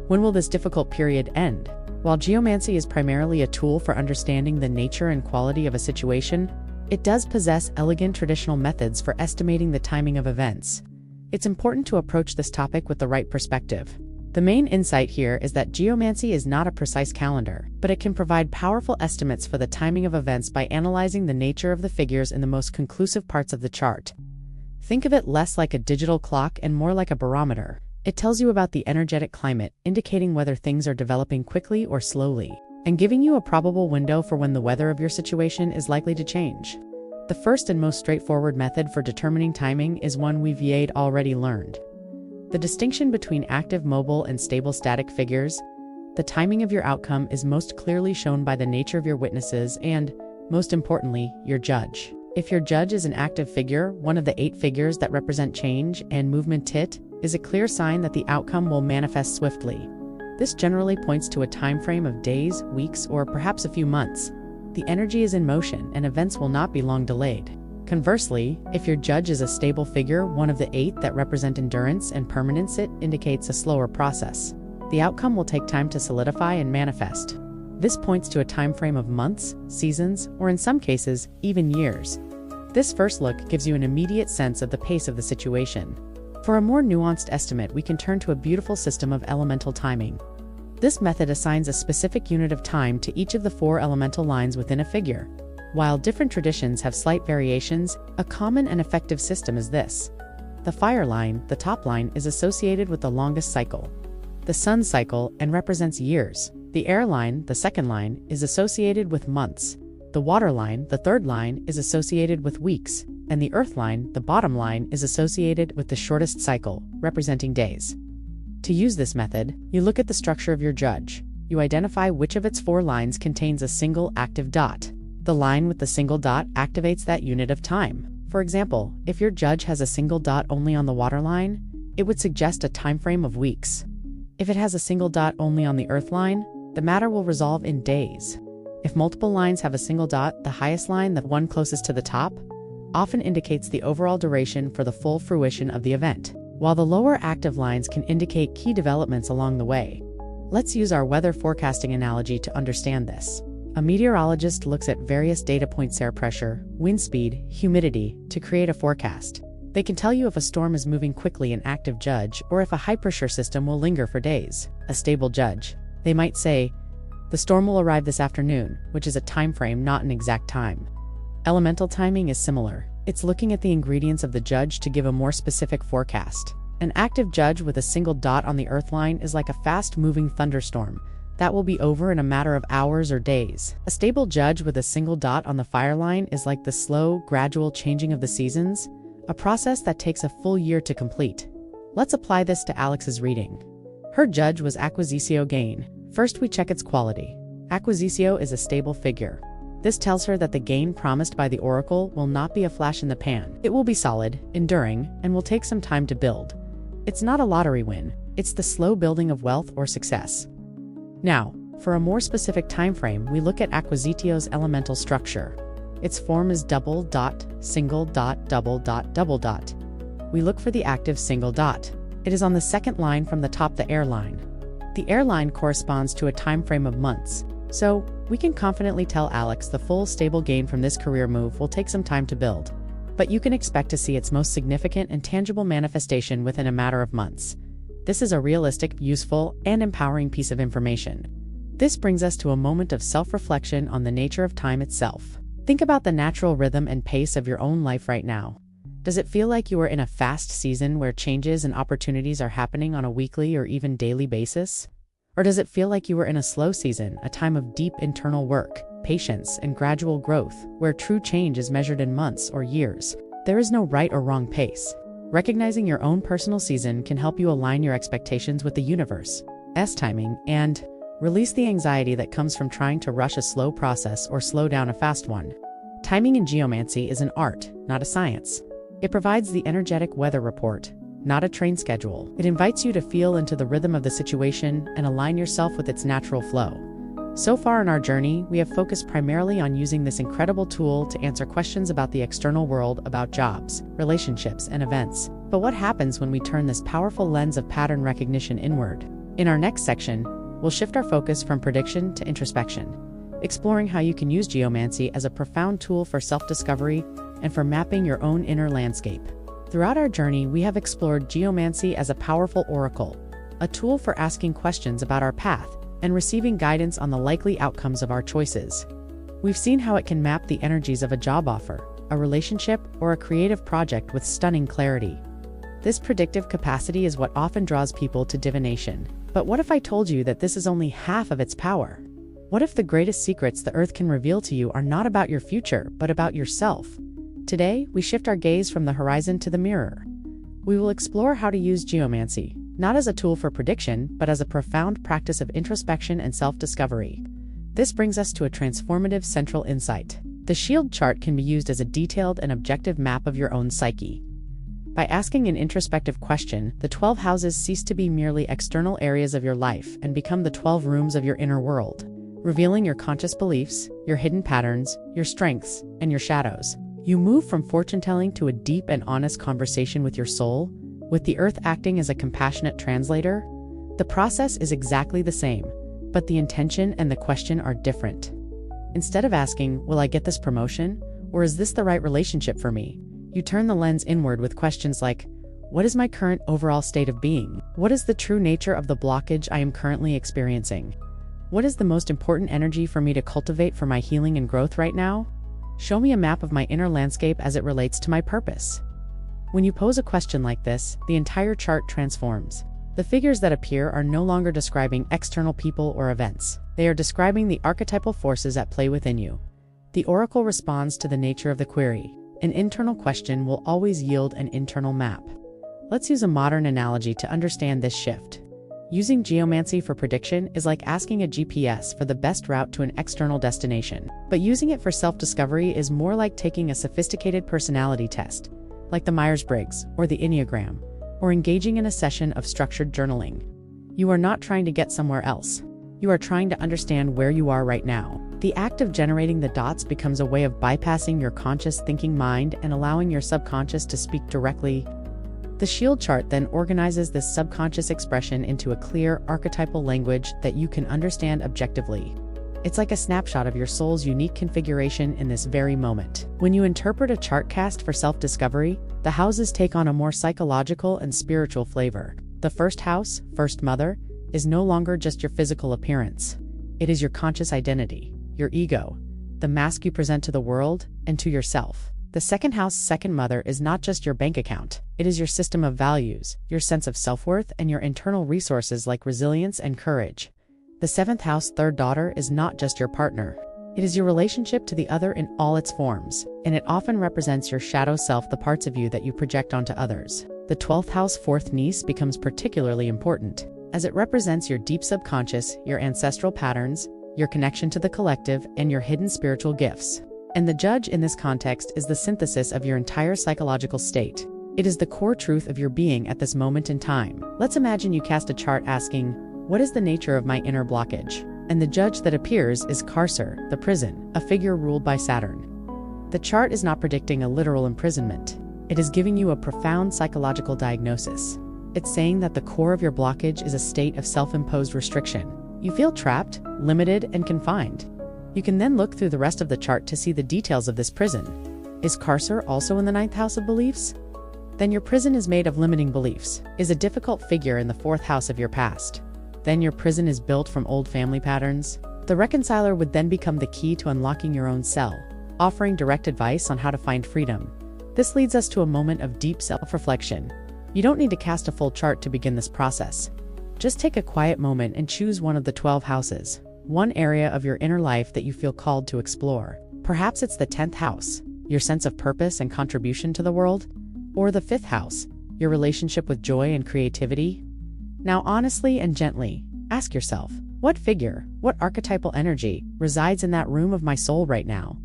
Speaker 1: When will this difficult period end? While geomancy is primarily a tool for understanding the nature and quality of a situation, it does possess elegant traditional methods for estimating the timing of events. It's important to approach this topic with the right perspective. The main insight here is that geomancy is not a precise calendar, but it can provide powerful estimates for the timing of events by analyzing the nature of the figures in the most conclusive parts of the chart. Think of it less like a digital clock and more like a barometer. It tells you about the energetic climate, indicating whether things are developing quickly or slowly, and giving you a probable window for when the weather of your situation is likely to change. The first and most straightforward method for determining timing is one we've already learned. The distinction between active mobile and stable static figures. The timing of your outcome is most clearly shown by the nature of your witnesses and, most importantly, your judge. If your judge is an active figure, one of the 8 figures that represent change and movement, it is a clear sign that the outcome will manifest swiftly. This generally points to a time frame of days, weeks, or perhaps a few months. The energy is in motion and events will not be long delayed. Conversely, if your judge is a stable figure, one of the 8 that represent endurance and permanence, it indicates a slower process. The outcome will take time to solidify and manifest. This points to a time frame of months, seasons, or in some cases, even years. This first look gives you an immediate sense of the pace of the situation. For a more nuanced estimate, we can turn to a beautiful system of elemental timing. This method assigns a specific unit of time to each of the 4 elemental lines within a figure. While different traditions have slight variations, a common and effective system is this. The fire line, the top line, is associated with the longest cycle, the sun cycle, and represents years. The air line, the second line, is associated with months. The water line, the third line, is associated with weeks, and the earth line, the bottom line, is associated with the shortest cycle, representing days. To use this method, you look at the structure of your judge. You identify which of its 4 lines contains a single active dot. The line with the single dot activates that unit of time. For example, if your judge has a single dot only on the water line, it would suggest a time frame of weeks. If it has a single dot only on the earth line, the matter will resolve in days. If multiple lines have a single dot, the highest line, the one closest to the top, often indicates the overall duration for the full fruition of the event, while the lower active lines can indicate key developments along the way. Let's use our weather forecasting analogy to understand this. A meteorologist looks at various data points: air pressure, wind speed, humidity, to create a forecast. They can tell you if a storm is moving quickly, an active judge, or if a high pressure system will linger for days, a stable judge. They might say, the storm will arrive this afternoon, which is a time frame, not an exact time. Elemental timing is similar. It's looking at the ingredients of the judge to give a more specific forecast. An active judge with a single dot on the earth line is like a fast-moving thunderstorm that will be over in a matter of hours or days. A stable judge with a single dot on the fire line is like the slow, gradual changing of the seasons, a process that takes a full year to complete. Let's apply this to Alex's reading. Her judge was acquisitio gain. First, we check its quality. Acquisitio is a stable figure. This tells her that the gain promised by the oracle will not be a flash in the pan. It will be solid, enduring, and will take some time to build. It's not a lottery win. It's the slow building of wealth or success. Now, for a more specific time frame, we look at acquisitio's elemental structure. Its form is double dot, single dot, double dot, double dot. We look for the active single dot. It is on the second line from the top, the air line. The air line corresponds to a time frame of months, so we can confidently tell Alex the full stable gain from this career move will take some time to build. But you can expect to see its most significant and tangible manifestation within a matter of months. This is a realistic, useful, and empowering piece of information. This brings us to a moment of self-reflection on the nature of time itself. Think about the natural rhythm and pace of your own life right now. Does it feel like you are in a fast season where changes and opportunities are happening on a weekly or even daily basis? Or does it feel like you are in a slow season, a time of deep internal work, patience, and gradual growth, where true change is measured in months or years? There is no right or wrong pace. Recognizing your own personal season can help you align your expectations with the universe's timing and release the anxiety that comes from trying to rush a slow process or slow down a fast one. Timing in geomancy is an art, not a science. It provides the energetic weather report, not a train schedule. It invites you to feel into the rhythm of the situation and align yourself with its natural flow. So far in our journey, we have focused primarily on using this incredible tool to answer questions about the external world, about jobs, relationships, and events. But what happens when we turn this powerful lens of pattern recognition inward? In our next section, we'll shift our focus from prediction to introspection, exploring how you can use geomancy as a profound tool for self-discovery and for mapping your own inner landscape. Throughout our journey, we have explored geomancy as a powerful oracle, a tool for asking questions about our path and receiving guidance on the likely outcomes of our choices. We've seen how it can map the energies of a job offer, a relationship, or a creative project with stunning clarity. This predictive capacity is what often draws people to divination. But what if I told you that this is only half of its power? What if the greatest secrets the earth can reveal to you are not about your future, but about yourself? Today, we shift our gaze from the horizon to the mirror. We will explore how to use geomancy, not as a tool for prediction, but as a profound practice of introspection and self-discovery. This brings us to a transformative central insight. The shield chart can be used as a detailed and objective map of your own psyche. By asking an introspective question, the 12 houses cease to be merely external areas of your life and become the 12 rooms of your inner world, revealing your conscious beliefs, your hidden patterns, your strengths, and your shadows. You move from fortune-telling to a deep and honest conversation with your soul, with the earth acting as a compassionate translator. The process is exactly the same, but the intention and the question are different. Instead of asking, will I get this promotion? Or is this the right relationship for me? You turn the lens inward with questions like, what is my current overall state of being? What is the true nature of the blockage I am currently experiencing? What is the most important energy for me to cultivate for my healing and growth right now? Show me a map of my inner landscape as it relates to my purpose. When you pose a question like this, the entire chart transforms. The figures that appear are no longer describing external people or events. They are describing the archetypal forces at play within you. The oracle responds to the nature of the query. An internal question will always yield an internal map. Let's use a modern analogy to understand this shift. Using geomancy for prediction is like asking a GPS for the best route to an external destination. But using it for self-discovery is more like taking a sophisticated personality test, like the Myers-Briggs or the Enneagram, or engaging in a session of structured journaling. You are not trying to get somewhere else. You are trying to understand where you are right now. The act of generating the dots becomes a way of bypassing your conscious thinking mind and allowing your subconscious to speak directly. The shield chart then organizes this subconscious expression into a clear, archetypal language that you can understand objectively. It's like a snapshot of your soul's unique configuration in this very moment. When you interpret a chart cast for self-discovery, the houses take on a more psychological and spiritual flavor. The first house, First Mother, is no longer just your physical appearance. It is your conscious identity, your ego, the mask you present to the world and to yourself. The second house, Second Mother, is not just your bank account. It is your system of values, your sense of self-worth, and your internal resources like resilience and courage. The seventh house, Third Daughter, is not just your partner. It is your relationship to the other in all its forms, and it often represents your shadow self, the parts of you that you project onto others. The 12th house, Fourth Niece, becomes particularly important, as it represents your deep subconscious, your ancestral patterns, your connection to the collective, and your hidden spiritual gifts. And the Judge in this context is the synthesis of your entire psychological state. It is the core truth of your being at this moment in time. Let's imagine you cast a chart asking, "What is the nature of my inner blockage?" And the judge that appears is Carcer, the prison, a figure ruled by Saturn. The chart is not predicting a literal imprisonment. It is giving you a profound psychological diagnosis. It's saying that the core of your blockage is a state of self-imposed restriction. You feel trapped, limited, and confined. You can then look through the rest of the chart to see the details of this prison. Is Carcer also in the 9th house of beliefs? Then your prison is made of limiting beliefs, is a difficult figure in the 4th house of your past. Then your prison is built from old family patterns. The reconciler would then become the key to unlocking your own cell, offering direct advice on how to find freedom. This leads us to a moment of deep self-reflection. You don't need to cast a full chart to begin this process. Just take a quiet moment and choose one of the 12 houses. One area of your inner life that you feel called to explore. Perhaps it's the 10th house, your sense of purpose and contribution to the world, or the 5th house, your relationship with joy and creativity. Now, honestly and gently, ask yourself, what figure, what archetypal energy resides in that room of my soul right now?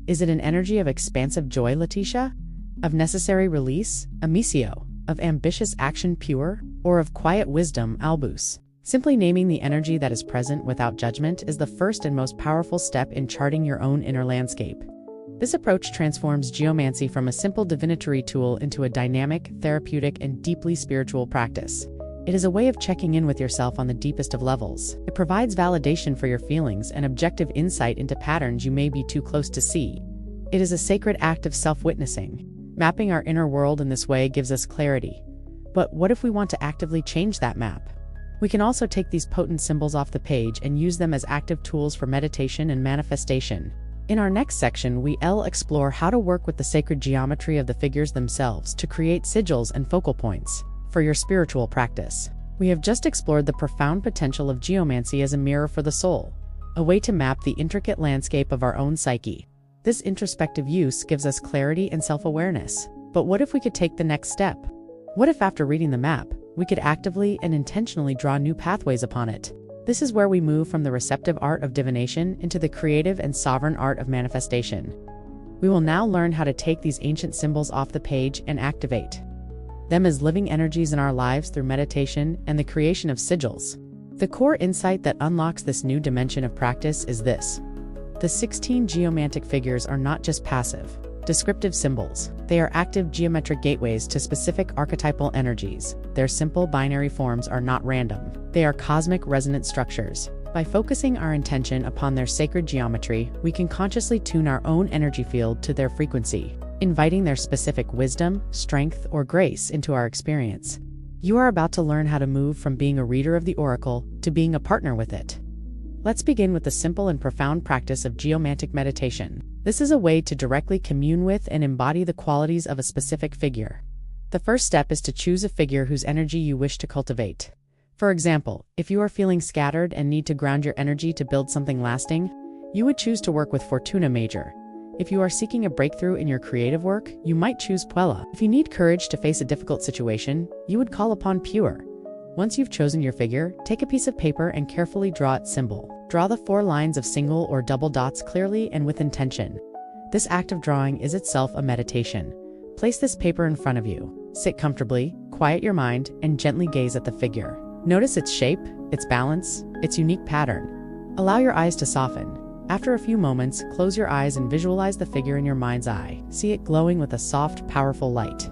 Speaker 1: Is it an energy of expansive joy, Letitia? Of necessary release, Amicio? Of ambitious action, Pure? Or of quiet wisdom, Albus? Simply naming the energy that is present without judgment is the first and most powerful step in charting your own inner landscape. This approach transforms geomancy from a simple divinatory tool into a dynamic, therapeutic, and deeply spiritual practice. It is a way of checking in with yourself on the deepest of levels. It provides validation for your feelings and objective insight into patterns you may be too close to see. It is a sacred act of self-witnessing. Mapping our inner world in this way gives us clarity. But what if we want to actively change that map? We can also take these potent symbols off the page and use them as active tools for meditation and manifestation. In our next section, we'll explore how to work with the sacred geometry of the figures themselves to create sigils and focal points for your spiritual practice. We have just explored the profound potential of geomancy as a mirror for the soul, a way to map the intricate landscape of our own psyche. This introspective use gives us clarity and self-awareness. But what if we could take the next step? What if after reading the map, we could actively and intentionally draw new pathways upon it? This is where we move from the receptive art of divination into the creative and sovereign art of manifestation. We will now learn how to take these ancient symbols off the page and activate them as living energies in our lives through meditation and the creation of sigils. The core insight that unlocks this new dimension of practice is this: the 16 geomantic figures are not just passive, descriptive symbols. They are active geometric gateways to specific archetypal energies. Their simple binary forms are not random. They are cosmic resonant structures. By focusing our intention upon their sacred geometry, we can consciously tune our own energy field to their frequency, inviting their specific wisdom, strength, or grace into our experience. You are about to learn how to move from being a reader of the oracle to being a partner with it. Let's begin with the simple and profound practice of geomantic meditation. This is a way to directly commune with and embody the qualities of a specific figure. The first step is to choose a figure whose energy you wish to cultivate. For example, if you are feeling scattered and need to ground your energy to build something lasting, you would choose to work with Fortuna Major. If you are seeking a breakthrough in your creative work, you might choose Puella. If you need courage to face a difficult situation, you would call upon Pure. Once you've chosen your figure, take a piece of paper and carefully draw its symbol. Draw the 4 lines of single or double dots clearly and with intention. This act of drawing is itself a meditation. Place this paper in front of you. Sit comfortably, quiet your mind, and gently gaze at the figure. Notice its shape, its balance, its unique pattern. Allow your eyes to soften. After a few moments, close your eyes and visualize the figure in your mind's eye. See it glowing with a soft, powerful light.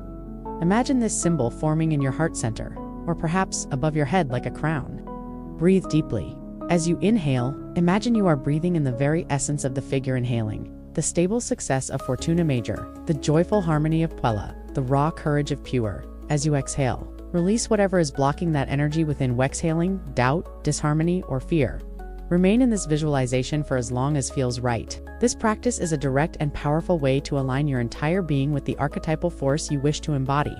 Speaker 1: Imagine this symbol forming in your heart center, or perhaps above your head like a crown. Breathe deeply. As you inhale, Imagine you are breathing in the very essence of the figure inhaling, the stable success of Fortuna Major, the joyful harmony of Puella, the raw courage of Pure. As you exhale, release whatever is blocking that energy within exhaling, doubt, disharmony, or fear. Remain in this visualization for as long as feels right. This practice is a direct and powerful way to align your entire being with the archetypal force you wish to embody.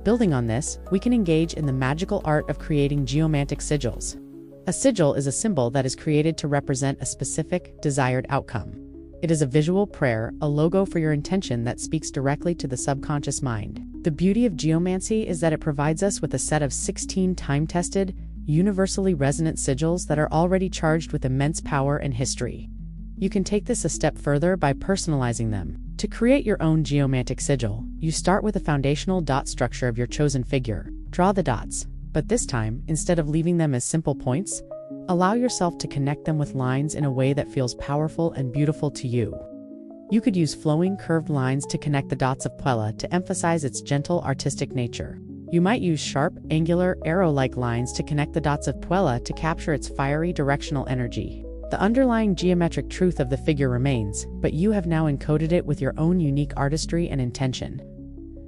Speaker 1: Building on this, we can engage in the magical art of creating geomantic sigils. A sigil is a symbol that is created to represent a specific, desired outcome. It is a visual prayer, a logo for your intention that speaks directly to the subconscious mind. The beauty of geomancy is that it provides us with a set of 16 time-tested, universally resonant sigils that are already charged with immense power and history. You can take this a step further by personalizing them. To create your own geomantic sigil, you start with a foundational dot structure of your chosen figure. Draw the dots, but this time, instead of leaving them as simple points, allow yourself to connect them with lines in a way that feels powerful and beautiful to you. You could use flowing, curved lines to connect the dots of Puella to emphasize its gentle, artistic nature. You might use sharp, angular, arrow-like lines to connect the dots of Puella to capture its fiery, directional energy. The underlying geometric truth of the figure remains, but you have now encoded it with your own unique artistry and intention.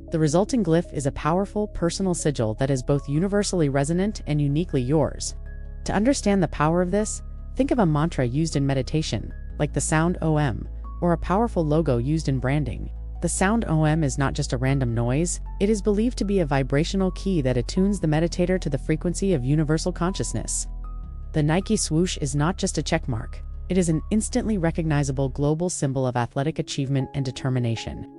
Speaker 1: The resulting glyph is a powerful, personal sigil that is both universally resonant and uniquely yours. To understand the power of this, think of a mantra used in meditation, like the sound Om, or a powerful logo used in branding. The sound Om is not just a random noise, it is believed to be a vibrational key that attunes the meditator to the frequency of universal consciousness. The Nike swoosh is not just a checkmark, it is an instantly recognizable global symbol of athletic achievement and determination.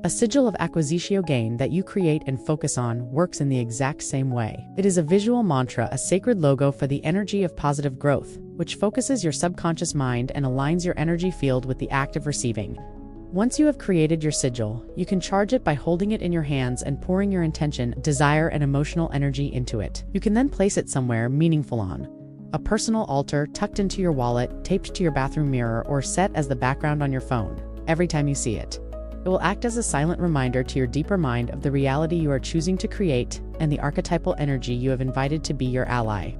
Speaker 1: A sigil of acquisitio gain that you create and focus on works in the exact same way. It is a visual mantra, a sacred logo for the energy of positive growth, which focuses your subconscious mind and aligns your energy field with the act of receiving. Once you have created your sigil, you can charge it by holding it in your hands and pouring your intention, desire, and emotional energy into it. You can then place it somewhere meaningful on a personal altar, tucked into your wallet, taped to your bathroom mirror, or set as the background on your phone. Every time you see it, it will act as a silent reminder to your deeper mind of the reality you are choosing to create and the archetypal energy you have invited to be your ally.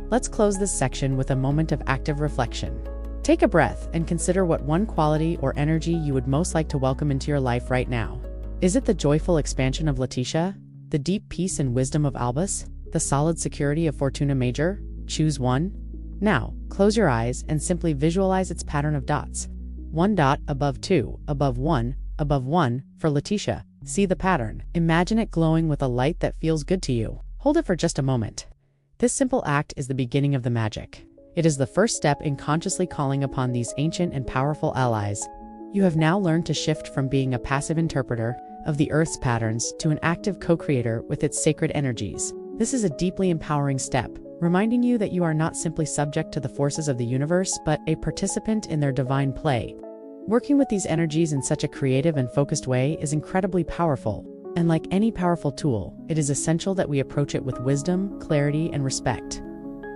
Speaker 1: Let's close this section with a moment of active reflection. Take a breath and consider what one quality or energy you would most like to welcome into your life right now. Is it the joyful expansion of Letitia? The deep peace and wisdom of Albus? The solid security of Fortuna Major? Choose one. Now, close your eyes and simply visualize its pattern of dots. One dot above two, above one for Letitia. See the pattern. Imagine it glowing with a light that feels good to you. Hold it for just a moment. This simple act is the beginning of the magic. It is the first step in consciously calling upon these ancient and powerful allies. You have now learned to shift from being a passive interpreter of the Earth's patterns to an active co-creator with its sacred energies. This is a deeply empowering step, reminding you that you are not simply subject to the forces of the universe, but a participant in their divine play. Working with these energies in such a creative and focused way is incredibly powerful, and like any powerful tool, it is essential that we approach it with wisdom, clarity, and respect.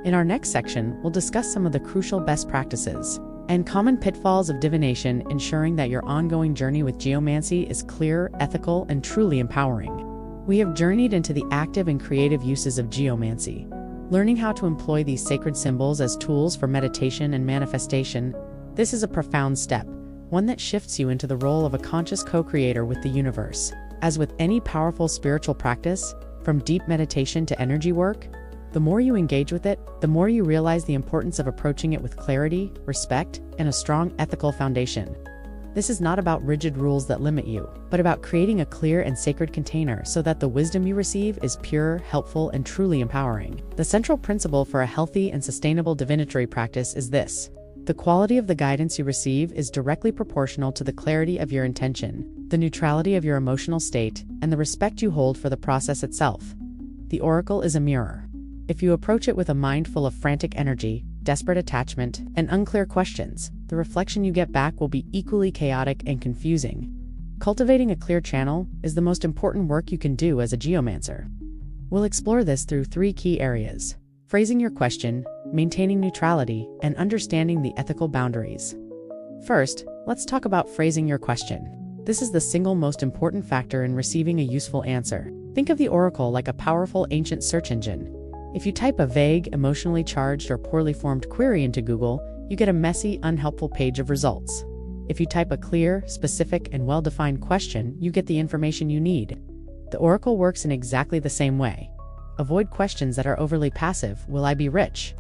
Speaker 1: In our next section, we'll discuss some of the crucial best practices and common pitfalls of divination, ensuring that your ongoing journey with geomancy is clear, ethical, and truly empowering. We have journeyed into the active and creative uses of geomancy, learning how to employ these sacred symbols as tools for meditation and manifestation. This is a profound step, one that shifts you into the role of a conscious co-creator with the universe. As with any powerful spiritual practice, from deep meditation to energy work, the more you engage with it, the more you realize the importance of approaching it with clarity, respect, and a strong ethical foundation. This is not about rigid rules that limit you, but about creating a clear and sacred container so that the wisdom you receive is pure, helpful, and truly empowering. The central principle for a healthy and sustainable divinatory practice is this: the quality of the guidance you receive is directly proportional to the clarity of your intention, the neutrality of your emotional state, and the respect you hold for the process itself. The oracle is a mirror. If you approach it with a mind full of frantic energy, desperate attachment, and unclear questions, the reflection you get back will be equally chaotic and confusing. Cultivating a clear channel is the most important work you can do as a geomancer. We'll explore this through 3 key areas: phrasing your question, maintaining neutrality, and understanding the ethical boundaries. First, let's talk about phrasing your question. This is the single most important factor in receiving a useful answer. Think of the oracle like a powerful ancient search engine. If you type a vague, emotionally charged, or poorly formed query into Google, you get a messy, unhelpful page of results. If you type a clear, specific, and well-defined question, you get the information you need. The oracle works in exactly the same way. Avoid questions that are overly passive, will I be rich?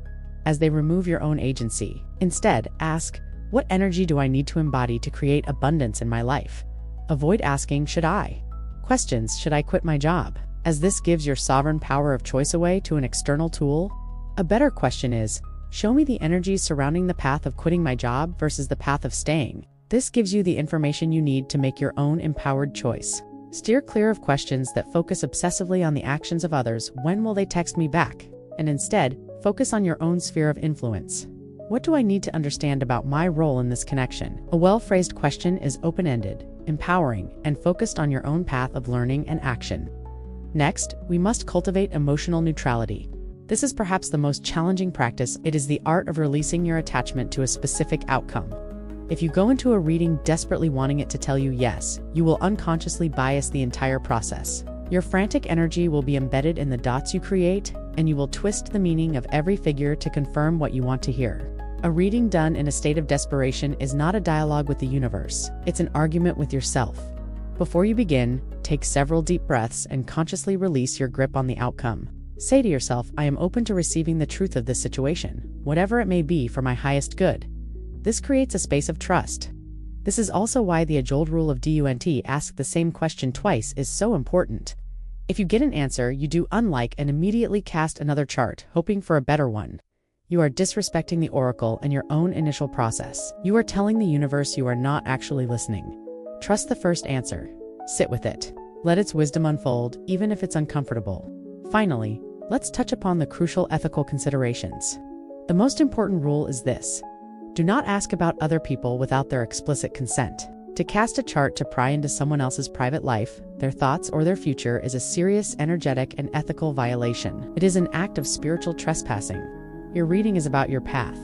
Speaker 1: As they remove your own agency. Instead, ask, what energy do I need to embody to create abundance in my life? Avoid asking, should I? Questions, should I quit my job? As this gives your sovereign power of choice away to an external tool. A better question is, show me the energies surrounding the path of quitting my job versus the path of staying. This gives you the information you need to make your own empowered choice. Steer clear of questions that focus obsessively on the actions of others. When will they text me back? And instead, focus on your own sphere of influence. What do I need to understand about my role in this connection? A well-phrased question is open-ended, empowering, and focused on your own path of learning and action. Next, we must cultivate emotional neutrality. This is perhaps the most challenging practice. It is the art of releasing your attachment to a specific outcome. If you go into a reading desperately wanting it to tell you yes, you will unconsciously bias the entire process. Your frantic energy will be embedded in the dots you create, and you will twist the meaning of every figure to confirm what you want to hear. A reading done in a state of desperation is not a dialogue with the universe. It's an argument with yourself. Before you begin, take several deep breaths and consciously release your grip on the outcome. Say to yourself, I am open to receiving the truth of this situation, whatever it may be, for my highest good. This creates a space of trust. This is also why the age-old rule of DUNT, ask the same question twice, is so important. If you get an answer you do unlike and immediately cast another chart, hoping for a better one, you are disrespecting the oracle and your own initial process. You are telling the universe you are not actually listening. Trust the first answer. Sit with it. Let its wisdom unfold, even if it's uncomfortable. Finally, let's touch upon the crucial ethical considerations. The most important rule is this: do not ask about other people without their explicit consent. To cast a chart to pry into someone else's private life, their thoughts, or their future is a serious energetic and ethical violation. It is an act of spiritual trespassing. Your reading is about your path.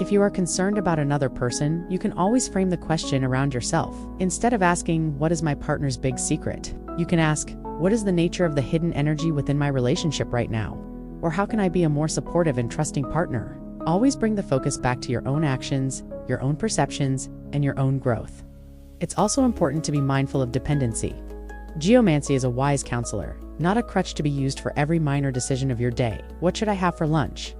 Speaker 1: If you are concerned about another person, you can always frame the question around yourself. Instead of asking, what is my partner's big secret? You can ask, what is the nature of the hidden energy within my relationship right now? Or how can I be a more supportive and trusting partner? Always bring the focus back to your own actions, your own perceptions, and your own growth. It's also important to be mindful of dependency. Geomancy is a wise counselor, not a crutch to be used for every minor decision of your day. What should I have for lunch?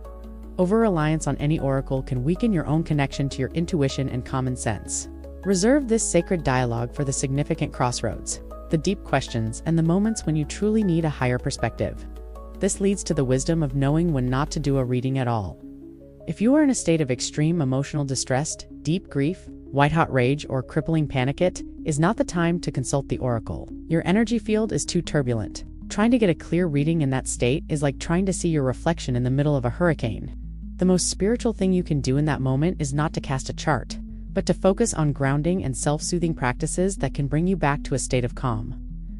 Speaker 1: Over-reliance on any oracle can weaken your own connection to your intuition and common sense. Reserve this sacred dialogue for the significant crossroads, the deep questions, and the moments when you truly need a higher perspective. This leads to the wisdom of knowing when not to do a reading at all. If you are in a state of extreme emotional distress, deep grief, white-hot rage, or crippling panic, it is not the time to consult the oracle. Your energy field is too turbulent. Trying to get a clear reading in that state is like trying to see your reflection in the middle of a hurricane. The most spiritual thing you can do in that moment is not to cast a chart, but to focus on grounding and self-soothing practices that can bring you back to a state of calm.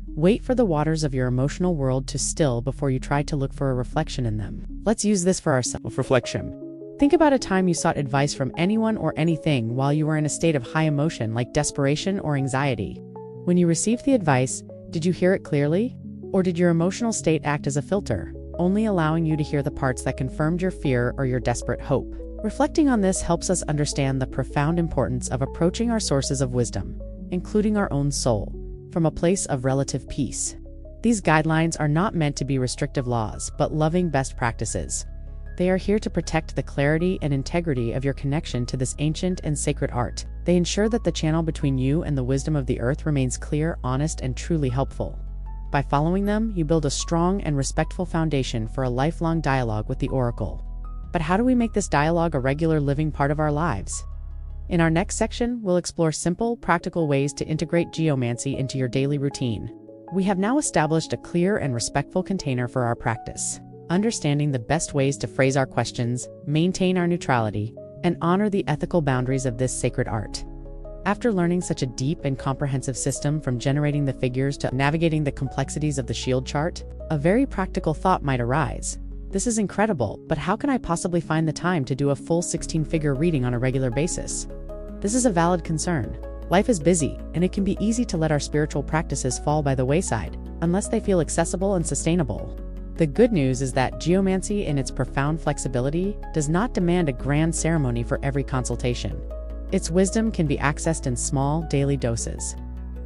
Speaker 1: Wait for the waters of your emotional world to still before you try to look for a reflection in them. Let's use this for our self-reflection. Think about a time you sought advice from anyone or anything while you were in a state of high emotion like desperation or anxiety. When you received the advice, did you hear it clearly? Or did your emotional state act as a filter, only allowing you to hear the parts that confirmed your fear or your desperate hope? Reflecting on this helps us understand the profound importance of approaching our sources of wisdom, including our own soul, from a place of relative peace. These guidelines are not meant to be restrictive laws, but loving best practices. They are here to protect the clarity and integrity of your connection to this ancient and sacred art. They ensure that the channel between you and the wisdom of the earth remains clear, honest, and truly helpful. By following them, you build a strong and respectful foundation for a lifelong dialogue with the oracle. But how do we make this dialogue a regular living part of our lives? In our next section, we'll explore simple, practical ways to integrate geomancy into your daily routine. We have now established a clear and respectful container for our practice. Understanding the best ways to phrase our questions, maintain our neutrality, and honor the ethical boundaries of this sacred art. After learning such a deep and comprehensive system, from generating the figures to navigating the complexities of the shield chart, a very practical thought might arise. This is incredible, but how can I possibly find the time to do a full 16-figure reading on a regular basis? This is a valid concern. Life is busy, and it can be easy to let our spiritual practices fall by the wayside, unless they feel accessible and sustainable. The good news is that geomancy, in its profound flexibility, does not demand a grand ceremony for every consultation. Its wisdom can be accessed in small, daily doses.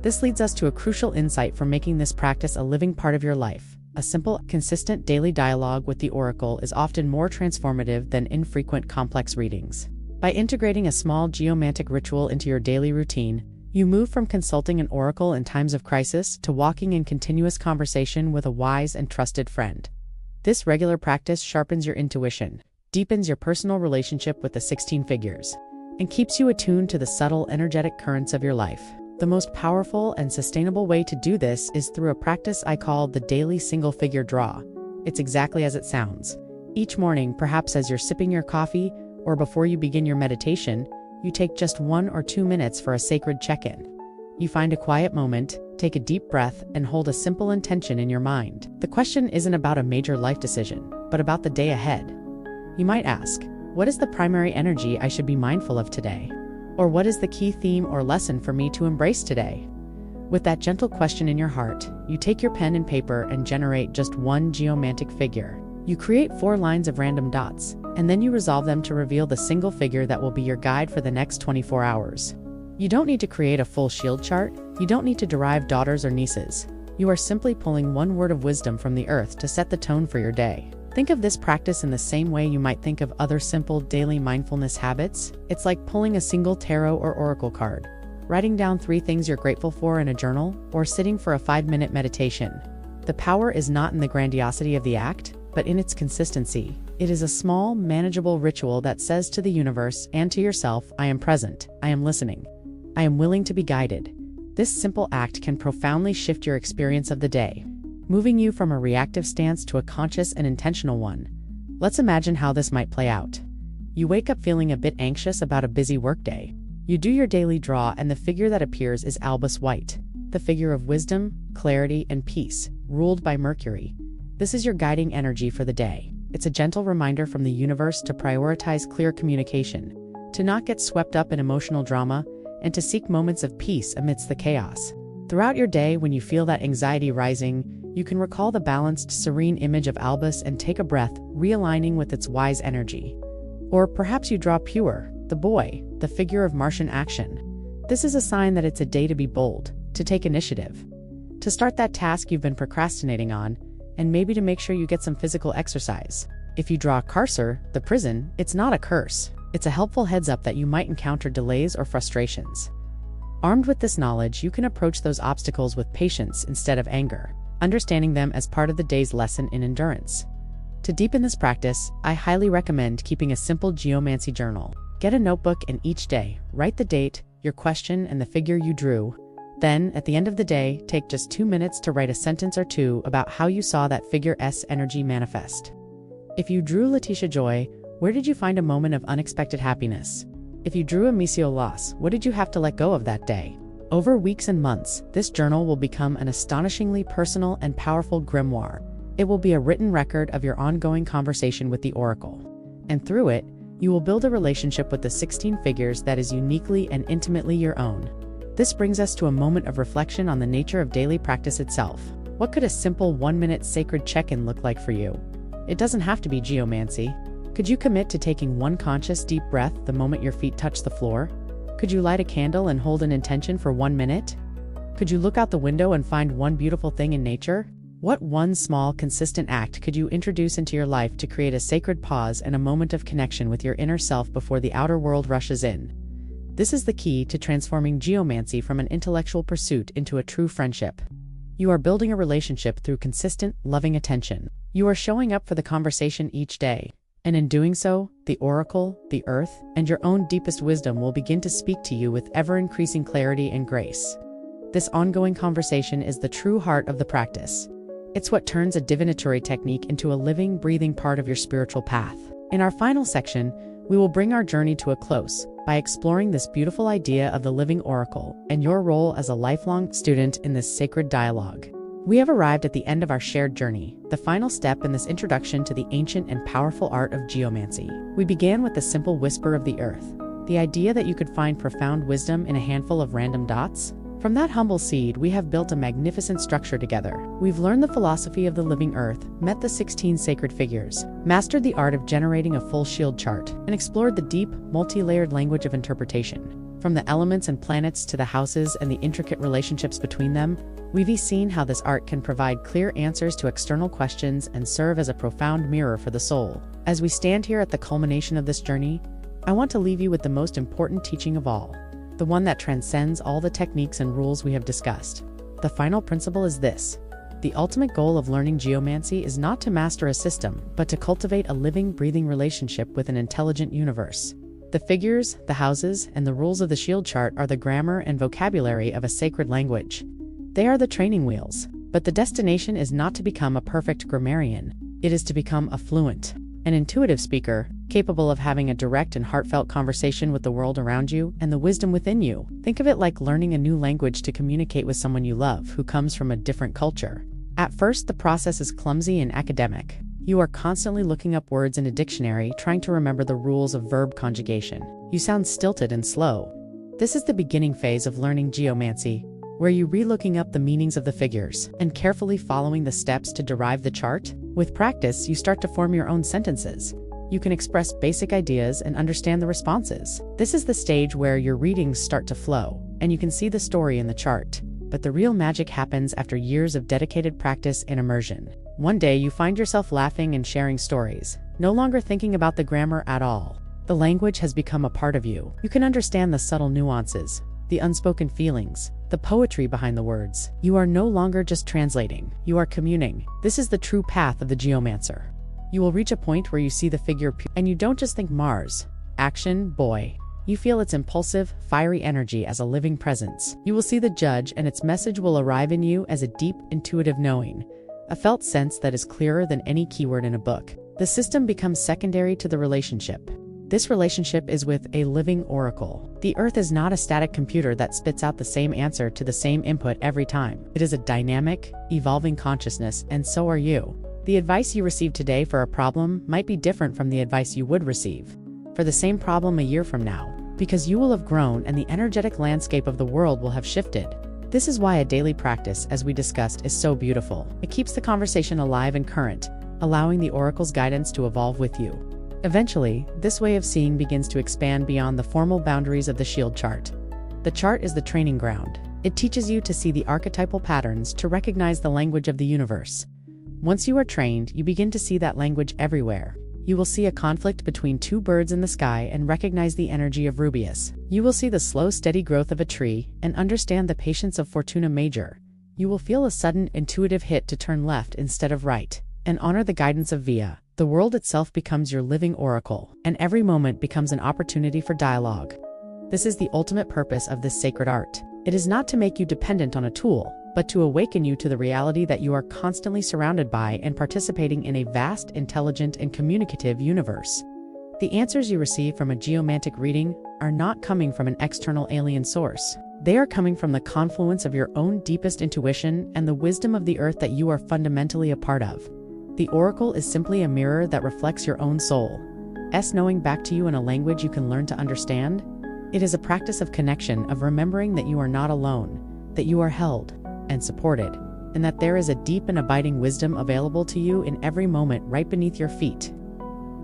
Speaker 1: This leads us to a crucial insight for making this practice a living part of your life. A simple, consistent daily dialogue with the oracle is often more transformative than infrequent complex readings. By integrating a small geomantic ritual into your daily routine, you move from consulting an oracle in times of crisis to walking in continuous conversation with a wise and trusted friend. This regular practice sharpens your intuition, deepens your personal relationship with the 16 figures, and keeps you attuned to the subtle energetic currents of your life. The most powerful and sustainable way to do this is through a practice I call the daily single-figure draw. It's exactly as it sounds. Each morning, perhaps as you're sipping your coffee or before you begin your meditation, you take just 1 or 2 minutes for a sacred check-in. You find a quiet moment, take a deep breath, and hold a simple intention in your mind. The question isn't about a major life decision, but about the day ahead. You might ask, what is the primary energy I should be mindful of today? Or what is the key theme or lesson for me to embrace today? With that gentle question in your heart, you take your pen and paper and generate just one geomantic figure. You create 4 lines of random dots, and then you resolve them to reveal the single figure that will be your guide for the next 24 hours. You don't need to create a full shield chart. You don't need to derive daughters or nieces. You are simply pulling one word of wisdom from the earth to set the tone for your day. Think of this practice in the same way you might think of other simple daily mindfulness habits. It's like pulling a single tarot or oracle card, writing down 3 things you're grateful for in a journal, or sitting for a 5-minute meditation. The power is not in the grandiosity of the act, but in its consistency. It is a small, manageable ritual that says to the universe and to yourself, I am present, I am listening, I am willing to be guided. This simple act can profoundly shift your experience of the day, moving you from a reactive stance to a conscious and intentional one. Let's imagine how this might play out. You wake up feeling a bit anxious about a busy workday. You do your daily draw, and the figure that appears is Albus White, the figure of wisdom, clarity, and peace, ruled by Mercury. This is your guiding energy for the day. It's a gentle reminder from the universe to prioritize clear communication, to not get swept up in emotional drama, and to seek moments of peace amidst the chaos. Throughout your day, when you feel that anxiety rising, you can recall the balanced, serene image of Albus and take a breath, realigning with its wise energy. Or perhaps you draw Pure, the boy, the figure of Martian action. This is a sign that it's a day to be bold, to take initiative, to start that task you've been procrastinating on, and maybe to make sure you get some physical exercise. If you draw Carcer, the prison, it's not a curse. It's a helpful heads up that you might encounter delays or frustrations. Armed with this knowledge, you can approach those obstacles with patience instead of anger, understanding them as part of the day's lesson in endurance. To deepen this practice, I highly recommend keeping a simple geomancy journal. Get a notebook, and each day, write the date, your question, and the figure you drew. Then, at the end of the day, take just 2 minutes to write a sentence or 2 about how you saw that figure's energy manifest. If you drew Letitia Joy, where did you find a moment of unexpected happiness? If you drew Amicio Loss, what did you have to let go of that day? Over weeks and months, this journal will become an astonishingly personal and powerful grimoire. It will be a written record of your ongoing conversation with the oracle. And through it, you will build a relationship with the 16 figures that is uniquely and intimately your own. This brings us to a moment of reflection on the nature of daily practice itself. What could a simple 1-minute sacred check-in look like for you? It doesn't have to be geomancy. Could you commit to taking one conscious deep breath the moment your feet touch the floor? Could you light a candle and hold an intention for 1 minute? Could you look out the window and find one beautiful thing in nature? What one small, consistent act could you introduce into your life to create a sacred pause and a moment of connection with your inner self before the outer world rushes in? This is the key to transforming geomancy from an intellectual pursuit into a true friendship. You are building a relationship through consistent, loving attention. You are showing up for the conversation each day. And in doing so, the oracle, the earth, and your own deepest wisdom will begin to speak to you with ever-increasing clarity and grace. This ongoing conversation is the true heart of the practice. It's what turns a divinatory technique into a living, breathing part of your spiritual path. In our final section, we will bring our journey to a close by exploring this beautiful idea of the living oracle and your role as a lifelong student in this sacred dialogue. We have arrived at the end of our shared journey, the final step in this introduction to the ancient and powerful art of geomancy. We began with the simple whisper of the earth, the idea that you could find profound wisdom in a handful of random dots. From that humble seed, we have built a magnificent structure together. We've learned the philosophy of the living earth, met the 16 sacred figures, mastered the art of generating a full shield chart, and explored the deep, multi-layered language of interpretation. From the elements and planets to the houses and the intricate relationships between them, we've seen how this art can provide clear answers to external questions and serve as a profound mirror for the soul. As we stand here at the culmination of this journey, I want to leave you with the most important teaching of all, the one that transcends all the techniques and rules we have discussed. The final principle is this: the ultimate goal of learning geomancy is not to master a system, but to cultivate a living, breathing relationship with an intelligent universe. The figures, the houses, and the rules of the shield chart are the grammar and vocabulary of a sacred language. They are the training wheels, but the destination is not to become a perfect grammarian. It is to become a fluent, an intuitive speaker, capable of having a direct and heartfelt conversation with the world around you and the wisdom within you. Think of it like learning a new language to communicate with someone you love who comes from a different culture. At first, the process is clumsy and academic. You are constantly looking up words in a dictionary, trying to remember the rules of verb conjugation. You sound stilted and slow. This is the beginning phase of learning geomancy, where you re-looking up the meanings of the figures and carefully following the steps to derive the chart. With practice, you start to form your own sentences. You can express basic ideas and understand the responses. This is the stage where your readings start to flow, and you can see the story in the chart. But the real magic happens after years of dedicated practice and immersion. One day, you find yourself laughing and sharing stories, no longer thinking about the grammar at all. The language has become a part of you. You can understand the subtle nuances, the unspoken feelings, the poetry behind the words. You are no longer just translating, you are communing. This is the true path of the geomancer. You will reach a point where you see the figure and you don't just think Mars, action, boy. You feel its impulsive, fiery energy as a living presence. You will see the judge and its message will arrive in you as a deep, intuitive knowing, a felt sense that is clearer than any keyword in a book. The system becomes secondary to the relationship. This relationship is with a living oracle. The Earth is not a static computer that spits out the same answer to the same input every time. It is a dynamic, evolving consciousness, and so are you. The advice you receive today for a problem might be different from the advice you would receive for the same problem a year from now, because you will have grown and the energetic landscape of the world will have shifted. This is why a daily practice, as we discussed, is so beautiful. It keeps the conversation alive and current, allowing the oracle's guidance to evolve with you. Eventually, this way of seeing begins to expand beyond the formal boundaries of the shield chart. The chart is the training ground. It teaches you to see the archetypal patterns, to recognize the language of the universe. Once you are trained, you begin to see that language everywhere. You will see a conflict between two birds in the sky and recognize the energy of Rubius. You will see the slow, steady growth of a tree and understand the patience of Fortuna Major. You will feel a sudden, intuitive hit to turn left instead of right, and honor the guidance of Via. The world itself becomes your living oracle, and every moment becomes an opportunity for dialogue. This is the ultimate purpose of this sacred art. It is not to make you dependent on a tool, but to awaken you to the reality that you are constantly surrounded by and participating in a vast, intelligent, and communicative universe. The answers you receive from a geomantic reading are not coming from an external alien source. They are coming from the confluence of your own deepest intuition and the wisdom of the earth that you are fundamentally a part of. The oracle is simply a mirror that reflects your own soul, knowing back to you in a language you can learn to understand. It is a practice of connection, of remembering that you are not alone, that you are held and supported, and that there is a deep and abiding wisdom available to you in every moment right beneath your feet.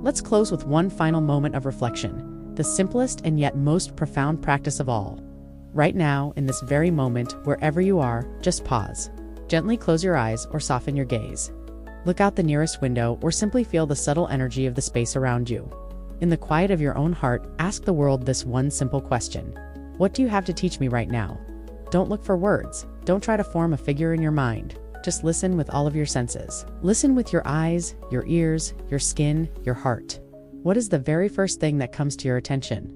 Speaker 1: Let's close with one final moment of reflection, the simplest and yet most profound practice of all. Right now, in this very moment, wherever you are, just pause. Gently close your eyes or soften your gaze. Look out the nearest window or simply feel the subtle energy of the space around you. In the quiet of your own heart, ask the world this one simple question: what do you have to teach me right now? Don't look for words. Don't try to form a figure in your mind. Just listen with all of your senses. Listen with your eyes, your ears, your skin, your heart. What is the very first thing that comes to your attention?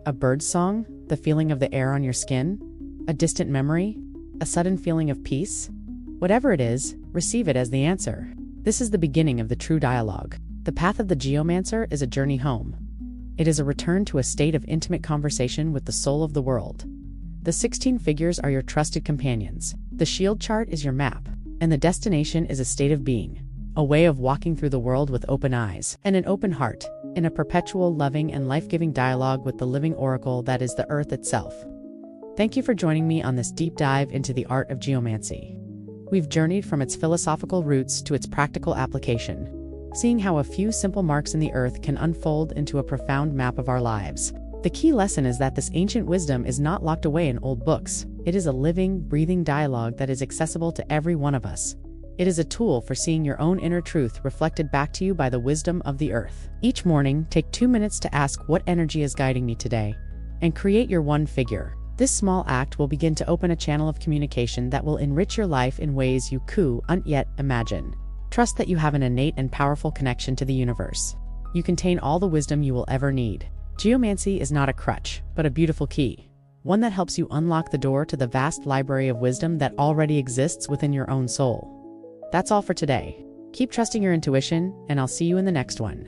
Speaker 1: A bird's song? The feeling of the air on your skin? A distant memory? A sudden feeling of peace? Whatever it is, receive it as the answer. This is the beginning of the true dialogue. The path of the geomancer is a journey home. It is a return to a state of intimate conversation with the soul of the world. The 16 figures are your trusted companions. The shield chart is your map, and the destination is a state of being, a way of walking through the world with open eyes and an open heart, in a perpetual, loving, and life-giving dialogue with the living oracle that is the earth itself. Thank you for joining me on this deep dive into the art of geomancy. We've journeyed from its philosophical roots to its practical application, seeing how a few simple marks in the earth can unfold into a profound map of our lives. The key lesson is that this ancient wisdom is not locked away in old books. It is a living, breathing dialogue that is accessible to every one of us. It is a tool for seeing your own inner truth reflected back to you by the wisdom of the earth. Each morning, take 2 minutes to ask, what energy is guiding me today? And create your one figure. This small act will begin to open a channel of communication that will enrich your life in ways you couldn't yet imagine. Trust that you have an innate and powerful connection to the universe. You contain all the wisdom you will ever need. Geomancy is not a crutch, but a beautiful key. One that helps you unlock the door to the vast library of wisdom that already exists within your own soul. That's all for today. Keep trusting your intuition, and I'll see you in the next one.